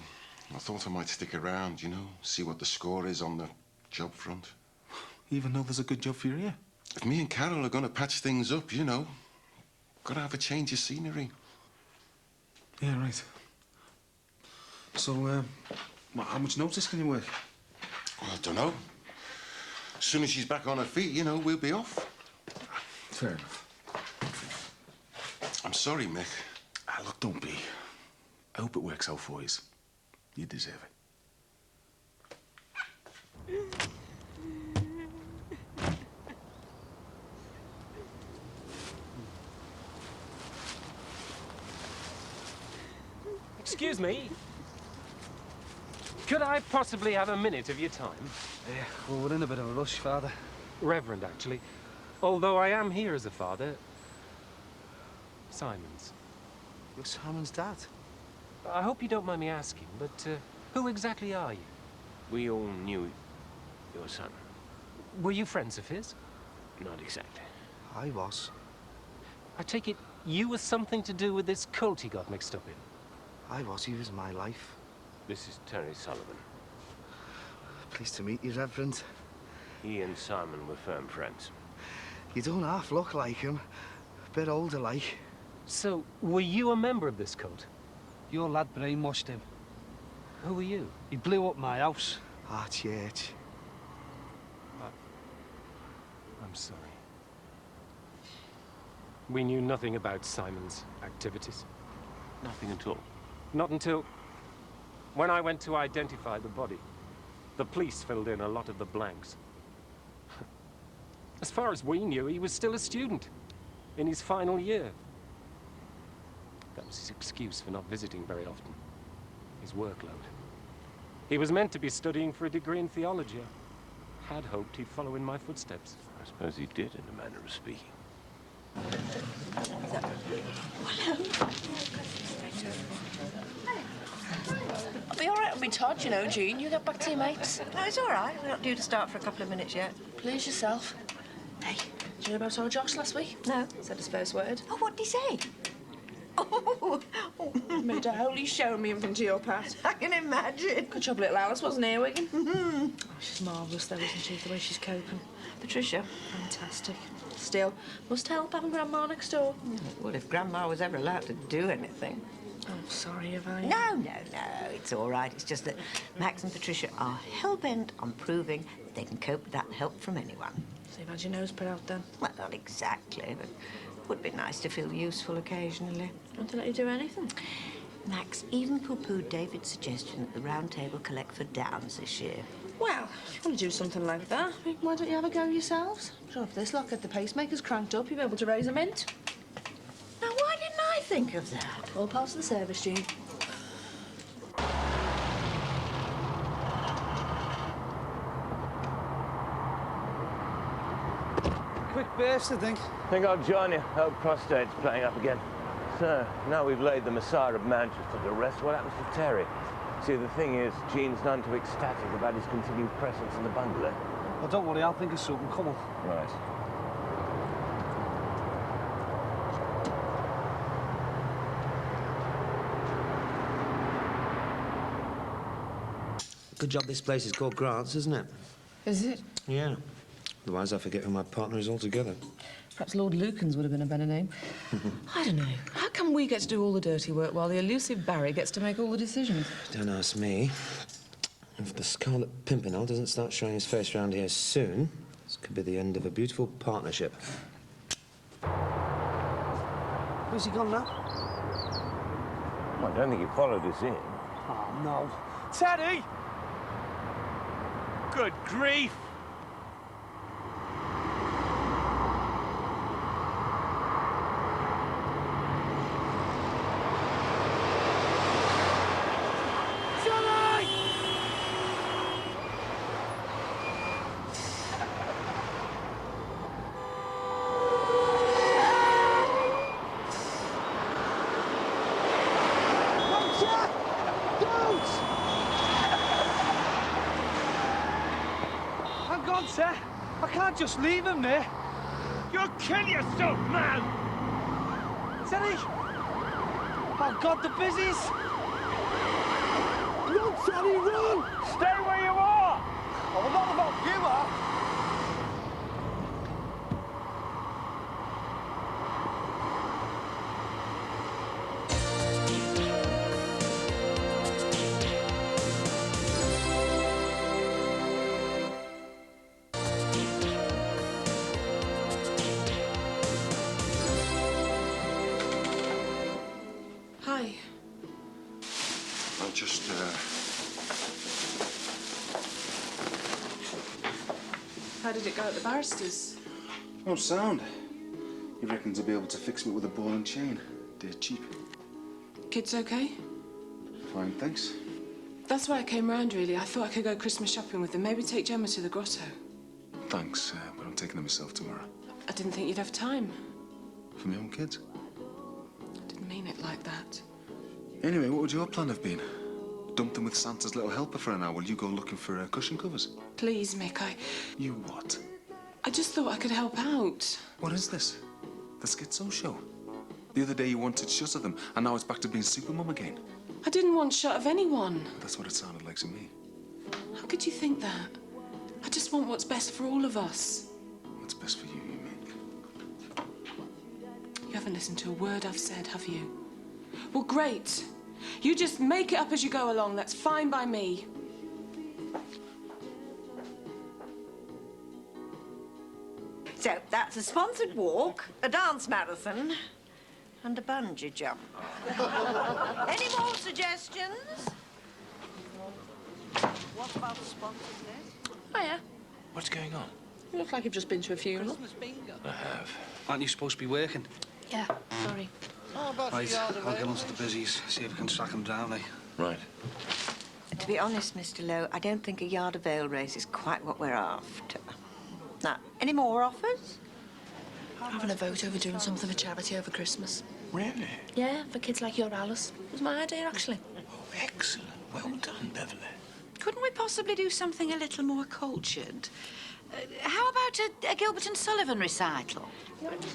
S12: I thought I might stick around, you know, see what the score is on the job front.
S15: Even though there's a good job for you here?
S12: If me and Carol are going to patch things up, you know, gotta have a change of scenery.
S15: Yeah, right. So, how much notice can you work?
S12: Well, I don't know. As soon as she's back on her feet, you know, we'll be off.
S15: Fair enough.
S12: I'm sorry, Mick.
S15: Look, don't be. I hope it works out for you. You deserve it.
S10: Excuse me. Could I possibly have a minute of your time?
S7: Yeah, well, we're in a bit of a rush, Father.
S10: Reverend, actually. Although I am here as a father. Simon's.
S7: You're Simon's dad?
S10: I hope you don't mind me asking, but who exactly are you?
S2: We all knew your son.
S10: Were you friends of his?
S2: Not exactly.
S7: I was.
S10: I take it you were something to do with this cult he got mixed up in?
S7: I was. He was my life.
S2: This is Terry Sullivan.
S7: Pleased to meet you, Reverend.
S2: He and Simon were firm friends.
S7: You don't half look like him. A bit older, like.
S10: So, were you a member of this cult?
S7: Your lad brainwashed him.
S10: Who were you?
S7: He blew up my house. Our church.
S10: I'm sorry. We knew nothing about Simon's activities.
S2: Nothing at all.
S10: Not until... when I went to identify the body. The police filled in a lot of the blanks.
S1: As far as we knew, he was still a student, in his final year. That was his excuse for not visiting very often. His workload. He was meant to be studying for a degree in theology. I had hoped he'd follow in my footsteps.
S2: I suppose he did, in a manner of speaking.
S13: I'll be all right with me, Todd, you know, Jean. You get back to your mates.
S21: No, it's all right. We're not due to start for a couple of minutes yet.
S13: Please yourself. Hey, did you hear about old Josh last week?
S21: No.
S13: Said his first word.
S21: Oh, what did he say?
S13: Made a holy show me in front of your Pat.
S21: I can imagine.
S13: Good job little Alice wasn't here, Wigan. Oh, she's marvellous, though, isn't she, the way she's coping.
S21: Patricia?
S13: Fantastic. Still, must help having Grandma next door.
S21: Well, if Grandma was ever allowed to do anything.
S13: Oh, sorry, have I?
S21: No, it's all right. It's just that Max and Patricia are hell-bent on proving that they can cope without help from anyone.
S13: So you've had your nose put out, then?
S21: Well, not exactly, but it would be nice to feel useful occasionally.
S13: Want to let you do anything?
S21: Max even poo-pooed David's suggestion that the Round Table collect for Downs this year.
S13: Well, if you want to do something like that, why don't you have a go yourselves? Sure, if this lot get the pacemakers cranked up, you'll be able to raise a mint.
S21: Now, why didn't I think of that?
S13: All parts of the service, Jean.
S7: Quick burst, I think.
S2: Think I'll join you. Hope prostate's playing up again. So, now we've laid the Messiah of Manchester to rest, what happens to Terry? See, the thing is, Jean's none too ecstatic about his continued presence in the bungalow.
S7: Well, don't worry, I'll think of something. Come on.
S2: Right.
S17: Good job this place is called Grant's, isn't it?
S11: Is it?
S17: Yeah. Otherwise I forget who my partner is altogether.
S11: Perhaps Lord Lucan's would have been a better name. I don't know. How come we get to do all the dirty work while the elusive Barry gets to make all the decisions?
S17: Don't ask me. If the Scarlet Pimpernel doesn't start showing his face around here soon, this could be the end of a beautiful partnership.
S7: Where's he gone now?
S2: Well, I don't think he followed us in.
S7: Oh, no.
S2: Teddy! Good grief!
S7: I can't just leave him there.
S2: You'll kill yourself, man!
S7: Teddy! Oh, God, the busies! Run, Teddy, run!
S2: Stay where you are!
S7: Oh, well, not about you, huh?
S4: Hi.
S15: I'll just,
S4: How did it go at the barristers?
S15: Oh, sound. He reckons he'll be able to fix me with a ball and chain. They're cheap.
S4: Kids okay?
S15: Fine, thanks.
S4: That's why I came round, really. I thought I could go Christmas shopping with them. Maybe take Gemma to the grotto.
S15: Thanks, but I'm taking them myself tomorrow.
S4: I didn't think you'd have time.
S15: For my own kids.
S4: I didn't mean it like that.
S15: Anyway, what would your plan have been? Dump them with Santa's little helper for an hour while you go looking for cushion covers?
S4: Please, Mick,
S15: You what?
S4: I just thought I could help out.
S15: What is this? The schizo show? The other day you wanted shut of them, and now it's back to being Supermum again.
S4: I didn't want shut of anyone.
S15: That's what it sounded like to me.
S4: How could you think that? I just want what's best for all of us.
S15: What's best for you mean?
S4: You haven't listened to a word I've said, have you? Well, great. You just make it up as you go along. That's fine by me.
S21: So, that's a sponsored walk, a dance marathon, and a bungee jump. Any more suggestions? What about sponsored this?
S13: Oh, yeah.
S2: What's going on?
S13: You look like you've just been to a funeral.
S10: I have.
S7: Aren't you supposed to be working?
S6: Yeah, sorry.
S7: Right, I'll get onto the busies, see if we can track them down, eh?
S10: Right.
S21: To be honest, Mr. Lowe, I don't think a yard of ale race is quite what we're after. Now, any more offers?
S13: Having a vote over doing something for charity over Christmas.
S24: Really?
S13: Yeah, for kids like your Alice. It was my idea, actually.
S24: Oh, excellent. Well done, Beverly.
S21: Couldn't we possibly do something a little more cultured? How about a Gilbert and Sullivan recital?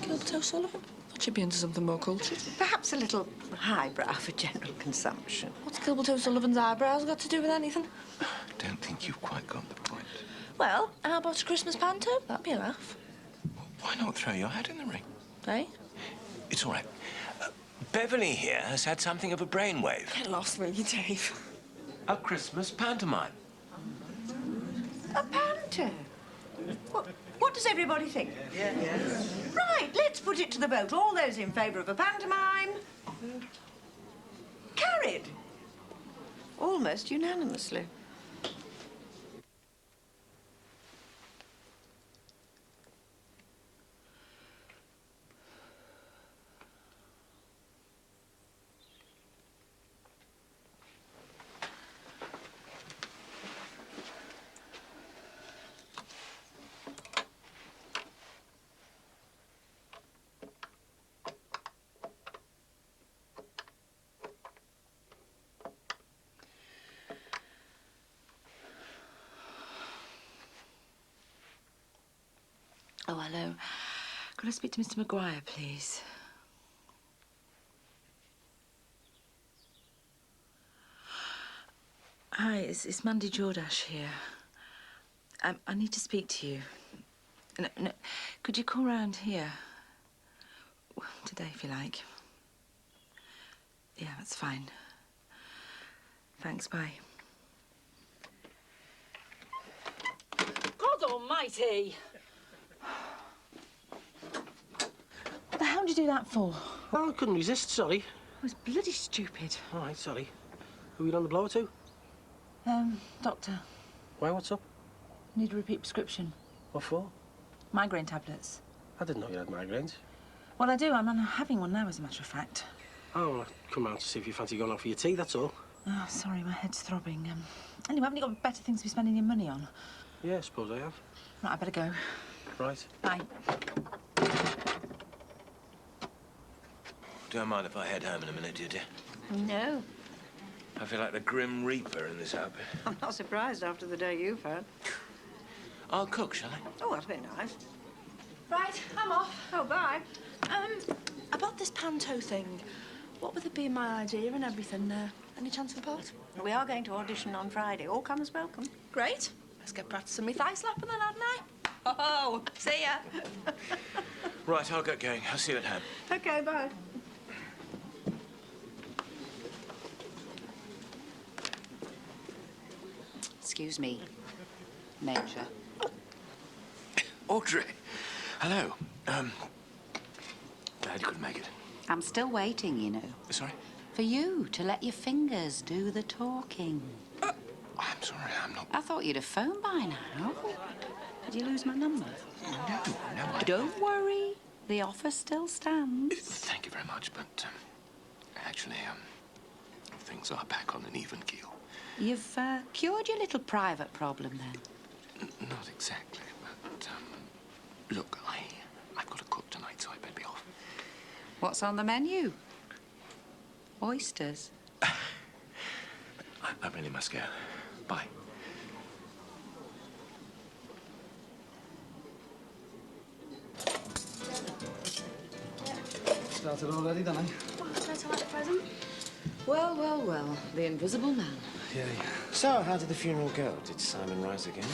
S13: Gilbert O'Sullivan? Thought you'd be into something more cultured.
S21: Perhaps a little highbrow for general consumption.
S13: What's Gilbert O'Sullivan's eyebrows got to do with anything?
S24: I don't think you've quite got the point.
S13: Well, how about a Christmas panto? That'd be a laugh.
S24: Why not throw your hat in the ring?
S13: Eh?
S10: It's all right. Beverly here has had something of a brainwave.
S13: Get lost, will you, Dave?
S10: A Christmas pantomime.
S21: A panto? What does everybody think? Yeah. Right, let's put it to the vote. All those in favour of a pantomime? Carried. Almost unanimously.
S18: Oh, hello. Could I speak to Mr. Maguire, please? Hi, it's Mandy Jordash here. I need to speak to you. No, could you call round here? Today, if you like. Yeah, that's fine. Thanks, bye.
S19: God almighty! What the hell did you do that for?
S14: Oh, I couldn't resist, sorry.
S19: It was bloody stupid.
S14: All right, sorry. Who are you on the blower to?
S19: Doctor,
S14: Why, what's up?
S19: need a repeat prescription.
S14: What for?
S19: Migraine tablets.
S14: I didn't know you had migraines.
S19: Well, I do. I'm having one now, as a matter of fact.
S14: Oh, well, I'll come round to see if you fancy going out for your tea, that's all.
S19: Oh, sorry, my head's throbbing. Anyway, haven't you got better things to be spending your money on?
S14: Yeah, I suppose I have.
S19: Right, I better go.
S14: Right.
S19: Bye.
S10: Don't mind if I head home in a minute, do you, dear?
S21: No.
S10: I feel like the Grim Reaper in this outfit.
S21: I'm not surprised after the day you've had.
S10: I'll cook, shall I?
S21: Oh, that's very nice.
S13: Right, I'm off.
S21: Oh, bye.
S13: About this panto thing, what with it being my idea and everything, any chance of a part?
S21: We are going to audition on Friday. All comers welcome.
S13: Great. Let's get practicing me thigh slapping then, hadn't I? Oh, see ya.
S10: Right, I'll get going. I'll see you at home.
S21: OK, bye.
S18: Excuse me, Major.
S10: Audrey. Hello. Glad you could make it.
S18: I'm still waiting, you know.
S10: Sorry?
S18: For you to let your fingers do the talking.
S10: I'm sorry, I'm not...
S18: I thought you'd have phoned by now. Did you lose my number?
S10: No,
S18: Don't worry. The offer still stands.
S10: Thank you very much, but actually, things are back on an even keel.
S18: You've cured your little private problem, then?
S10: Not exactly, but, look, I've got to cook tonight, so I better be off.
S18: What's on the menu? Oysters.
S10: I really must go. Bye.
S7: Started already, don't I?
S6: Well, can I tell like a present?
S18: Well, well, well. The invisible man.
S7: Yeah.
S17: So, how did the funeral go? Did Simon rise again?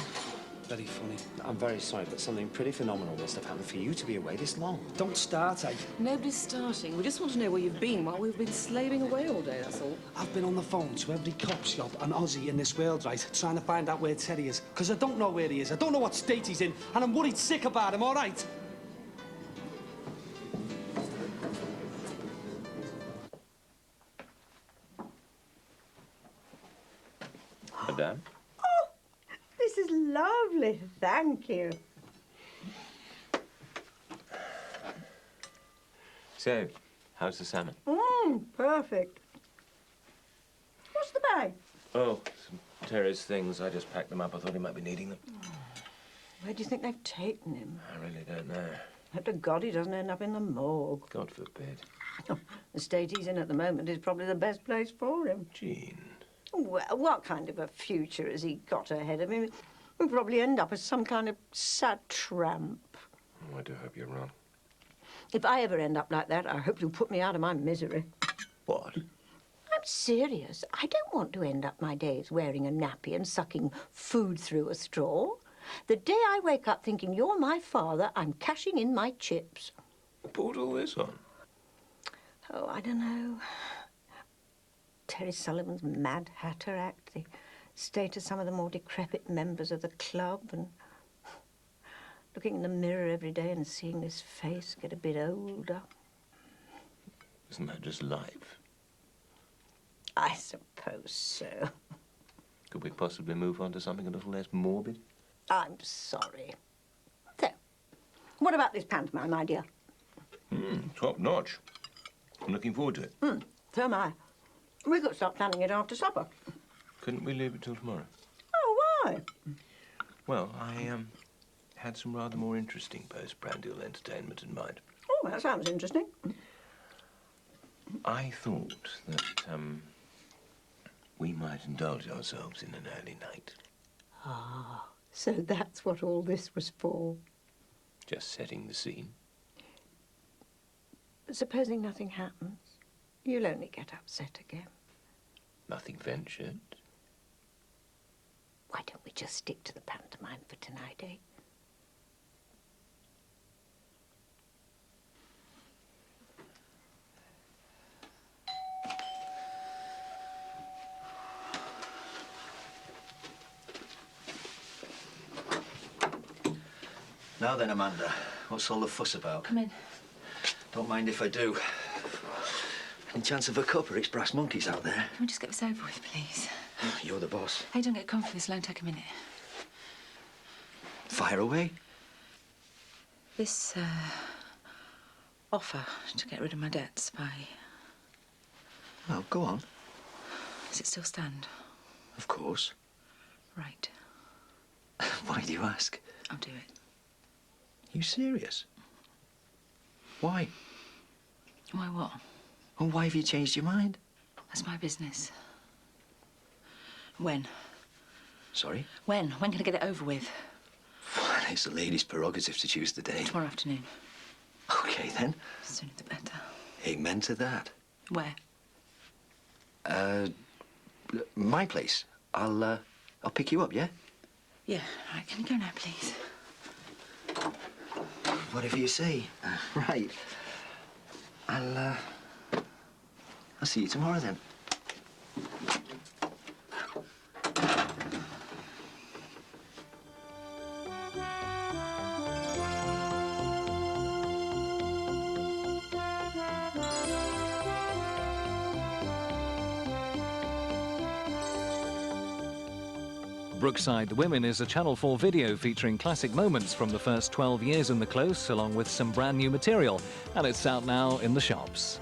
S7: Very funny.
S17: I'm very sorry, but something pretty phenomenal must have happened for you to be away this long.
S7: Don't start, eh?
S11: Nobody's starting. We just want to know where you've been while we've been slaving away all day, that's all.
S7: I've been on the phone to every cop shop and Aussie in this world, right, trying to find out where Teddy is. Because I don't know where he is, I don't know what state he's in, and I'm worried sick about him, all right?
S10: Madame?
S21: This is lovely. Thank you.
S2: So, how's the salmon?
S21: Perfect. What's the bag?
S2: Oh, some Terry's things. I just packed them up. I thought he might be needing them.
S21: Where do you think they've taken him?
S2: I really don't know.
S21: Hope to God he doesn't end up in the morgue.
S2: God forbid.
S21: The state he's in at the moment is probably the best place for him.
S2: Jean.
S21: Well, what kind of a future has he got ahead of him? He'll probably end up as some kind of sad tramp.
S2: Oh, I do hope you're wrong.
S21: If I ever end up like that, I hope you'll put me out of my misery.
S2: What?
S21: I'm serious. I don't want to end up my days wearing a nappy and sucking food through a straw. The day I wake up thinking you're my father, I'm cashing in my chips.
S2: Who brought all this on?
S21: Oh, I don't know. Terry Sullivan's Mad Hatter Act, the state of some of the more decrepit members of the club, and looking in the mirror every day and seeing this face get a bit older.
S2: Isn't that just life?
S21: I suppose so.
S2: Could we possibly move on to something a little less morbid?
S21: I'm sorry. So, what about this pantomime idea?
S2: Top notch. I'm looking forward to it.
S21: So am I. We could start planning it after supper.
S2: Couldn't we leave it till tomorrow?
S21: Oh, why?
S2: Well, I had some rather more interesting postprandial entertainment in mind.
S21: Oh, that sounds interesting.
S2: I thought that we might indulge ourselves in an early night.
S21: Ah, so that's what all this was for.
S2: Just setting the scene.
S21: Supposing nothing happens, you'll only get upset again.
S2: Nothing ventured.
S21: Why don't we just stick to the pantomime for tonight, eh?
S5: Now then, Amanda, what's all the fuss about?
S18: Come in.
S5: Don't mind if I do. Any chance of a cuppa? It's brass monkeys out there.
S18: Can we just get this over with, please?
S5: You're the boss.
S18: Hey, don't get comfy. This will only take a minute.
S5: Fire away.
S18: This, offer to get rid of my debts by...
S5: Well, go on.
S18: Does it still stand?
S5: Of course.
S18: Right.
S5: Why do you ask?
S18: I'll do it.
S5: You serious? Why?
S18: Why what?
S5: Well, why have you changed your mind?
S18: That's my business. When?
S5: Sorry?
S18: When? When can I get it over with?
S5: Well, it's a lady's prerogative to choose the day.
S18: Tomorrow afternoon.
S5: Okay, then.
S18: The sooner the better.
S5: Amen to that.
S18: Where?
S5: My place. I'll pick you up, yeah?
S18: Yeah. Right, can you go now, please?
S5: Whatever you say. Right. I'll see you tomorrow, then.
S3: Brookside Women is a Channel 4 video featuring classic moments from the first 12 years in the Close, along with some brand new material, and it's out now in the shops.